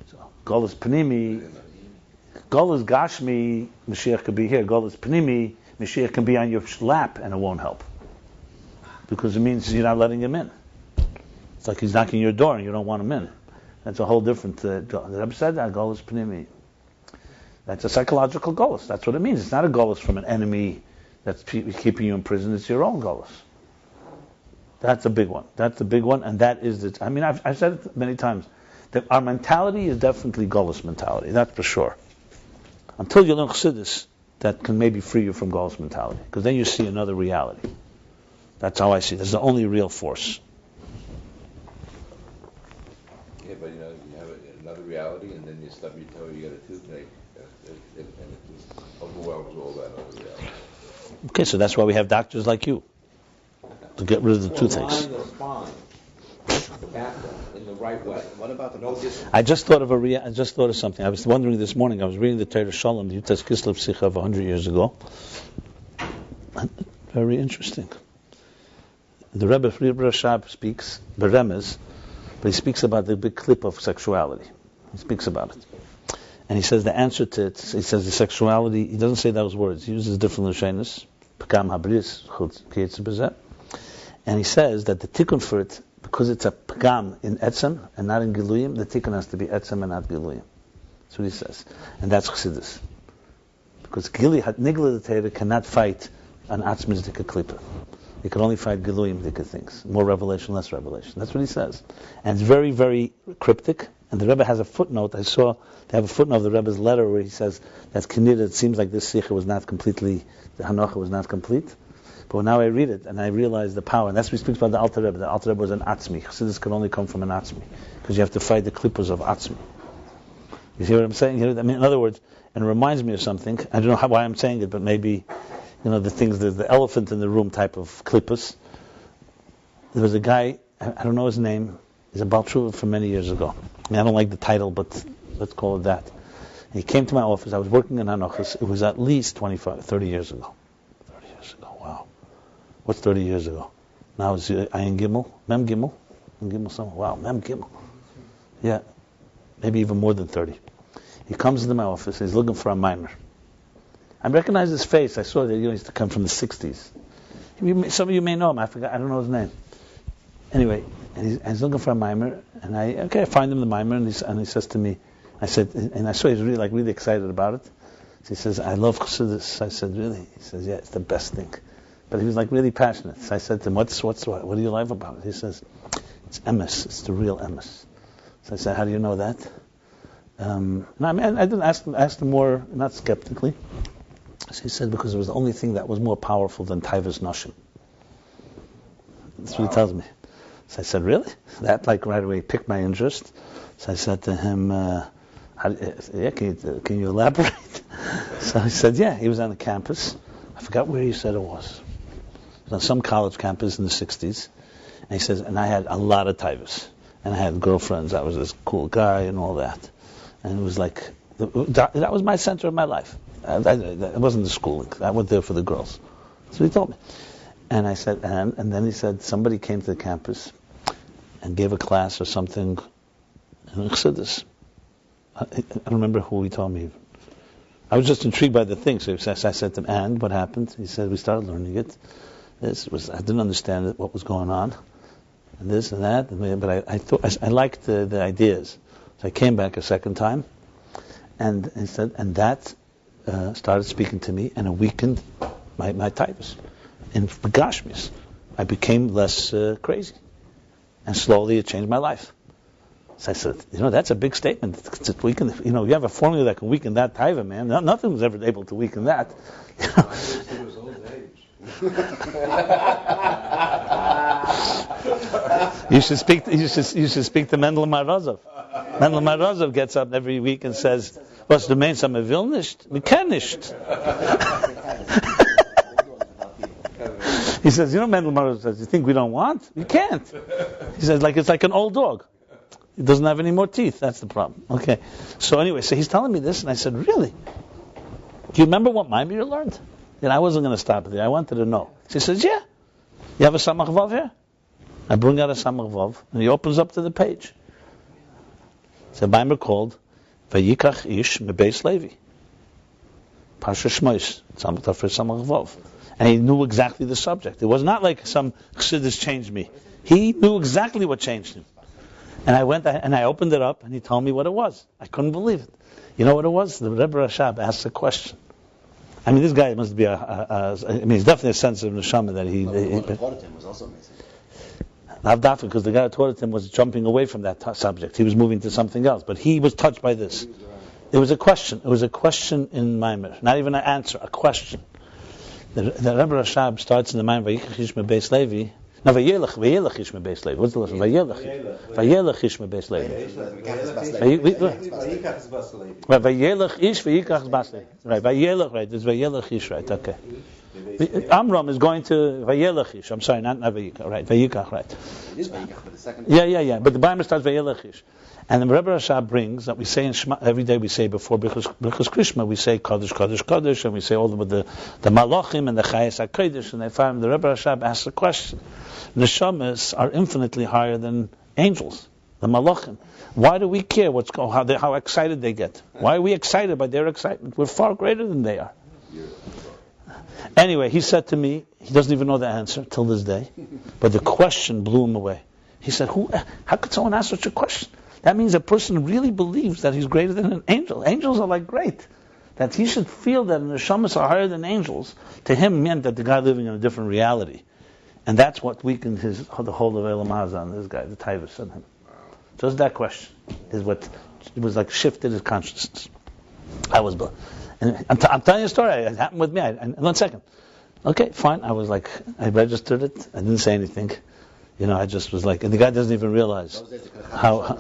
So Gullus Pnimi. Golus Gashmi, Mashiach could be here. Golus Pnimi, Mashiach can be on your lap and it won't help. Because it means you're not letting him in. It's like he's knocking your door and you don't want him in. That's a whole different... the Rebbe said that, Golus Pnimi. That's a psychological golus. That's what it means. It's not a golus from an enemy that's keeping you in prison. It's your own golus. That's a big one. That's the big one, and that is the... I mean, I've said it many times, that our mentality is definitely golus mentality. That's for sure. Until you learn Chassidus, that can maybe free you from Golus mentality. Because then you see another reality. That's how I see it. That's the only real force. Yeah, but you have another reality, and then you stub your toe, you get a toothache, and it overwhelms all that other reality. Okay, so that's why we have doctors like you. To get rid of the toothaches. Align the spine, the backbone, in the right way. What about the... I just thought of something. I was wondering this morning. I was reading the Torah Shalom, the Yutas Kislev Sikha of 100 years ago. Very interesting. The Rebbe Friedrich Rashab speaks Beremes, but he speaks about the big clip of sexuality. He speaks about it, and he says the answer to it. He says the sexuality. He doesn't say those words. He uses different lashonos. Pekam habris chutz kiyetz bezeh. And he says that the tikkun for it, because it's a pagam in etzem and not in giluyim, the tikkun has to be etzem and not giluyim. That's what he says. And that's chassidus. Because nigla the Torah cannot fight an atzmiz dika klipa. He can only fight giluyim dika things. More revelation, less revelation. That's what he says. And it's very, very cryptic. And the Rebbe has a footnote. I saw they have a footnote of the Rebbe's letter where he says that's Kinida. It seems like this sikha was not completely, the Hanocha was not complete. But now I read it and I realize the power. And that's what he speaks about the Alter Rebbe. The Alter Rebbe was an Atzmi. Chassidus can only come from an Atzmi. Because you have to fight the klippos of Atzmi. You see what I'm saying? I mean, in other words, and it reminds me of something. I don't know why I'm saying it, but maybe, the things, the elephant in the room type of klippos. There was a guy, I don't know his name, he's a Baal Tshuva from many years ago. I mean, I don't like the title, but let's call it that. He came to my office. I was working in Hanochas. It was at least 30 years ago. 30 years ago, wow. What's 30 years ago? Now it's Ayin Gimel, Mem Gimel, Mem Gimel somewhere. Wow, Mem Gimel. Yeah, maybe even more than 30. He comes into my office and he's looking for a mimer. I recognize his face. I saw that he used to come from the 60s. Some of you may know him. I don't know his name. Anyway, and he's looking for a mimer, and I find him the mimer, and he says to me, I said, and I saw he's really excited about it. So he says, I love Chassidus. I said, really? He says, yeah, it's the best thing. But he was like really passionate. So I said to him, what do you like about it? He says, it's emes. It's the real emes. So I said, how do you know that? I didn't ask him more, not skeptically. So he said, because it was the only thing that was more powerful than Taivas Noshim. That's what he tells me. So I said, really? That right away piqued my interest. So I said to him, can you elaborate? So he said, yeah, he was on the campus. I forgot where he said it was. It was on some college campus in the 60s. And he says, and I had a lot of Taivas. And I had girlfriends. I was this cool guy and all that. And it was like, that was my center of my life. It wasn't the schooling. I went there for the girls. So he told me. And I said, and then he said, somebody came to the campus and gave a class or something in Chassidus. I don't remember who he told me. I was just intrigued by the thing. So I said to him, and what happened? He said, we started learning it. I didn't understand what was going on. And this and that. But I thought, I liked the ideas. So I came back a second time. And he said, and that started speaking to me, and it weakened my types. In Gashmis, I became less crazy. And slowly it changed my life. So I said, that's a big statement. It's weaken, you have a formula that can weaken that taiva, man. Nothing was ever able to weaken that. It was old age. You should speak to Mendel Marazov. Mendel Marazov gets up every week and says, "Was the main some will nicht? We can nicht." He says, Mendel Marazov says, "You think we don't want? We can't." He says, it's like an old dog. It doesn't have any more teeth. That's the problem. Okay. So anyway, so he's telling me this, and I said, "Really? Do you remember what Maimir you learned?" And I wasn't going to stop there. I wanted to know. She says, "Yeah. You have a Samach Vav here?" I bring out a Samach Vav, and he opens up to the page. It's a Maimir called Vayikach Ish Mebeis Levi. Parsha Shmois. Samach Vav. And he knew exactly the subject. It was not like some Chassidus changed me. He knew exactly what changed him. And I went and I opened it up, and he told me what it was. I couldn't believe it. You know what it was? The Rebbe Rashab asked a question. I mean, this guy must be he's definitely a sensitive neshama that he taught it him was also amazing. Not that because the guy who taught it him was jumping away from that subject. He was moving to something else. But he was touched by this. It was a question. It was a question in Maimir. Not even an answer, a question. The Rebbe Rashab starts in the Maimir, Vayikach Ish Mebeis Levi. No, Vayelach Ish Mebeis Levi. What's the lesson? Vayelach Ish Mebeis Levi. Vayelach Ish Vayikach Bas Levi. Right, Vayelach, right. It's Vayelach Ish, right, okay. Amram is going to Vayelach Ish. I'm sorry, not Vayikach, right. Vayikach, right. It is Vayikach, but the second... Yeah. But the Bible starts Vayelach Ish. And the Rebbe Rashab brings that we say in Shema, every day we say before Birchas Krishma, we say Kodesh, Kodesh, Kodesh, and we say all with the Malachim and the Chayes HaKodesh, and they find the Rebbe Rashab asks a question. Neshamas are infinitely higher than angels, the Malachim. Why do we care how excited they get? Why are we excited by their excitement? We're far greater than they are. Anyway, he said to me, he doesn't even know the answer till this day, but the question blew him away. He said, how could someone ask such a question? That means a person really believes that he's greater than an angel. Angels are like great. That he should feel that the neshamas are higher than angels, to him meant that the guy living in a different reality. And that's what weakened the whole of Elam Hazan, this guy, the Taivas in him. Just that question is what it was like shifted his consciousness. And I'm telling you a story. It happened with me. 1 second. Okay, fine. I was like, I registered it. I didn't say anything. I just was like, and the guy doesn't even realize how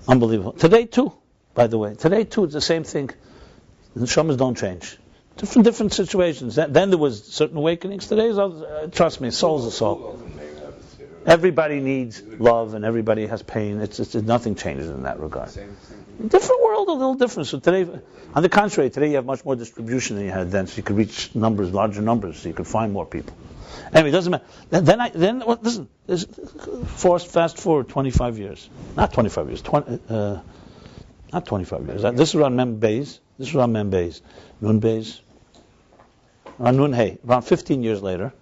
unbelievable. Today too, by the way. Today too, it's the same thing. The neshamas don't change. Different situations. Then there was certain awakenings. Today, trust me, soul's a soul. Everybody needs love, and everybody has pain. It's nothing changes in that regard. Different world, a little different. So today, on the contrary, today you have much more distribution than you had then, so you could reach larger numbers, so you could find more people. Anyway, it doesn't matter. Listen. Fast forward 25 years. Not 25 years. Not 25 years. This is around Mem Beis. Nun Beis. Around Nun Hey. Around 15 years later,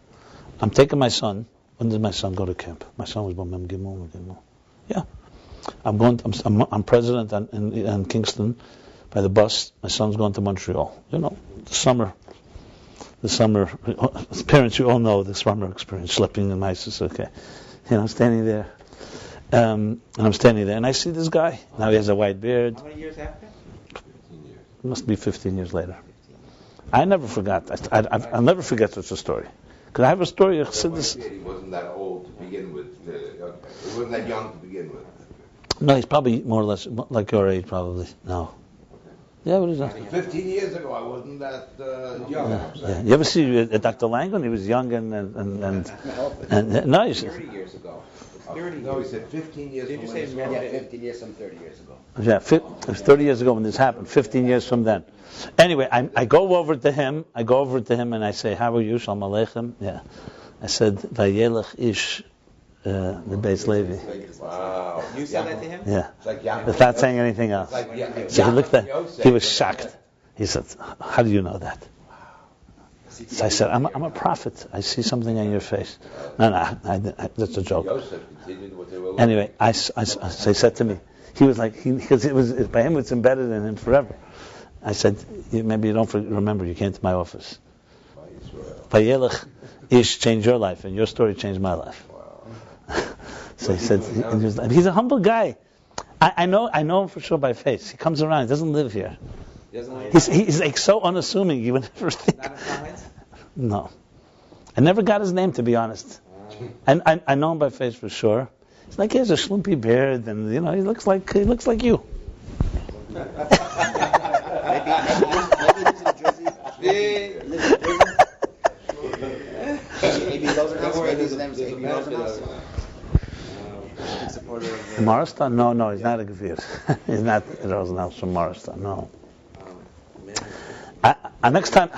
I'm taking my son. When did my son go to camp? My son was born Mem Gimel. Yeah. I'm president in Kingston by the bus. My son's going to Montreal. The summer. Parents, you all know the summer experience, schlepping in ISIS. Okay. I'm standing there. And I see this guy. Now he has a white beard. How many years after? 15 years. It must be 15 years later. I never forgot. I'll never forget such a story. Because I have a story of Chassidus. He wasn't that old to begin with. He wasn't that young to begin with. No, he's probably more or less like your age, probably. No. Yeah, what is that? 15 years ago, I wasn't that young. Yeah. You ever see Dr. Langland? He was young and no, you 30 years ago. 30 No, he said 15 years Did you from say when he 15 years, some 30 years ago. Yeah, it was 30 years ago when this happened. 15 years from then. Anyway, I go over to him. And I say, "How are you? Shalom Aleichem." Yeah. I said, "Vayelech ish the Beis Levi." Wow. You said that to him? Yeah. It's like Yaakov. Without saying anything else. Like So he looked at. Yosef. He was shocked. He said, "How do you know that?" So I said, I'm a prophet. I see something on your face. No, that's a joke. Yosef continued what they were Anyway, so he said to me, he was like, because by him it's embedded in him forever. I said, maybe you don't remember, you came to my office. Vayelech ish changed your life, and your story changed my life. So he said, he's a humble guy. I know him for sure by face. He comes around. He doesn't live here. He's like so unassuming. You would never think. No, I never got his name, to be honest. And I know him by face for sure. It's like he has a schlumpy beard, and he looks like you. Maybe he lives in Jersey. Maybe his name is A.B. Rosenhaus. Big supporter of Morristown? No, he's not a Gevir. He's not Rosenhaus from Morristown. No. Next time,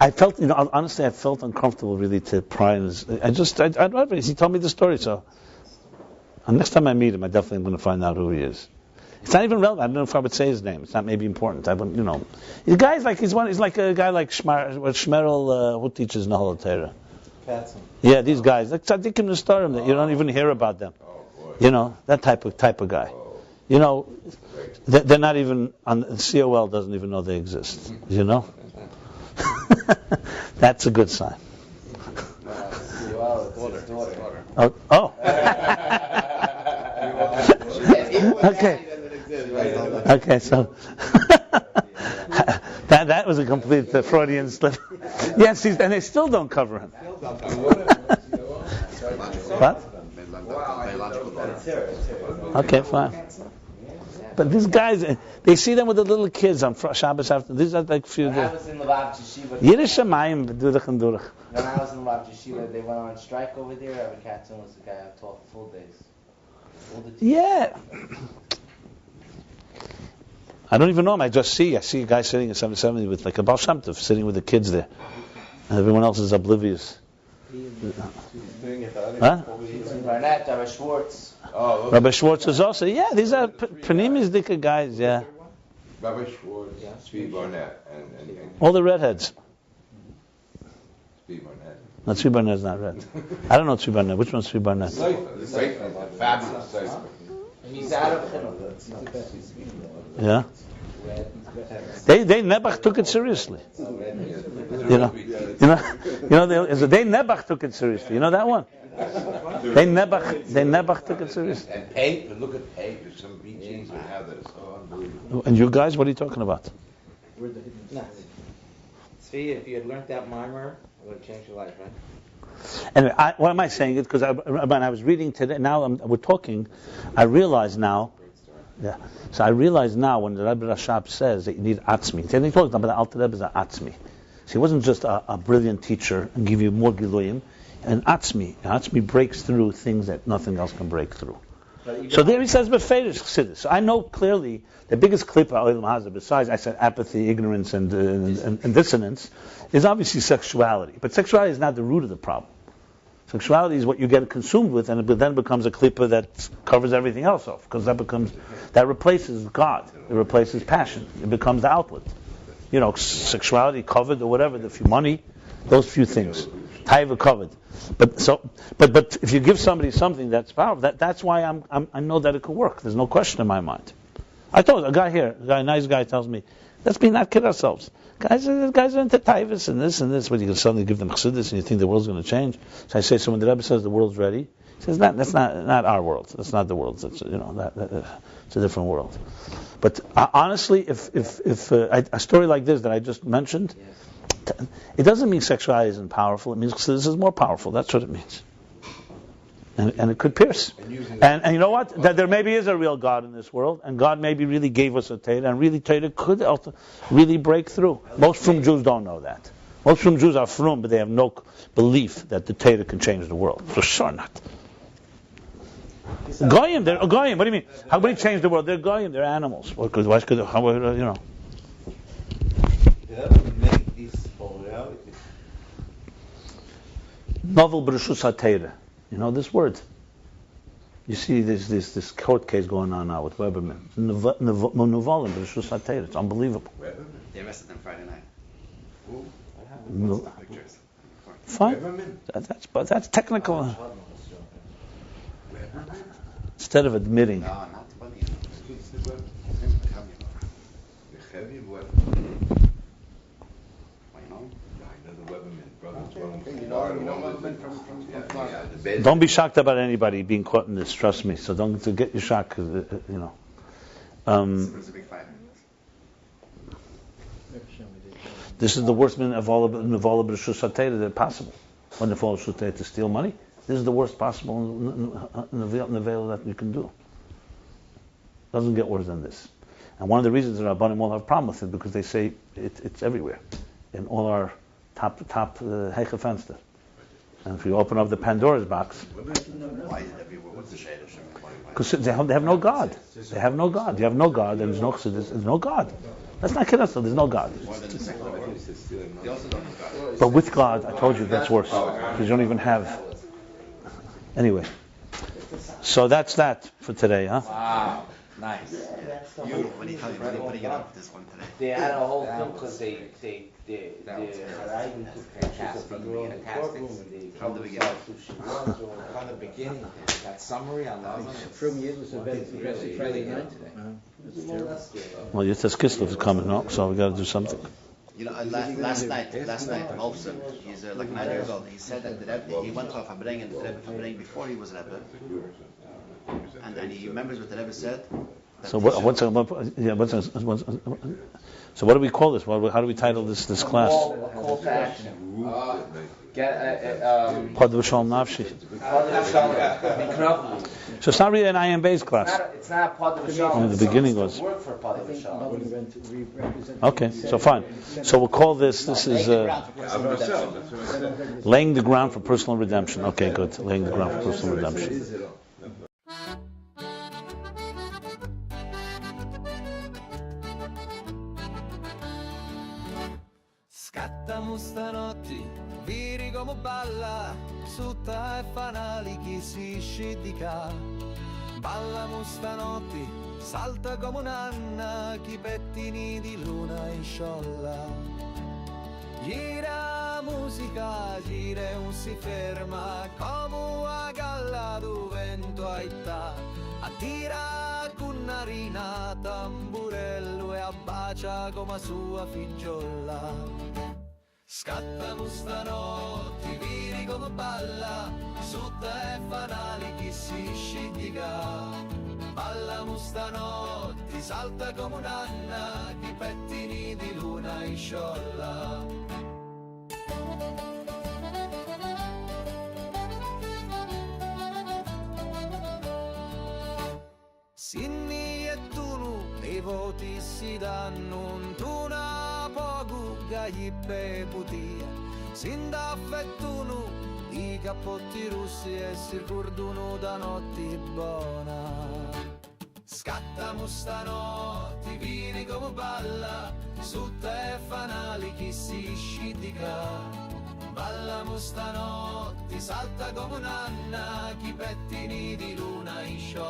I felt, honestly, I felt uncomfortable really to pry in his. He told me the story, so. And next time I meet him, I definitely am going to find out who he is. It's not even relevant. I don't know if I would say his name. It's not maybe important. I don't, The guy's like he's like a guy like Shmerel, who teaches Nahal Torah. Yeah, these guys like tzaddikim nestorim that you don't even hear about them. That type of guy. They're not even on COL. Doesn't even know they exist. That's a good sign. Oh. Okay, so that was a complete Freudian slip. Yes, and they still don't cover him. What? Okay, fine. But these guys, they see them with the little kids on Shabbos after. These are like few. When I was in Lubavitch Yeshiva, Yiddish Shamayim, Durach and Durach. When I was in Lubavitch Yeshiva, they went on strike over there. Rabbi Katzon was the guy who taught full days. Yeah. I don't even know him. I see a guy sitting at 770 with like a Baal Shem Tov, sitting with the kids there. And everyone else is oblivious. Huh? Barnett, Rabbi Schwartz. Rabbi Schwartz is also, these are Panimis Dika guys, Rabbi Schwartz, Tzvi Barnett, and all the redheads. Tzvi Barnett. No, Tzvi Barnett's not red. I don't know Tzvi Barnett. Which one's Tzvi Barnett? The Sefer, fabulous Sefer. He's out of Chinook. Yeah. They Nebuch took it seriously. They Nebuch took it seriously. You know that one? They Nebuch took it seriously. And Pape, look at Pape, there's some teachings and how that is so unbelievable. And you guys, what are you talking about? See, if you had learned that mimer, it would have changed your life, right? Anyway, why am I saying it? Because when I was reading today, now we're talking, I realize now. Yeah. So I realize now when the Rebbe Rashab says that you need atzmi. He talks about the Alter Rebbe as an atzmi. So he wasn't just a brilliant teacher and give you more giloyim. And atzmi breaks through things that nothing else can break through. So there he says beferish chassidus. So I know clearly the biggest clip of Olam Hazeh, besides I said apathy, ignorance, and dissonance, is obviously sexuality. But sexuality is not the root of the problem. Sexuality is what you get consumed with, and it then becomes a klipa that covers everything else off, because that replaces God. It replaces passion. It becomes the outlet. Sexuality covered or whatever, the few money, those few things. Taiva covered. But if you give somebody something that's powerful, that's why I know that it could work. There's no question in my mind. I told a nice guy tells me, let's not kid ourselves. Guys are into taivas and this, but you can suddenly give them chassidus and you think the world's going to change. So I say, so when the Rebbe says the world's ready, he says, that's not our world. That's not the world. It's a different world. But honestly, if a story like this that I just mentioned, it doesn't mean sexuality isn't powerful. It means chassidus is more powerful. That's what it means. And it could pierce. And you know what? That there maybe is a real God in this world, and God maybe really gave us a Torah, and really Torah could really break through. Most frum Jews don't know that. Most frum Jews are frum, but they have no belief that the Torah can change the world. For sure not. Goyim, they're Goyim. What do you mean? How can they change the world? They're Goyim, they're animals. Why could They haven't made this for reality. Novel B'Rishus HaTorah. You know this word? You see this court case going on now with Weberman. Nuvalim B'Rishus HaTorah. It's unbelievable. They arrested them Friday night. Pictures. Fine. That's technical. Instead of admitting. No, not funny. Don't be shocked about anybody being caught in this. Trust me. So don't get your shock. It's a big fight. This is the worst of all of B'Rishus HaTorah that possible. When they fall to steal money, this is the worst possible in the veil that you can do. Doesn't get worse than this. And one of the reasons that Rabbanim all have a problem with it because they say it's everywhere in all our top Heicha Fenster. And if you open up the Pandora's box, Why is it everywhere? What's the shade of because they have no God. They have no God. You have no God, and there's no God. That's not kidding us. There's no God. More than the secular world. They also don't have God. But with God, I told you that's worse because you don't even have. Anyway, so that's that for today, huh? Wow, nice. What do you get out of this one today? They had a whole thing because they Harayim took pictures of the girl in the courtroom and they From the told beginning. us who she was or From the beginning, that summary on that one. From years was a very aggressive Friday night. That's terrible. Well, Yitzhak Kislev is coming up, so we got to do something. Last night, Olsen, he's like 9 years old. He said that the Rebbe, he went to a Fabring and the Rebbe before he was Rebbe, and he remembers what the Rebbe said. So so what do we call this? How do we title this class? Call to action. Pod V'Shalom Nafshi. So it's not really an IM based class. It's not Pod V'Shalom. The beginning was. Work for Pod V'Shalom. Okay, so fine. So we'll call this is laying the ground for personal redemption. Okay, good. Laying the ground for personal redemption. Scattamo stanotti, viri come balla, sutta e fanali chi si scidica. Ballamo stanotti, salta come un'anna, chi pettini di luna in sciolla. Gira musica, gira e non si ferma, come una galla do vento aita. Attira con narina, tamburello e abbacia come sua figliola. Scattano stanotti, viri come balla, sutta e fanali chi si scidica. Ballamo stanotti, salta come un'anna, chi pettini di luna in sciolla. Sinni e Tunu, i voti si danno, tu na poco gli peputia. Sinda fettunu, i cappotti russi e si ricordano da notti buona. Scattamo stanotti, vini come balla, su te fanali chi si scidica. Ballamo stanotte, salta come un'anna, chi pettini di luna in scioglie.